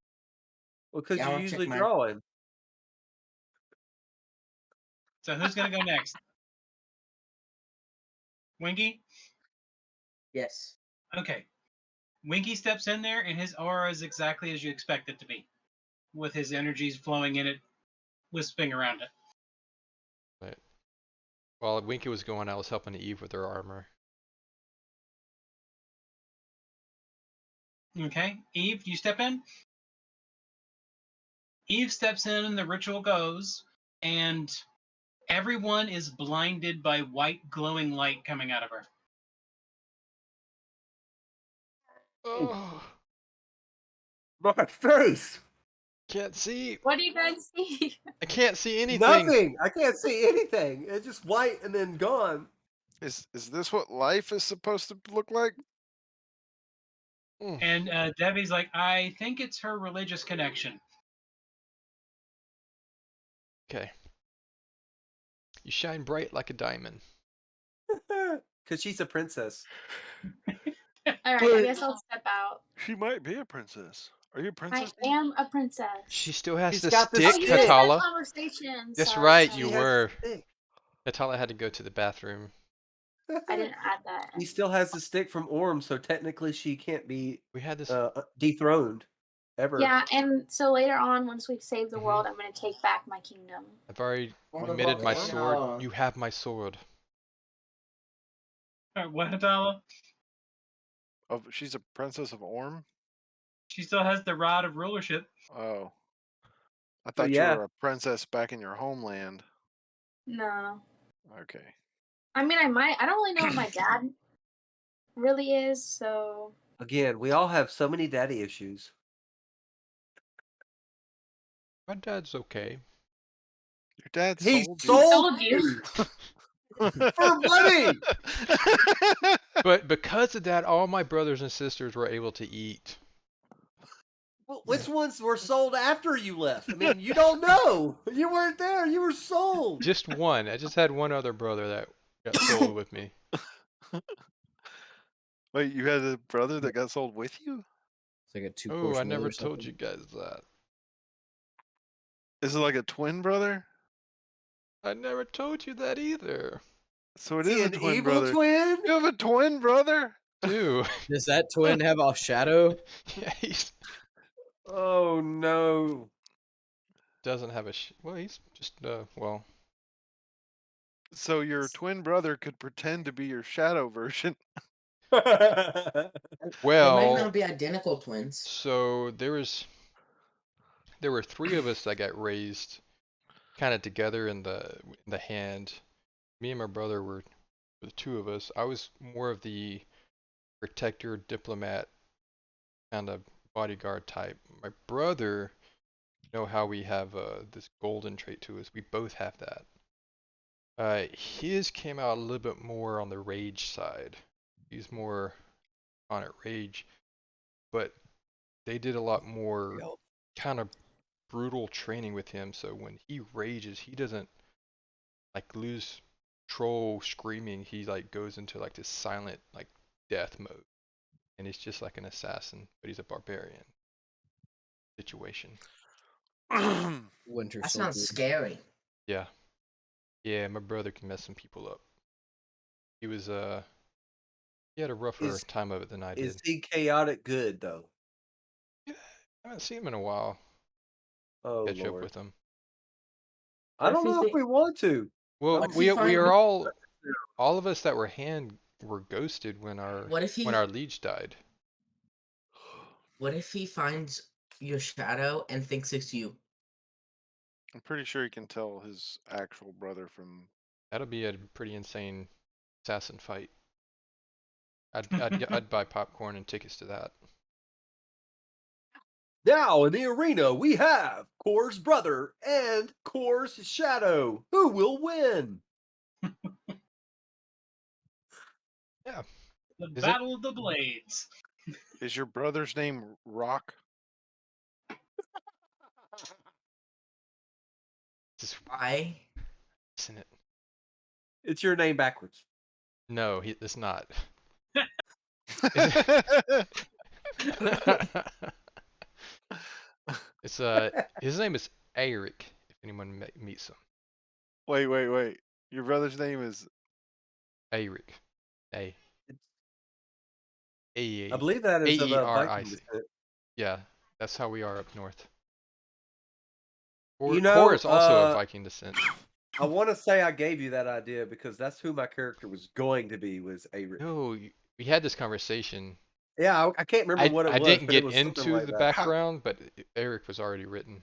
because Yeah, I you're wanna check usually mine. drawing. So who's going to go next? Winky? Yes. Okay. Winky steps in there, and his aura is exactly as you expect it to be, with his energies flowing in it, wisping around it. But While Winky was going, I was helping Eve with her armor. Okay, Eve, you step in. Eve steps in, and the ritual goes, and everyone is blinded by white glowing light coming out of her. Oh, My face. can't see. What do you guys see? I can't see anything. Nothing. I can't see anything. It's just white and then gone. Is this what life is supposed to look like? Mm. And Debbie's like, I think it's her religious connection. Okay. You shine bright like a diamond. Because she's a princess. All right, I Wait. guess I'll step out. She might be a princess. Are you a I princess? am a princess. She still has She's the got the stick, Oh, you stick. guys had a Katala. conversation. That's sorry, right, sorry. you She has were. the stick. Katala had to go to the bathroom. I didn't add that. She still has the stick from Orm, so technically she can't be We had this. dethroned ever. Yeah, and so later on, once we save the Mhm. world, I'm going to take back my kingdom. I've already What omitted about my the sword. Katala? You have my sword. What, Hadala? Oh, she's a princess of Orm? She still has the rod of rulership. Oh. I So thought yeah. you were a princess back in your homeland. No. Okay. I mean, I might. I don't really know what my dad really is, so. Again, we all have so many daddy issues. My dad's okay. Your dad He sold sold you. for money. But because of that, all my brothers and sisters were able to eat. Well, which ones were sold after you left? I mean, you don't know. You weren't there. You were sold. Just one. I just had one other brother that got sold with me. Wait, you had a brother that got sold with you? It's like a two Oh, I never told you guys that. Is it like a twin brother? I never told you that either. So it Is is he a an twin evil brother. twin? You have a twin brother? Dude. Does that twin have a shadow? Yeah, he's Oh no. doesn't have a well, he's just well. So your twin brother could pretend to be your shadow version. They might Well, not be identical twins. so there were three of us that got raised kind of together in the hand. Me and my brother were the two of us. I was more of the protector, diplomat, kind of bodyguard type. My brother, you know how we have this golden trait to us. We both have that. His came out a little bit more on the rage side. He's more on it rage, but they did a lot more kind of brutal training with him. So when he rages, he doesn't like lose control screaming. He like goes into like this silent like death mode, and he's just like an assassin, but he's a barbarian situation. Winter That Soldier. sounds scary. Yeah, yeah. My brother can mess some people up. He was he had a rougher Is- time of it than I Is did. he chaotic good though? Yeah, I haven't seen him in a while. Oh Catch up Lord. with him. I don't know if we want to. Well, What if we he we are find- all of us that were ghosted when What if he? our liege died. What if he finds your shadow and thinks it's you? I'm pretty sure he can tell his actual brother from. That'll be a pretty insane assassin fight. I'd buy popcorn and tickets to that. Now in the arena we have Kor's brother and Kor's shadow. Who will win? Yeah. The Is it? Battle of the Blades. Is your brother's name Rock? Just Why? isn't it? It's your name backwards. No, it's not. It's his name is Eric. If anyone meets him, Wait. Your brother's name is. Eric. A. I believe that is of a Viking AERIC. descent. Yeah, that's how we are up north. You Kor know, is also of Viking descent. I want to say I gave you that idea because that's who my character was going to be, was Eric. No, we had this conversation. Yeah, I can't remember what it I was, didn't but it get was something into like the that. background, but Eric was already written.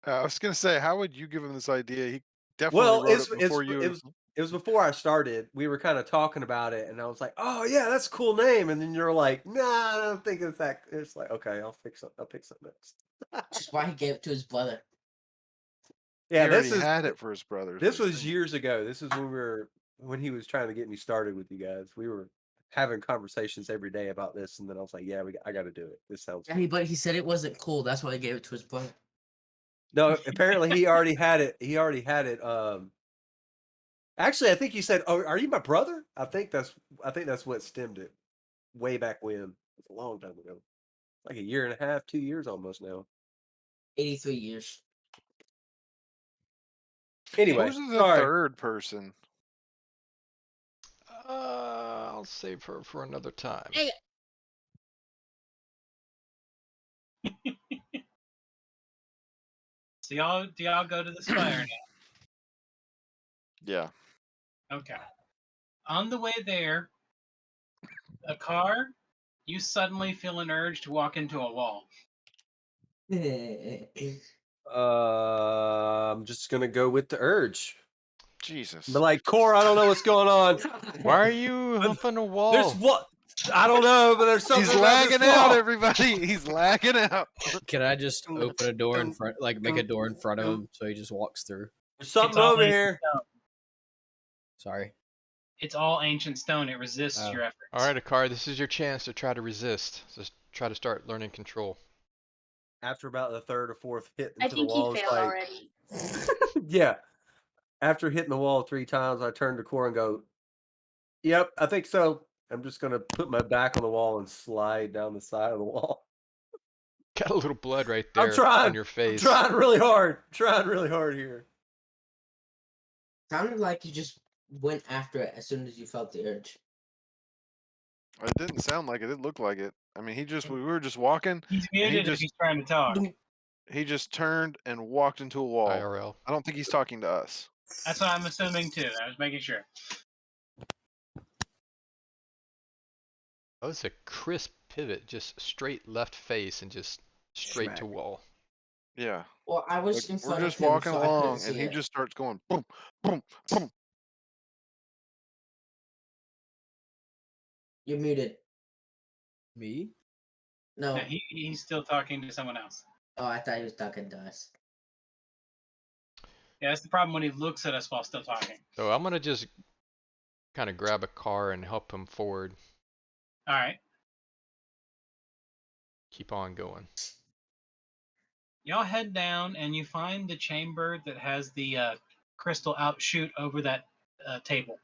I was gonna say, how would you give him this idea? He definitely Well, wrote it before you. it was before I started. We were kind of talking about it, and I was like, "Oh yeah, that's a cool name." And then you're like, "Nah, I don't think it's that." It's like, okay, I'll pick something else. Which is why he gave it to his brother. Yeah, he already this is had it for his brothers. this I was think. years ago. This is when he was trying to get me started with you guys. We were having conversations every day about this, and then I was like, "Yeah, I got to do it. This sounds." Yeah, fun." but he said it wasn't cool. That's why he gave it to his brother. No, apparently he already had it. He already had it. Actually, I think he said, "Oh, are you my brother?" I think that's what stemmed it. Way back when, it's a long time ago, like a year and a half, 2 years almost now. 83 years. Anyway, Who's the sorry. third person? I'll save her for another time. Hey. So do y'all go to the spire Yeah. now? Okay. On the way there, a car, you suddenly feel an urge to walk into a wall. I'm just gonna go with the urge. Jesus. But like, Core, I don't know what's going on. Why are you humping a wall? There's what I don't know, but there's something He's about this lagging out, wall. everybody. He's lagging out. Can I just open a door in front, like make a door in front of him so he just walks through? There's something It's all over ancient here. stone. Sorry. It's all ancient stone. It resists Oh. your efforts. All right, Akari, this is your chance to try to resist. Just try to start learning control. After about the third or fourth hit I into the think he wall, it's failed like, already. yeah. After hitting the wall 3 times, I turn to Core and go, "Yep, I think so." I'm just gonna put my back on the wall and slide down the side of the wall. Got a little blood right I'm there trying. on your face. Trying really hard. Trying really hard here. Sounded like you just went after it as soon as you felt the urge. It didn't sound like it. It looked like it. I mean, we were just walking. He's And he muted if just- he's trying to talk. He just turned and walked into a wall. IRL. I don't think he's talking to us. That's what I'm assuming too. I was making sure. That was a crisp pivot, just straight left face and just straight to Smack. wall. Yeah. Well, I was Like, in front we're of just him, walking so I couldn't along, see and he it. just starts going boom, boom, boom. You're muted. Me? No. No, he's still talking to someone else. Oh, I thought he was talking to us. Yeah, that's the problem when he looks at us while still talking. So I'm gonna just kind of grab a car and help him forward. All right. Keep on going. Y'all head down and you find the chamber that has the crystal outshoot over that table.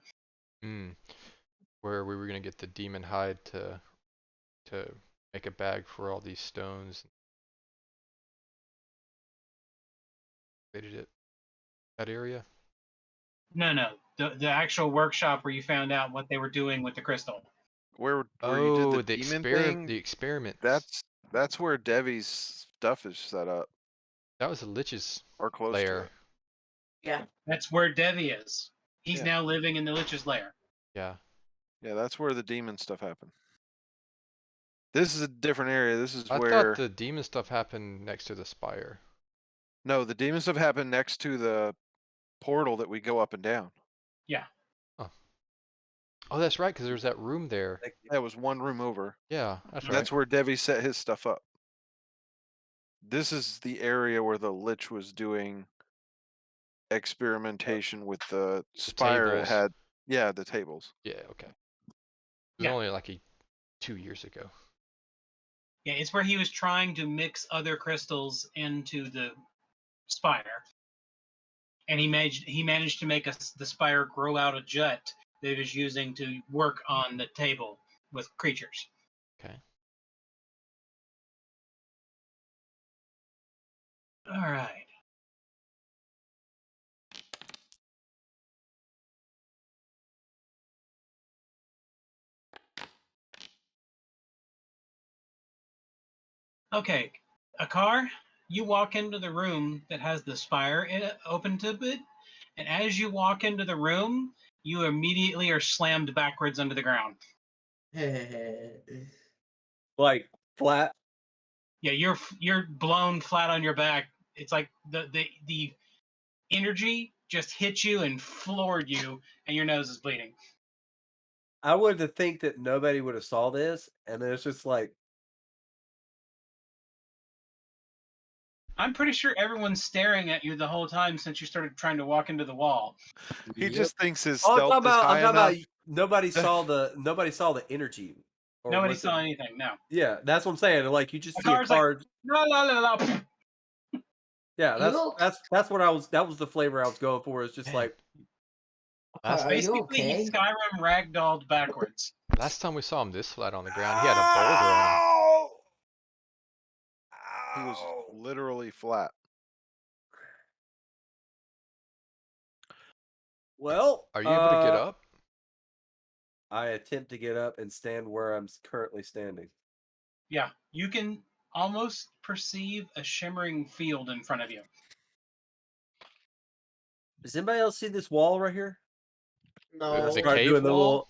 Where we were gonna get the demon hide to make a bag for all these stones. Created it. That area? No. The actual workshop where you found out what they were doing with the crystal. Where you Oh, did the demon the thing? experiment. That's where Devi's stuff is set up, That was the Lich's or close to lair. it. Yeah. That's where Devi is. He's Yeah. now living in the Lich's lair. Yeah. Yeah, that's where the demon stuff happened. This is a different area. This is I where thought the demon stuff happened next to the spire. no, the demon stuff happened next to the portal that we go up and down. Yeah. Oh, that's right, because there's that room there. That was one room over. Yeah, that's right. That's where Devi set his stuff up. This is the area where the Lich was doing experimentation with the spire. It tables. had, yeah, the tables. Yeah, okay. It was Yeah. only like 2 years ago. Yeah, it's where he was trying to mix other crystals into the spire. And he managed to make the spire grow out a jet that he was using to work on the table with creatures. Okay. All right. Okay, Akar, you walk into the room that has the spire in it, open to it, and as you walk into the room, you immediately are slammed backwards under the ground. Like flat. Yeah, you're blown flat on your back. It's like the energy just hit you and floored you, and your nose is bleeding. I would have think that nobody would have saw this, and then it's just like, I'm pretty sure everyone's staring at you the whole time since you started trying to walk into the wall. He just thinks his oh, stealth is high I'm talking enough. about nobody saw the energy. Or Nobody was saw it- anything. No. Yeah, that's what I'm saying. Like you just The see a car's like, card. La la la la. Yeah, You- that's what I was. That was the flavor I was going for. It's just Man. like, Last, Are you Basically, okay? he Skyrim ragdolled backwards. last time we saw him this flat on the ground, he had a boulder on him. Ow! He was Ow! literally flat. Well, Are you able to get up? I attempt to get up and stand where I'm currently standing. Yeah, you can almost perceive a shimmering field in front of you. Does anybody else see this wall right here? No. The Start cave doing wall?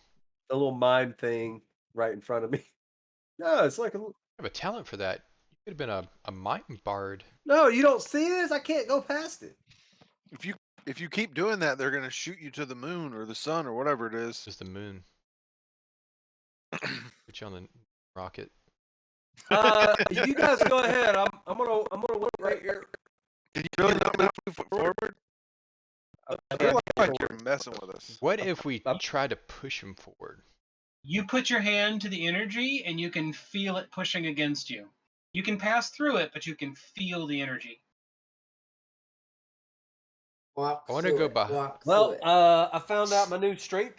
the little mime thing right in front of me. No, it's like I have a talent for that. You could have been a mime bard. no. You don't see this. I can't go past it. If you keep doing that, they're gonna shoot you to the moon or the sun or whatever it is. Just the moon. Put you on the rocket. You guys go ahead. I'm gonna wait right here. Can you really not move forward? I feel like you're messing with us. What if we I'm- try to push him forward? You put your hand to the energy and you can feel it pushing against you. You can pass through it, but you can feel the energy. Walk I wanna through go it, by- walk Well, through it. I found out my new strength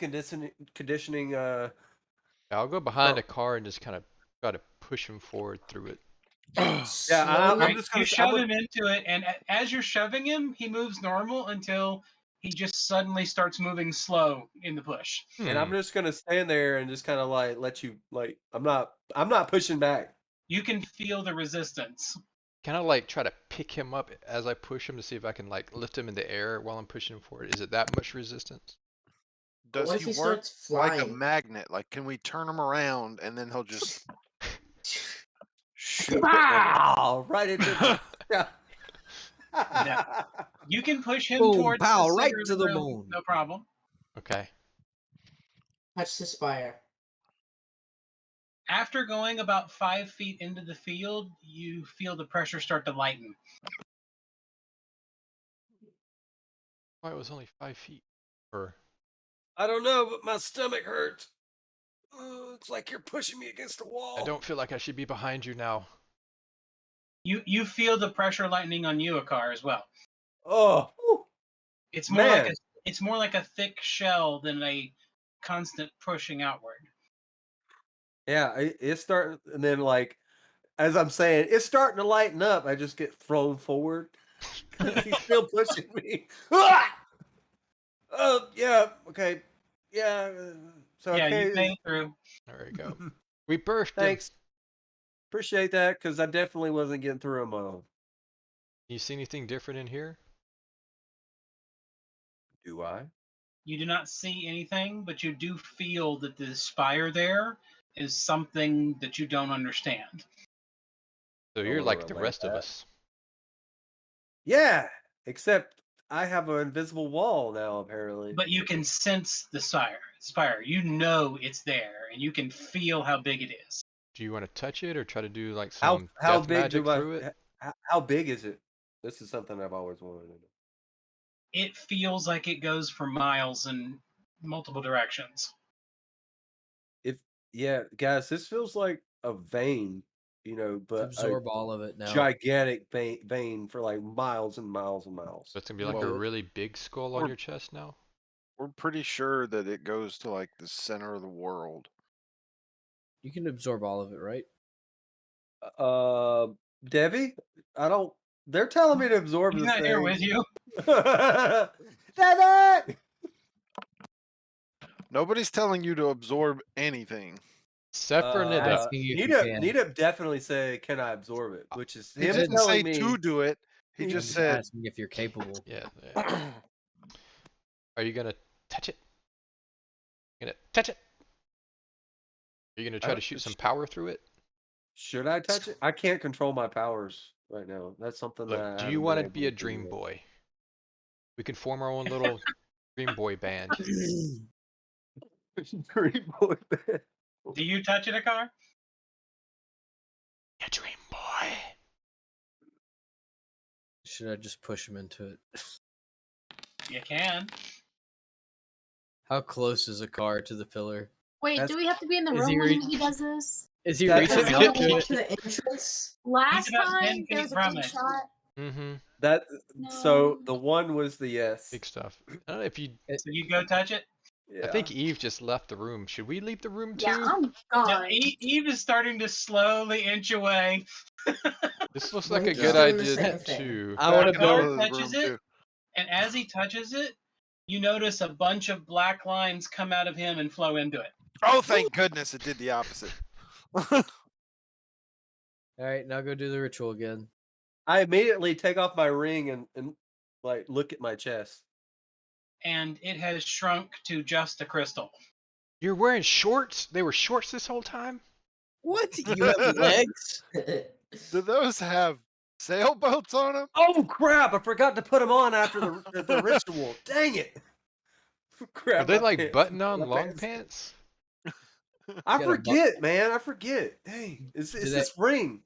conditioning. I'll go behind a car and just kind of try to push him forward through it. I'm Slowly- just gonna You say- shove I'm him into it, and as you're shoving him, he moves normal until he just suddenly starts moving slow in the push. and I'm just gonna stand there and just kind of like let you like. I'm not pushing back. You can feel the resistance. Kind of like try to pick him up as I push him to see if I can like lift him in the air while I'm pushing him forward. Is it that much resistance? Does What if he he work starts like a flying? magnet? Like, can we turn him around and then he'll just shoot? Wow! Right into the. Yeah. You can push him Boom, towards pow, the right center of to the room, moon. No problem. Okay. Touch the spire. After going about 5 feet into the field, you feel the pressure start to lighten. Why it was only 5 feet? Or I don't know, but my stomach hurts. It's like you're pushing me against the wall. I don't feel like I should be behind you now. You feel the pressure lightening on you, Akar, as well. Oh, whew. It's more like Man. it's more like a thick shell than a constant pushing outward. Yeah, it's starting, and then like, as I'm saying, it's starting to lighten up. I just get thrown forward. He's still pushing me. Ah! Yeah, okay, yeah. So Yeah, okay, you made it through. There we go. We birthed him. thanks. Appreciate that because I definitely wasn't getting through on my own. You see anything different in here? Do I? You do not see anything, but you do feel that the spire there is something that you don't understand. So I you're wanna like the relate rest of that. us. Yeah, except I have an invisible wall now, apparently. But you can sense the spire. You know it's there, and you can feel how big it is. Do you want to touch it or try to do like how some how death big magic do I? through it? How big is it? This is something I've always wanted to know. It feels like it goes for miles in multiple directions. Yeah, guys, this feels like a vein, but Absorb all of it now. a gigantic vein for like miles and miles and miles. So it's gonna be like a Well, really big skull on or- your chest now? We're pretty sure that it goes to like the center of the world. You can absorb all of it, right? Debbie, I don't. They're telling me to absorb He's this not here thing. with you. Debbie! Nobody's telling you to absorb anything. Except for Nidup. asking you if you can. Nidap definitely said, "Can I absorb it?" Which is He him didn't telling say me. to do it. He I'm just I'm said, asking if you're capable. Yeah. Are you gonna touch it? Gonna touch it? Are you gonna try to shoot some power through it? Should I touch it? I can't control my powers right now. That's something that Look, I do you haven't want been to able be a to dream do boy? We can form our own little dream boy band. yet. Dream boy band. Do you touch it, Akar? A dream boy. Should I just push him into it? You can. How close is a car to the pillar? Wait, That's- do we have to be in the Is room he when reach- he does this? Is he That's reaching a out good to it? To the entrance. Last about 10 time there feet was a from big it. shot. Mm-hmm. That so No. the one was the yes. Big stuff. I don't know if you. So you go touch it. Yeah. I think Eve just left the room. Should we leave the room too? Yeah, I'm Now, gone. Eve is starting to slowly inch away. This looks Well, like a he's good doing the idea same thing. too. I want to Back into build. the touches room, it? too. And as he touches it, you notice a bunch of black lines come out of him and flow into it. Oh, thank goodness it did the opposite. All right, now go do the ritual again. I immediately take off my ring and like look at my chest. And it has shrunk to just a crystal. You're wearing shorts? They were shorts this whole time? What? You have legs? Do those have sailboats on them? Oh crap! I forgot to put them on after the ritual. Dang it! Crap, Are they my like pants. button-on My long pants? I Got a bu- forget, man. I forget. Dang, it's Do this ring.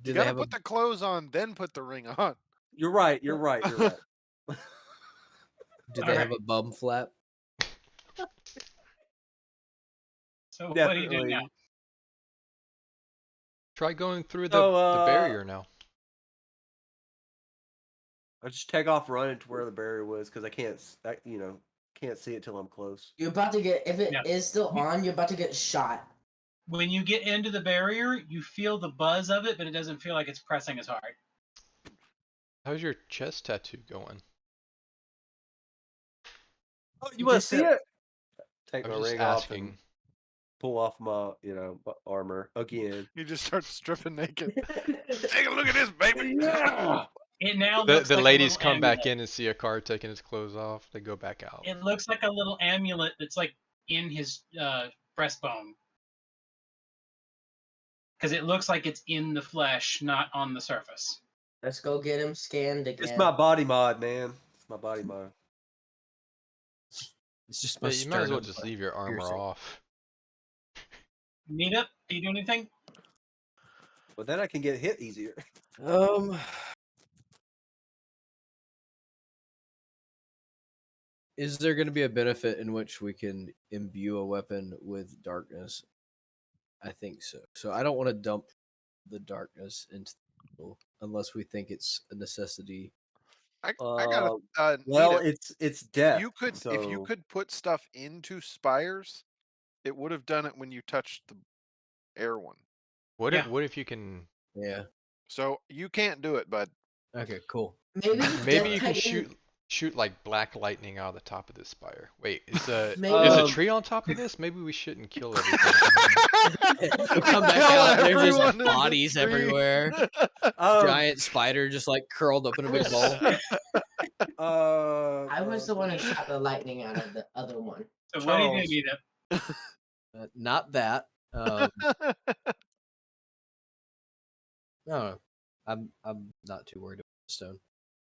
Do You they gotta have a put the clothes on, then put the ring on. You're right. You're right. You're right. Do they All have right. a bum flap? So what do you do Definitely. now? Try going through So, the barrier now. I just take off running to where the barrier was because I can't see it till I'm close. You're about to get, if it is Yeah. still on, you're about to get shot. When you get into the barrier, you feel the buzz of it, but it doesn't feel like it's pressing as hard. How's your chest tattoo going? Oh, you want to Just see a- it? Take I my was just ring off asking. and pull off my armor again. You just start stripping naked. Take a look at this, baby. Yeah. It now The looks like a ladies little come back amulet. in and see a car taking his clothes off. They go back out. It looks like a little amulet that's like in his breastbone. Because it looks like it's in the flesh, not on the surface. Let's go get him scanned again. It's my body mod, man. It's my body mod. It's just Yeah, my you might as well sternum just leave your armor piercing. off. Meet up? Do you do anything? But then I can get hit easier. Is there going to be a benefit in which we can imbue a weapon with darkness? I think so. So I don't want to dump the darkness into the tool unless we think it's a necessity. I got Well, Nita, it's death. you could so... if you could put stuff into spires, it would have done it when you touched the air one. What Yeah. if you can? Yeah. So you can't do it, bud. Okay, cool. Maybe Maybe you can Titan- shoot like black lightning out of the top of this spire. Wait, is a Maybe- is a tree on top of this? Maybe we shouldn't kill everything. We'll come back Kill out. There's everyone just in the bodies tree. everywhere. Giant spider just like curled up in a big ball. I was the one who shot the lightning out of the other one. So what do you do, Charles. Meet up? Not that. No, I'm not too worried about the stone.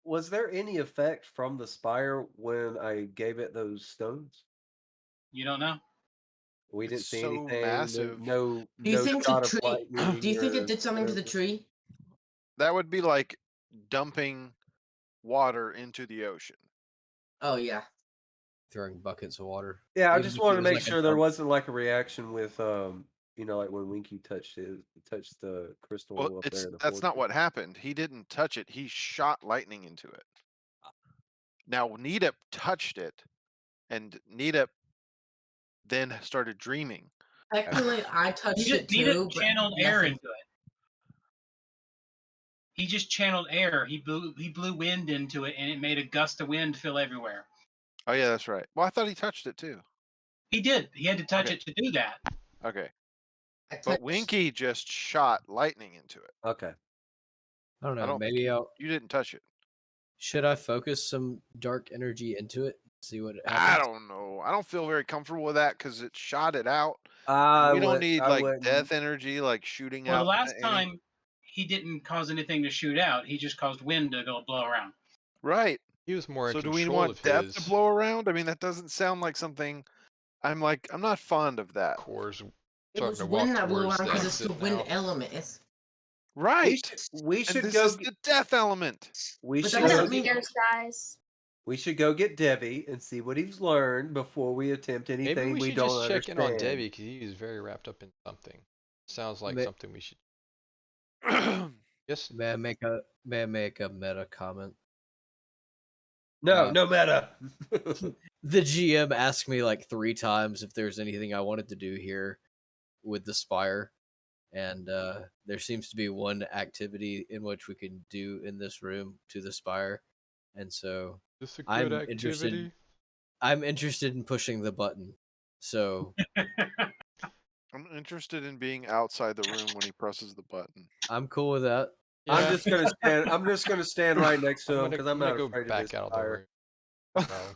Was there any effect from the spire when I gave it those stones? You don't know? We It's didn't see so anything. massive. No. Do you no think shot the of tree? lightning Do you think or it did something to the whatever. tree? That would be like dumping water into the ocean. Oh yeah. Throwing buckets of water. Yeah, I Even just if it wanted to was make like a sure there dump. wasn't like a reaction with like when Winky touched the crystal Well, up there. in the that's not fortress. what happened. He didn't touch it. He shot lightning into it. Now Nidep touched it, and Nidep then started dreaming. Technically, I touched it He too. just but channeled air nothing- into it. He just channeled air. He blew wind into it, and it made a gust of wind fill everywhere. Oh yeah, that's right. Well, I thought he touched it too. He did. He had to touch Okay. it to do that. Okay, I but touched- Winky just shot lightning into it. Okay. I don't know. I don't think Maybe I'll. You didn't touch it. Should I focus some dark energy into it See what I happens. don't know. I don't feel very comfortable with that because it shot it out. I We don't would. need I like wouldn't. death energy, like shooting Well, the out. last time he didn't cause anything to shoot out. He just caused wind to go blow around. Right. He was more in So do we control want of death to his blow around? I mean, that doesn't sound like something. I'm not fond of that. cores It starting was to walk wind that blew towards around the because it's the exit wind now. element. It's, Right. We And should this go. is the death element. We but should that go. doesn't Switch mean gears, guys. We should go get Debbie and see what he's learned before we attempt Maybe anything we we should don't just check in on understand. Debbie because he is very wrapped up in something. Sounds like Ma- something we should. Yes. May I make a meta comment? No, no meta. The GM asked me like 3 times if there's anything I wanted to do here with the Spire, and there seems to be one activity in which we can do in this room to the Spire, and so This a I'm good interested. activity. I'm interested in pushing the button. So I'm interested in being outside the room when he presses the button. I'm cool with that. I'm Yeah. just gonna stand. I'm just gonna stand right next to him because I'm gonna not go afraid of back this out of the fire. room. So,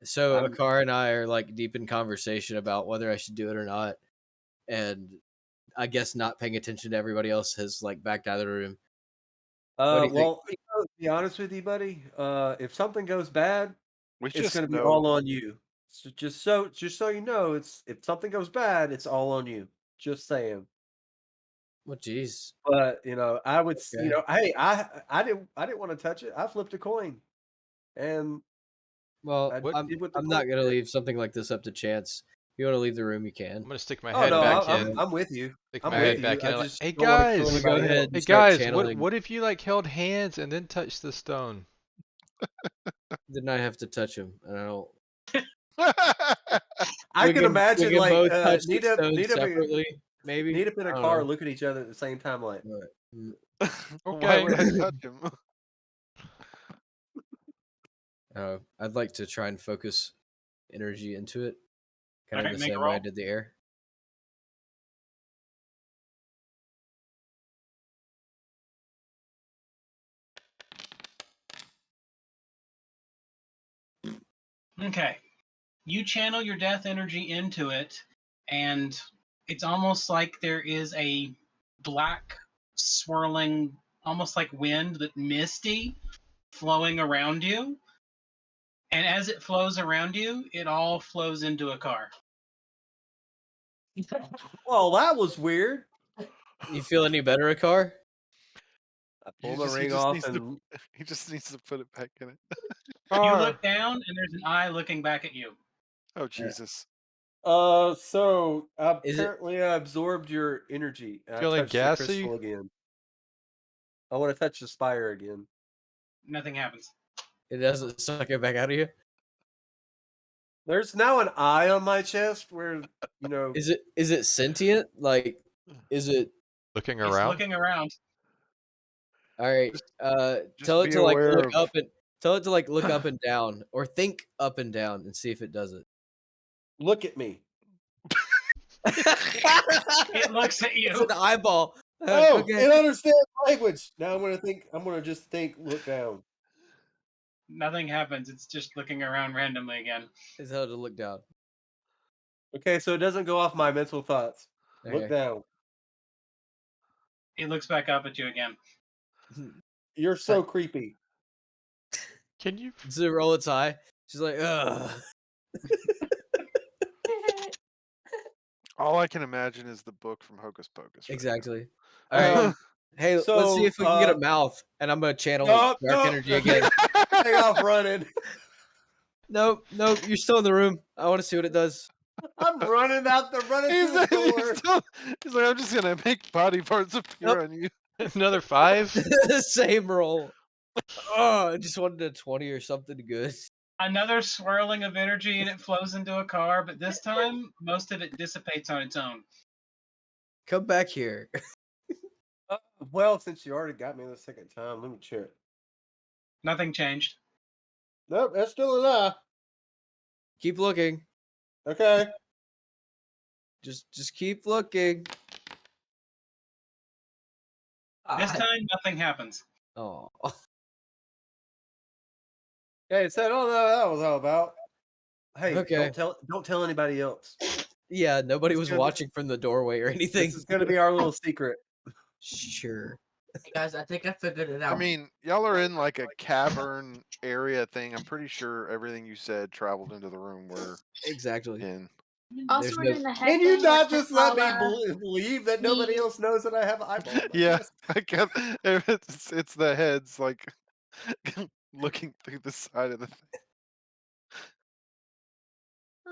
So I'm- Akar and I are like deep in conversation about whether I should do it or not, and I guess not paying attention to everybody else has like backed out of the room. What do you think? Well, to be honest with you, buddy, if something goes bad, We it's just gonna be know. all on you. So just so you know, it's if something goes bad, it's all on you. Just saying. Well, geez. But I would. Okay. Hey, I didn't want to touch it. I flipped a coin, and Well, I What- did what the I'm not coin gonna did. leave something like this up to chance. If you want to leave the room, you can. I'm gonna stick my Oh head no, back I'm, in. I'm with you. Stick I'm my with head you. back I in. Like, just hey don't wanna kill guys, I'm gonna go anybody ahead else. and hey start guys, channeling. what if you like held hands and then touched the stone? Didn't I have to touch him? I don't. I can imagine we can like both touch the Nita, stone Nita, separately. Maybe. Nita in I a don't car, know. look at each other at the same time, like. But, Why Okay. would I touch him? I'd like to try and focus energy into it, kind of Alright, the make a same way I roll. did the air. Okay. You channel your death energy into it, and it's almost like there is a black swirling, almost like wind, but misty, flowing around you. And as it flows around you, it all flows into a car. Well, that was weird. You feel any better, Akar? I He pull the just- he ring just off needs to- and He just needs to put it back in it. You Car. look down, and there's an eye looking back at you. Oh Jesus! so Is it- apparently I absorbed your energy. And I Feeling touched the gassy? crystal again. I want to touch the spire again. Nothing happens. It doesn't suck it back out of you. There's now an eye on my chest where Is it sentient? Like, is it? Looking It's around. looking around. All right. Just Tell it be to like aware look of- up and tell it to like look up and down, or think up and down, and see if it does it. look at me. It looks at It's you. an eyeball. Oh, Okay. it understands language. Now I'm gonna just think, look down. Nothing happens. It's just looking around randomly again. It's how to look down. Okay, so it doesn't go off my mental thoughts. Look Okay. down. It looks back up at you again. You're so creepy. Can you? Does it roll its eye? She's like, ugh. All I can imagine is the book from Hocus Pocus. right now. Exactly. All right. Hey, let's see if we can get a mouth, and I'm gonna channel dark energy again. Take off running. Nope, you're still in the room. I want to see what it does. I'm running out the running He's, through the door. he's like, I'm just gonna make body parts appear on you. Another 5? Same roll. Oh, I just wanted a 20 or something good. Another swirling of energy, and it flows into a car, but this time, most of it dissipates on its own. Come back here. Well, since you already got me the second time, let me check. Nothing changed. Nope, that's still an eye. Keep looking. Okay. Just keep looking. This time, nothing happens. Oh. Okay, it said, oh no, that was all about. Hey, Okay. don't tell anybody else. Yeah, nobody It's was gonna- watching from the doorway or anything. This is gonna be our little secret. Sure. Hey guys, I think I figured it out. I mean, y'all are in like a cavern area thing. I'm pretty sure everything you said traveled into the room we're Exactly. in. Also, There's we're no- doing the head Can you thing not with just let me T'Challa. believe that nobody Me. else knows that I have an eyeball? on my Yeah, chest? I get it's the heads like looking through the side of the thing.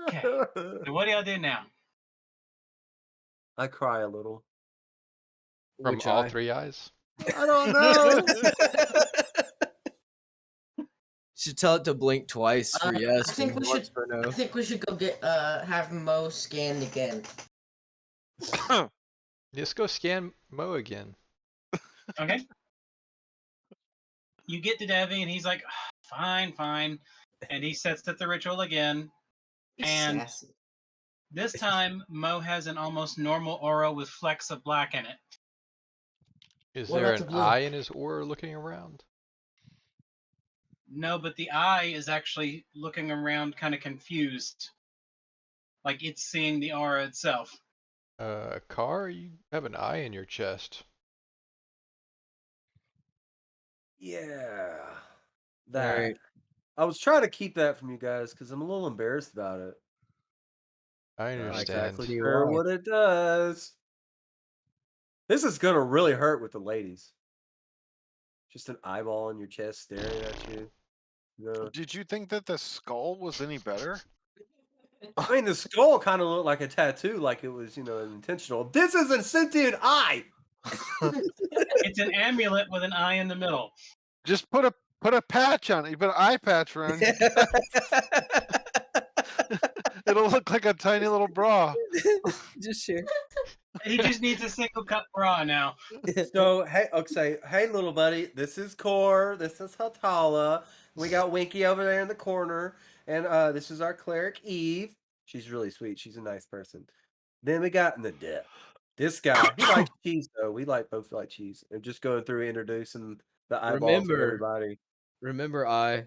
Okay. So what do y'all do now? I cry a little. From Which all eye? 3 eyes? I don't know. Should tell it to blink twice for I yes think and we once should. for no. I think we should go get have Mo scanned again. Let's go scan Mo again. Okay. You get to Devi, and he's like, fine, fine. And he sets up the ritual again. He's And sassy. this time, Mo has an almost normal aura with flecks of black in it. Is What there about an the blue? eye in his aura looking around? No, but the eye is actually looking around kind of confused. Like it's seeing the aura itself. Car, you have an eye in your chest. Yeah. That. Alright. I was trying to keep that from you guys because I'm a little embarrassed about it. I Not understand. exactly You sure are. what it does. This is gonna really hurt with the ladies. Just an eyeball in your chest staring at you. No. Did you think that the skull was any better? I mean, the skull kind of looked like a tattoo, like it was, intentional. This is a sentient eye. It's an amulet with an eye in the middle. Just put a patch on it. You put an eye patch around it. It'll look like a tiny little bra. Just share. He just needs a single cut bra now. So, hey, little buddy, this is Core. This is Hatala. We got Winky over there in the corner, and this is our cleric Eve. She's really sweet. She's a nice person. Then we got Nadep. This guy, he likes cheese though. We both like cheese. And just going through introducing the eyeball to everybody. Remember,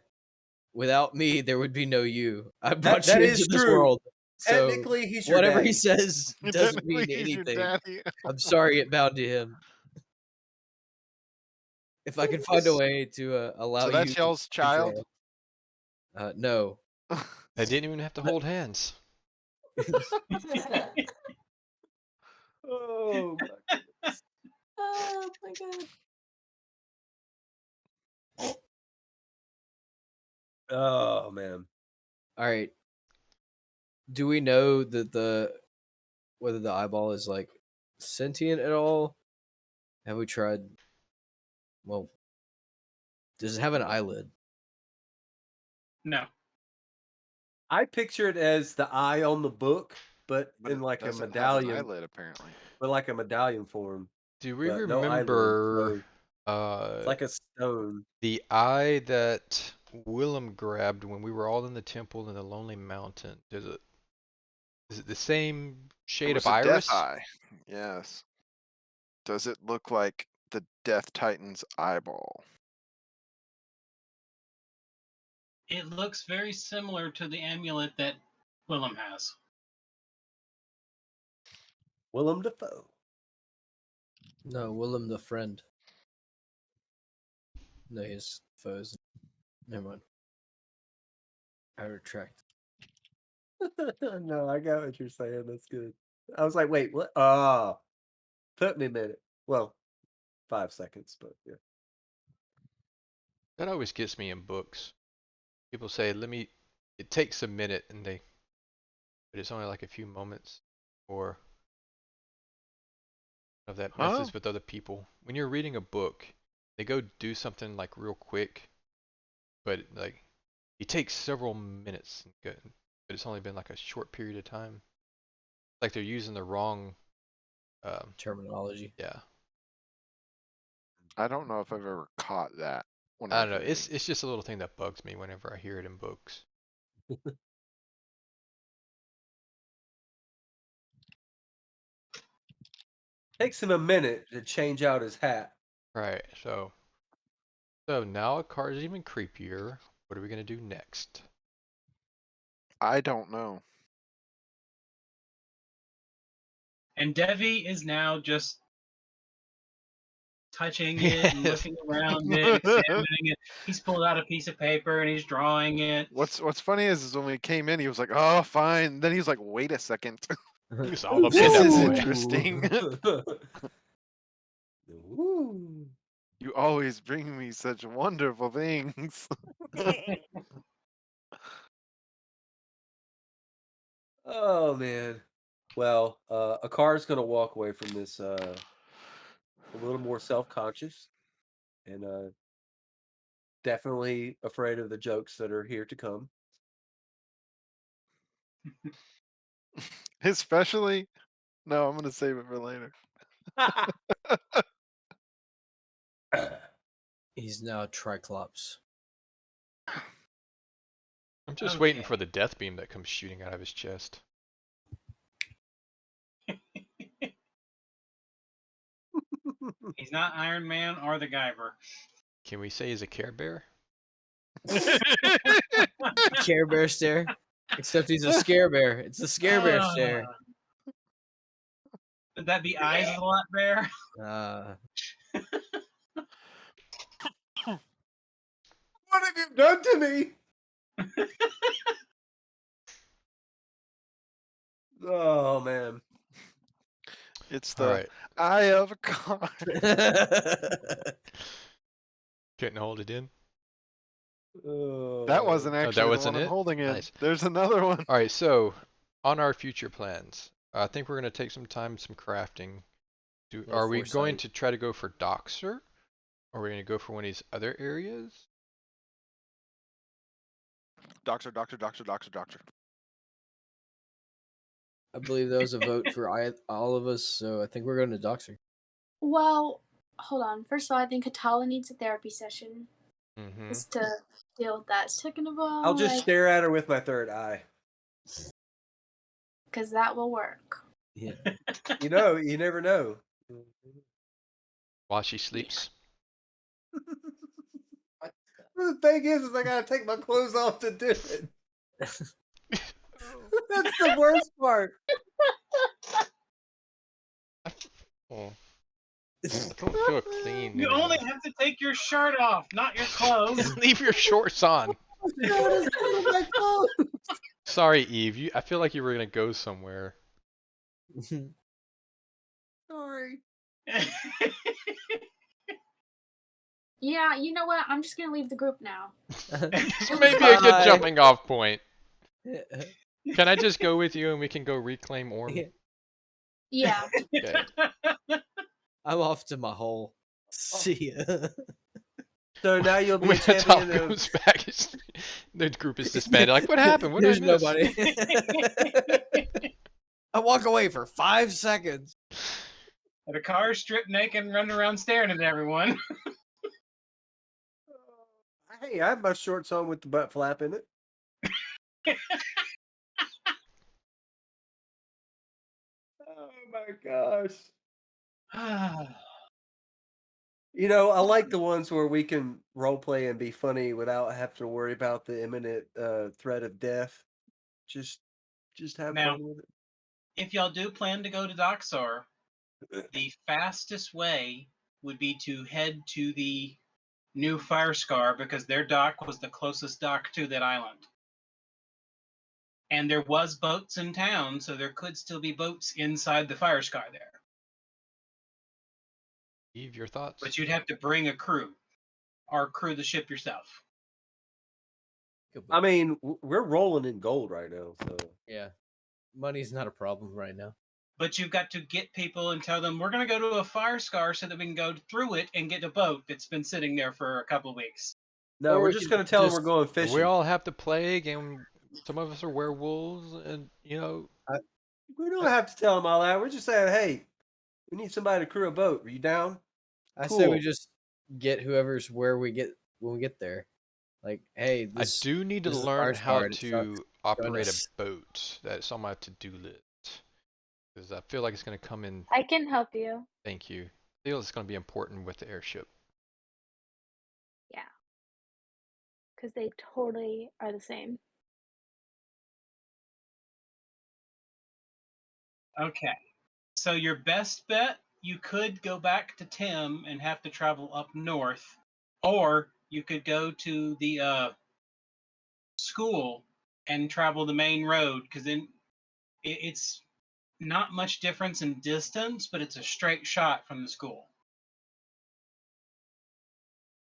without me, there would be no you. I brought That you is into this true. world. So Technically, he's your whatever daddy. he says doesn't Technically, mean he's your anything. daddy. I'm sorry it bound to him. If I can find a way to allow So you that's y'all's child? control. No. They didn't even have to hold hands. Oh my goodness. Oh my god. Oh man. All right. Do we know that whether the eyeball is like sentient at all? Have we tried? Well, does it have an eyelid? No. I picture it as the eye on the book, but But in it like a doesn't have an medallion, eyelid, apparently. but like a medallion form. Do we But no eyelid, remember It's like a stone. the eye that Willem grabbed when we were all in the temple in the Lonely Mountain? Is it the same It shade was of a iris? death eye. Yes. Does it look like the Death Titan's eyeball? It looks very similar to the amulet that Willem has. Willem Dafoe. No, Willem the friend. No, his foes. Never mind. I retract. No, I got what you're saying. That's good. I was like, wait, what? Ah, took me a minute. Well, 5 seconds, but yeah. That always gets me in books. People say, it takes a minute, but it's only like a few moments, or of that Huh? messes with other people. When you're reading a book, they go do something like real quick, but like it takes several minutes, but it's only been like a short period of time. Like they're using the wrong, Terminology. yeah. I don't know if I've ever caught that. When I was don't know. reading. It's just a little thing that bugs me whenever I hear it in books. Takes him a minute to change out his hat. Right. So now a car is even creepier. What are we gonna do next? I don't know. And Devi is now just touching it and Yes. looking around it, examining it. He's pulled out a piece of paper and he's drawing it. What's funny is when we came in, he was like, "Oh, fine." Then he was like, "Wait a second. It's all up in This that is boy. interesting. Ooh. You always bring me such wonderful things." Oh man. Well, a car is gonna walk away from this a little more self-conscious and definitely afraid of the jokes that are here to come. Especially, no, I'm gonna save it for later. He's now Triclops. I'm just waiting Okay. for the death beam that comes shooting out of his chest. He's not Iron Man or the Guyver. Can we say he's a Care Bear? Care Bear stare. Except he's a Scare Bear. It's the Scare Bear stare. Would that be Eyes a Lot Bear? What have you done to me? Oh man. It's All the right, eye of a car. getting hold it in. That wasn't Oh, actually that the wasn't one I'm it? holding in. Nice. There's another one. All right, so on our future plans, I think we're gonna take some crafting. No Are we going foresight. to try to go for Doxer? Or are we gonna go for one of these other areas? Doctor. I believe that was a vote for all of us, so I think we're going to Doxer. Well, hold on. First of all, I think Katala needs a therapy session Mm-hmm. just to deal with that. Second of all, I'll just stare at her with my third eye. because that will work. Yeah. You know, you never know. While she sleeps. The thing is I gotta take my clothes off to do it. That's the worst part. Oh, I don't feel clean. You anymore. only have to take your shirt off, not your clothes. Just leave your shorts on. My clothes. Sorry, Eve. I feel like you were gonna go somewhere. Sorry. Yeah, you know what? I'm just gonna leave the group now. This may be a good Bye. jumping off point. Can I just go with you and we can go reclaim Orm? Yeah. Okay. I'm off to my hole. See ya. So now you'll be a When the top champion of goes back, the group is disbanded. Like, what happened? What There's did I miss? nobody. I walk away for 5 seconds. At a car stripped naked and running around staring at everyone. Hey, I have my shorts on with the butt flap in it. Oh my gosh. You know, I like the ones where we can role play and be funny without having to worry about the imminent threat of death. Just have Now, fun with it. if y'all do plan to go to Doxor, the fastest way would be to head to the new Fire Scar because their dock was the closest dock to that island. And there was boats in town, so there could still be boats inside the Fire Scar there. Eve, your thoughts? But you'd have to bring a crew or crew the ship yourself. I mean, we're rolling in gold right now, so Yeah. Money's not a problem right now. But you've got to get people and tell them we're going to go to a Fire Scar so that we can go through it and get a boat that's been sitting there for a couple of weeks. no, Or we're we just could gonna tell them we're just- going fishing. We all have the plague, and some of us are werewolves, and We don't have to tell them all that. We're just saying, hey, we need somebody to crew a boat. Are you down? I say we Cool. just get whoever's where we get when we get there. Like, hey, I do need to this is learn Fire how Scar, it to sucks. operate a us. boat. That's on my to-do list. Because I feel like it's going to come in. I can help you. Thank you. I feel it's going to be important with the airship. Yeah. Because they totally are the same. Okay. So your best bet, you could go back to Tim and have to travel up north, or you could go to the school and travel the main road because then it's not much difference in distance, but it's a straight shot from the school.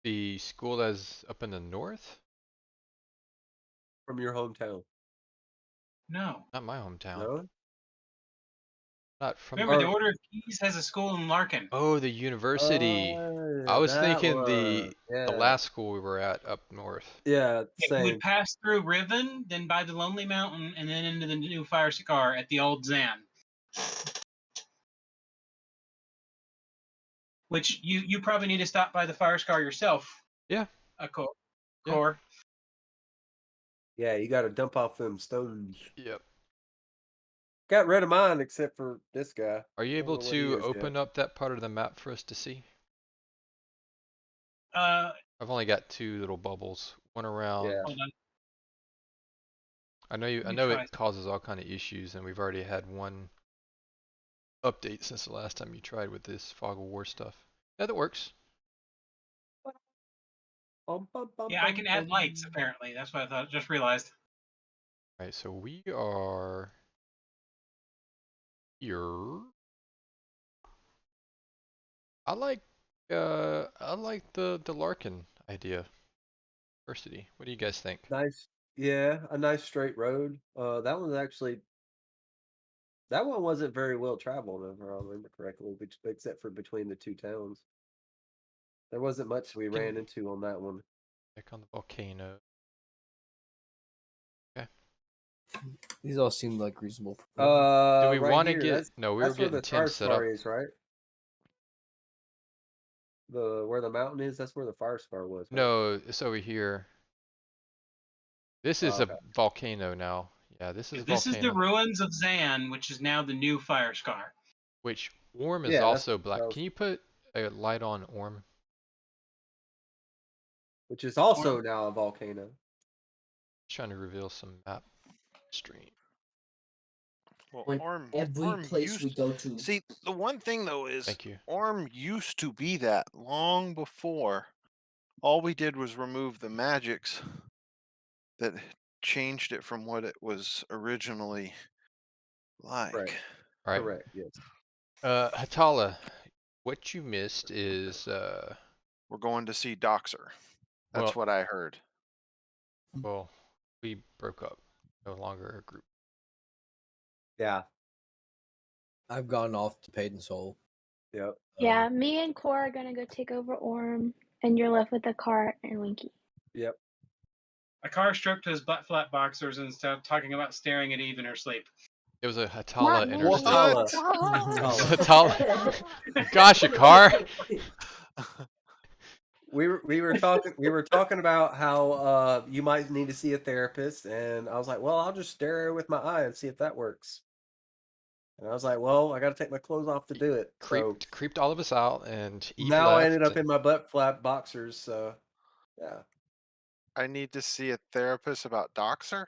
The school that's up in the north? From your hometown. No. Not my hometown. No? Not from. Remember, the Or- Order of Keys has a school in Larkin. Oh, the university. I Oh, was that thinking one. the Yeah. last school we were at up north. Yeah, If you same. would pass through Riven, then by the Lonely Mountain, and then into the new Fire Scar at the old Zan. Which you probably need to stop by the Fire Scar yourself. Yeah. Core. Yeah. Core. Yeah, you got to dump off them stones. Yep. Got rid of mine except for this guy. Are you I don't able know what he to is open yet. up that part of the map for us to see? Hold I've only got 2 little bubbles. One around. Yeah. on. I me know try. it causes all kind of issues, and we've already had one update since the last time you tried with this Fog of War stuff. Yeah, that works. Yeah, I can add lights, apparently. That's what I thought. Just realized. Alright, so we are here. I like the Larkin idea. University. What do you guys think? Nice. Yeah, a nice straight road. That one's actually. That one wasn't very well traveled, if I remember correctly, except for between the 2 towns. There wasn't much we ran into on that one. Check on the volcano. These all seem like reasonable. Do we Right want to here, get? that's, No, we were that's where getting the Tim fire set up. scar is, right? Where the mountain is, that's where the fire scar was. Right? No, it's over here. This is Okay. a volcano now. Yeah, this is a This is volcano. the ruins of Zan, which is now the new Fire Scar. Which Orm is Yeah, that's- also black. that was- Can you put a light on Orm? Which is also now a volcano. Trying to reveal some map stream. Well, When Orm every place we used. go to. See, the one thing though is Thank you. Orm used to be that long before. All we did was remove the magics that changed it from what it was originally like. Right. All right. Correct. Yes. Hatala, what you missed is We're going to see Doxer. That's Well- what I heard. well, we broke up. No longer a group. Yeah. I've gone off to Paid and Soul. Yep. Yeah, me and Cora are gonna go take over Orm, and you're left with the car and Winky. Yep. A car stroked his butt flat boxers and started talking about staring at Eve in her sleep. It was a Hatala Not me. interstate. Hatala. Hatala. Gosh, a car. We were talking about how you might need to see a therapist, and I was like, well, I'll just stare at her with my eye and see if that works. And I was like, well, I got to take my clothes off to do it. So Creeped all of us out, and Eve now I ended left, up in my butt flap boxers. So yeah. I need to see a therapist about Doxer.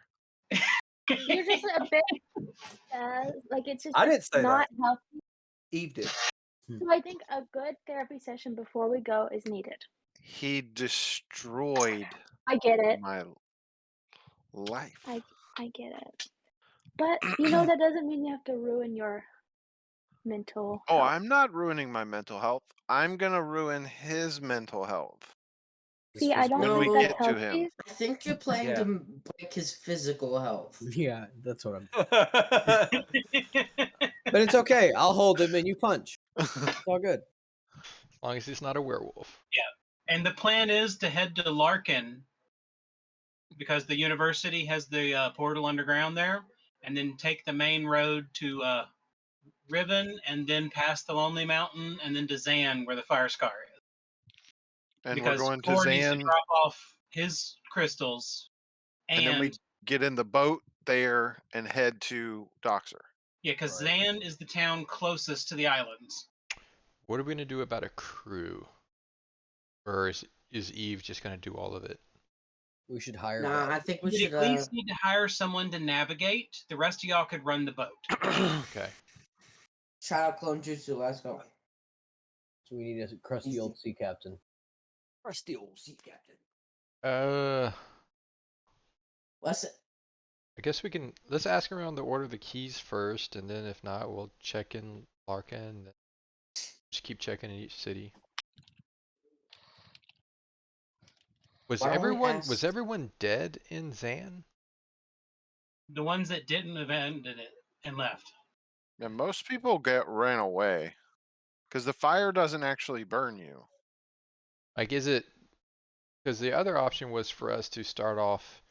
You're just a bit, like it's just I didn't say not healthy. Eve did. So I think a good therapy session before we go is needed. He destroyed I get it. my life. I get it. But you know that doesn't mean you have to ruin your mental Oh, health. I'm not ruining my mental health. I'm gonna ruin his mental health. See, I don't when think we that's get to him. healthy. I think you're planning Yeah. to break his physical health. Yeah, that's what I'm. Yeah. But it's okay. I'll hold him and you punch. It's all good. as long as he's not a werewolf. And the plan is to head to Larkin because the university has the portal underground there, and then take the main road to Riven, and then past the Lonely Mountain, and then to Zan, where the Fire Scar is. And Because we're going to Core needs to Zan, drop off his crystals, and then we get in the boat there and head to Doxer. yeah, because Zan is the town closest to the islands. What are we gonna do about a crew? Or is Eve just gonna do all of it? We should hire. Nah, them. I think we We should. at least need to hire someone to navigate. The rest of y'all could run the boat. Okay. Shout out Clone Jutsu. Let's go. So we need a crusty Easy. old sea captain. Rusty old sea captain. I guess we can, let's ask around to order the keys first, and then if not, we'll check in Larkin, and then just keep checking in each city. Was Why don't we was ask- everyone dead in Zan? The ones that didn't abandon it and left. And most people ran away because the fire doesn't actually burn you. Like, is it, because the other option was for us to start off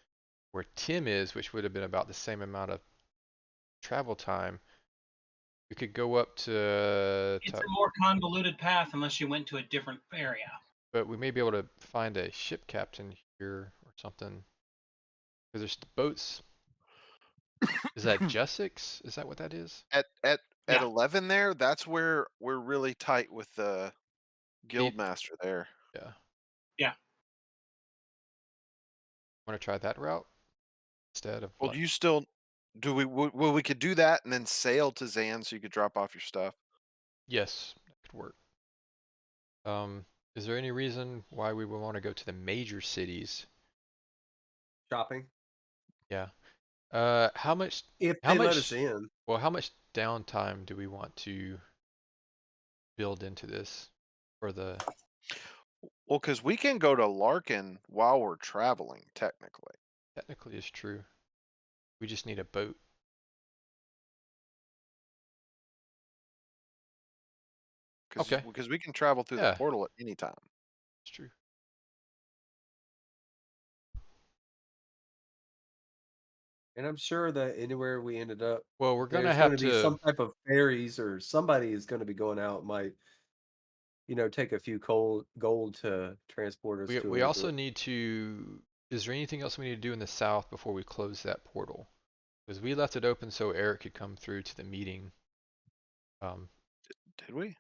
where Tim is, which would have been about the same amount of travel time. We could go up to, It's a more convoluted path unless you went to a different area. but we may be able to find a ship captain here or something. Because there's the boats. Is that Jussix? Is that what that is? At Yeah. 11 there, that's where we're really tight with the guild master there. Yeah. Yeah. Want to try that route instead of Well, what? do you still well, we could do that and then sail to Zan so you could drop off your stuff. Yes, that could work. Is there any reason why we would want to go to the major cities? Shopping. Yeah. How much? If How they let much- us in. Well, how much downtime do we want to build into this for the? Well, because we can go to Larkin while we're traveling, technically. Technically, is true. We just need a boat. Okay. Because we can travel through Yeah. the portal at any time. It's true. And I'm sure that anywhere we ended up, Well, we're gonna there's have going to be to. some type of ferries or somebody is going to be going out, might, take a few gold to transport us to We another- also need to. Is there anything else we need to do in the south before we close that portal? Because we left it open so Eric could come through to the meeting. Did we?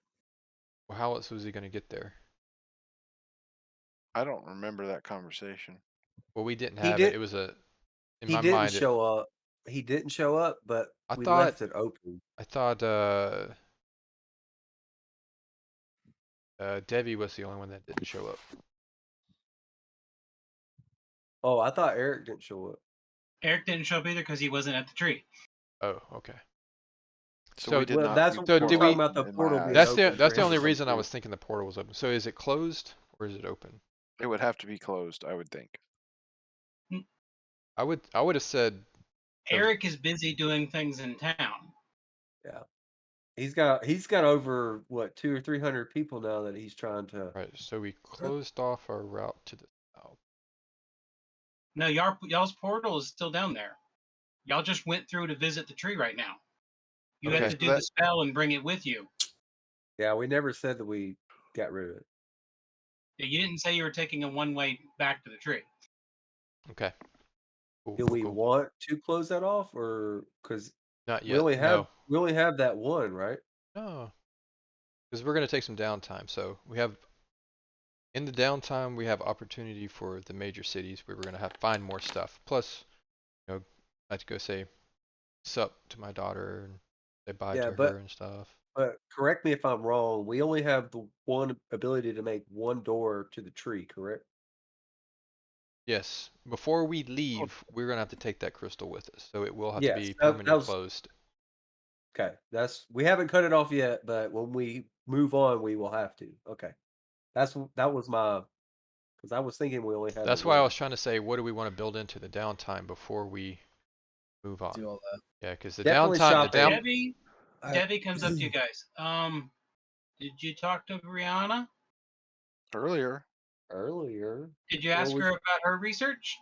Well, how else was he gonna get there? I don't remember that conversation. Well, we didn't He have it. did- It was a. In he my didn't mind, show up. He didn't show up, but I we thought- left it open. I thought Debbie was the only one that didn't show up. Oh, I thought Eric didn't show up. Eric didn't show up either because he wasn't at the tree. Oh, okay. So, So we did Well, not that's do what So we're did talking we- about the in my portal eyes. being That's open that's for the him only to come reason I through. was thinking the portal was open. So is it closed or is it open? It would have to be closed, I would think. I would have said So- Eric is busy doing things in town. He's got over what 200 or 300 people now that he's trying to. right. So we closed off our route to the south. No, y'all's portal is still down there. Y'all just went through to visit the tree right now. You Okay. had to do the spell and bring it with you. Yeah, we never said that we got rid of it. You didn't say you were taking a one-way back to the tree. Okay. Cool, Do cool, we cool. want to close that off, or because Not we yet. only have No. we only have that one, right? No. Because we're gonna take some downtime. So we have in the downtime we have opportunity for the major cities where we're gonna find more stuff. Plus, I have to go say sup to my daughter and say bye Yeah, to but- her and stuff. But correct me if I'm wrong. We only have the one ability to make one door to the tree, correct? Yes. Before we leave, we're gonna have to take that crystal with us. So it will have Yes, to be that permanently was- closed. Okay, we haven't cut it off yet, but when we move on, we will have to. Okay, that was my, because I was thinking we only had. That's the why I one. was trying to say, what do we want to build into the downtime before we move on? Do all that. Yeah, because the Definitely downtime, shopping. Debbie, I- Debbie comes up to you guys. Did you talk to Brianna? Earlier, earlier. Did you Well, ask we- her about her research?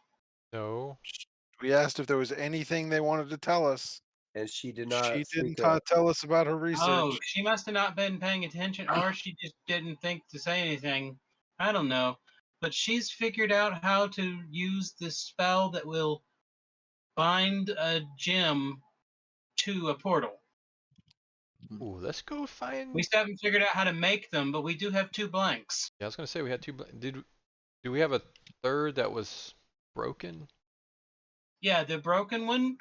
no. we asked if there was anything they wanted to tell us. And she did not. She speak didn't up. tell us about her research. Oh, she must have not been paying attention, or she just didn't think to say anything. I don't know. But she's figured out how to use this spell that will bind a gem to a portal. Ooh, let's go find. We still haven't figured out how to make them, but we do have 2 blanks. Yeah, I was gonna say we had two. Do we have a third that was broken? Yeah, the broken one,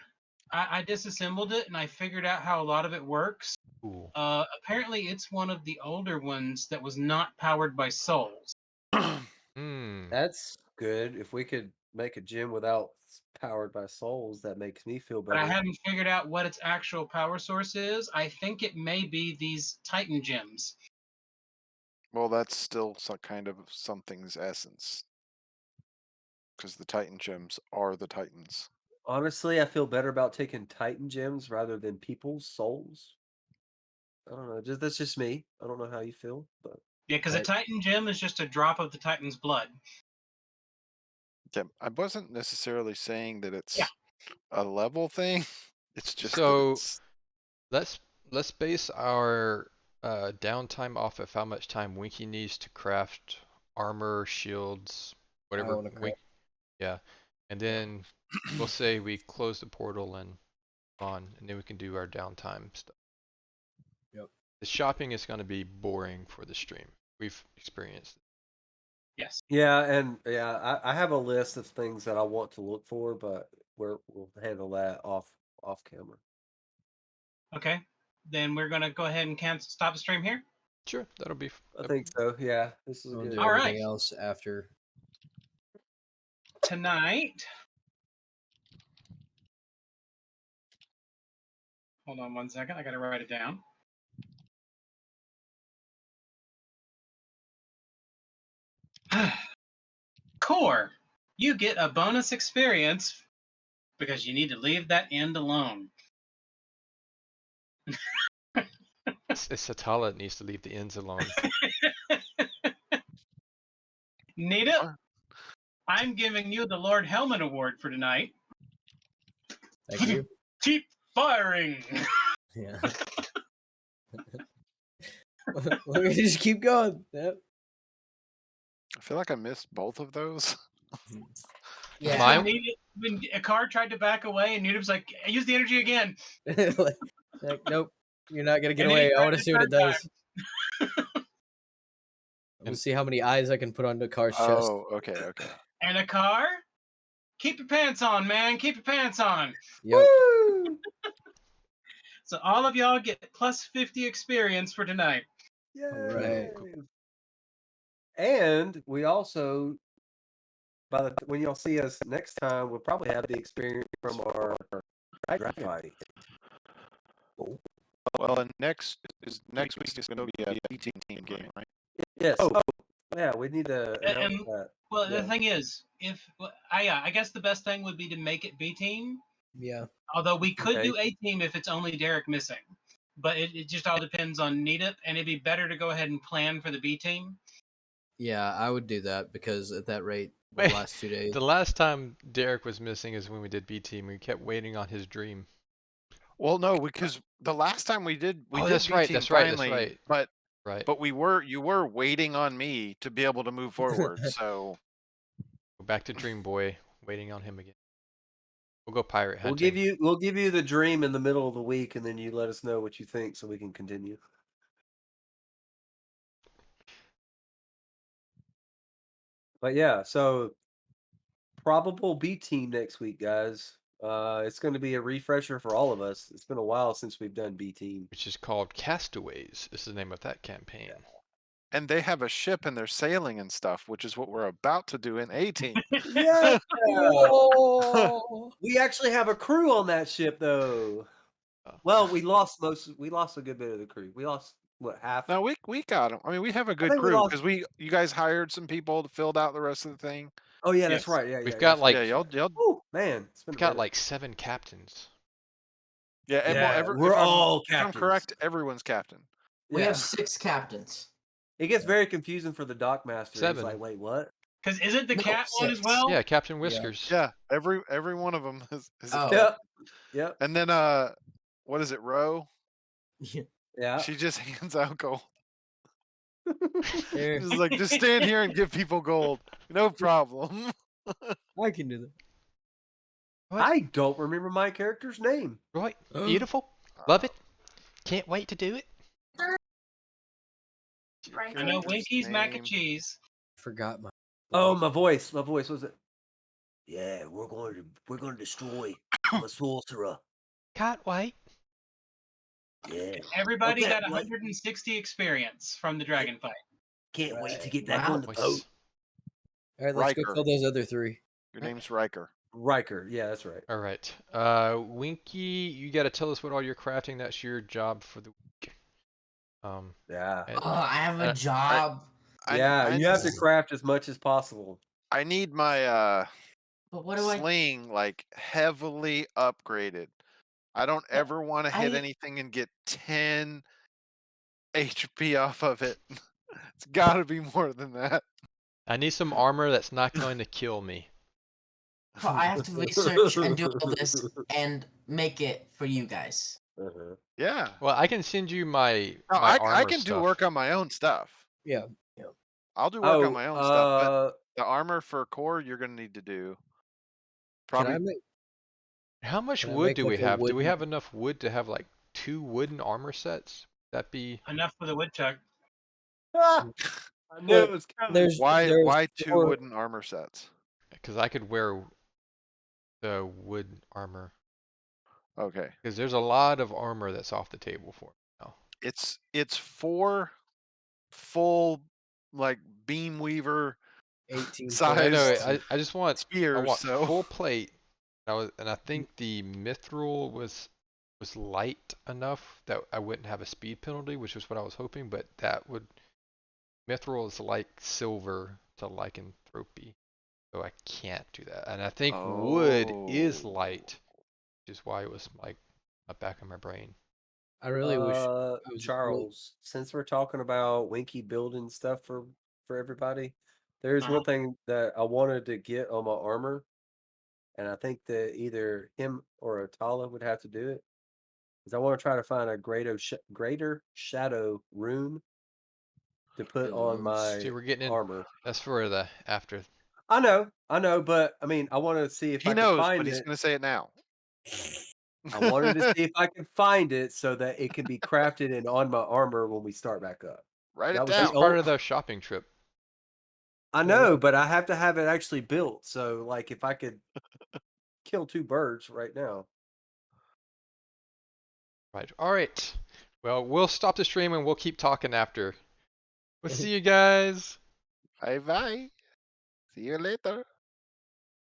I disassembled it and I figured out how a lot of it works. Cool. Apparently, it's one of the older ones that was not powered by souls. Hmm. That's good. If we could make a gym without powered by souls, that makes me feel But I better. haven't figured out what its actual power source is. I think it may be these Titan gems. Well, that's still some kind of something's essence. Because the Titan gems are the Titans. Honestly, I feel better about taking Titan gems rather than people's souls. I don't know. That's just me. I don't know how you feel, but Yeah, because a Titan gem is just a drop of the Titan's blood. Yeah, I wasn't necessarily saying that it's Yeah. a level thing. It's just that So it's let's base our downtime off of how much time Winky needs to craft armor, shields, whatever. wanna craft- Yeah, and then we'll say we close the portal and on, and then we can do our downtime stuff. Yep. The shopping is going to be boring for the stream. We've experienced it. Yes. yeah, and yeah, I have a list of things that I want to look for, but we'll handle that off camera. Okay. Then we're gonna go ahead and stop the stream here. Sure, that'll be. I think so. Yeah, this is We'll good. do All everything right. else after. Tonight. Hold on 1 second. I gotta write it down. Core, you get a bonus experience because you need to leave that end alone. It's Satala that needs to leave the ends alone. Nita, I'm giving you the Lord Helmet Award for tonight. Thank you. Keep firing. Yeah. We just keep going. Yep. I feel like I missed both of those. Yeah. Mine- When a car tried to back away, and Nita was like, "Use the energy again." Like, nope, you're not gonna get And then he away. I tried want to the see what it third does. I'm gonna see how many eyes I can put on the car's chest. Oh, okay. And a car, keep your pants on, man. Keep your pants on. Yep. So all of y'all get plus 50 experience for tonight. Yay! Alright. And we also, when y'all see us next time, we'll probably have the experience from our dragon fight. Well, and next week is going to be a B team game, right? Yes. Oh, yeah. We need to announce And- that. Well, Yeah. the thing is, I guess the best thing would be to make it B team. Yeah. Although we could do Okay. A team if it's only Derek missing. But it just all depends on Nita, and it'd be better to go ahead and plan for the B team. Yeah, I would do that because at that rate, the Wait, last 2 days. The last time Derek was missing is when we did B team. We kept waiting on his dream. Well, no, because the last time we did That's B right, team that's right, that's finally, right. but Right. you were waiting on me to be able to move forward. So Go back to Dream Boy, waiting on him again. We'll go pirate We'll hunting. give you the dream in the middle of the week, and then you let us know what you think, so we can continue. But yeah, so probable B team next week, guys. It's going to be a refresher for all of us. It's been a while since we've done B team. Which is called Castaways. Is the name of that campaign. and they have a ship and they're sailing and stuff, which is what we're about to do in A team. Yeah. Whoa. We actually have a crew on that ship, though. Oh. Well, we lost a good bit of the crew. We lost what, half? No, we got them. I mean, we have a good think we crew lost- because you guys hired some people to fill out the rest of the thing. Oh yeah, that's Yes. right. Yeah, We've yeah, got that's like Yeah, right. y'all. Oh man, it's been we've a got minute. like 7 captains. Yeah, and Yeah, well, we're all if I'm captains. correct, everyone's captain. We Yeah. have 6 captains. It gets very confusing for the dock master. He's 7. like, wait, what? Because isn't the No, cat one as 6. well? Yeah, Captain Whiskers. Yeah, every one of them is a Oh. captain. Yep. Yep. And then what is it, Ro? Yeah. She just hands out gold. Here, Just like just stand here and give people gold. No problem. I can do What? I don't remember my character's name. Right. that. Beautiful. Love it. Can't wait to do it. Right. I know Character's Winky's mac and name. cheese. Forgot my. Oh, my voice. My voice was it? Yeah, we're going to destroy the sorcerer. Can't wait. Yeah. Everybody Okay, got what- 160 experience from the dragon fight. Can't wait to Right. get back Wow. on the boat. Nice. All right, let's go Riker. kill those other 3. Your name's Riker. Riker. Yeah, that's right. All right. Winky, you got to tell us what all you're crafting. That's your job for the week. Yeah. and- Oh, I have a uh, job. Yeah, you have to need- craft as much as possible. I need my But what do I? sling like heavily upgraded. I don't ever want to hit I- anything and get 10 HP off of it. It's got to be more than that. I need some armor that's not going to kill me. Well, I have to research and do all this and make it for you guys. Uh-huh. Yeah. Well, I can send you my No, my I armor can do stuff. work on my own stuff. Yeah. I'll do work on my own stuff, but uh, the armor for core you're gonna need to do. Can Probably I make? How much Can I wood make, do we like, a have? Do we wooden- have enough wood to have like 2 wooden armor sets? That be Enough for the woodchuck. I knew Well, it was coming. There's why there's 2 4 wooden armor sets? because I could wear the wood armor. Okay. Because there's a lot of armor that's off the table for me now. It's 4 full like beam weaver 18. size. I know. Sized I just want I spears, want so full plate. And I think the mithril was light enough that I wouldn't have a speed penalty, which is what I was hoping. But that would mithril is like silver to lycanthropy, so I can't do that. And I think wood is Oh. light, which is why it was like a back of my brain. I really wish. was Charles, since we're talking about Winky building stuff for everybody, there's Uh-huh. one thing that I wanted to get on my armor, and I think that either him or Atala would have to do it. Is I want to try to find a greater shadow rune to put on my See, we're getting in. armor. That's for the after. I know, but I mean, I want to see if he I can knows, find but he's it. gonna say it now. I wanted to see if I can find it so that it can be crafted and on my armor when we start back up. Write That it was That's the down. part of the shopping trip. I know, but I have to have it actually built. So, like, if I could kill 2 birds right now. Right. All right. Well, we'll stop the stream and we'll keep talking after. We'll see you guys. Bye bye. See you later.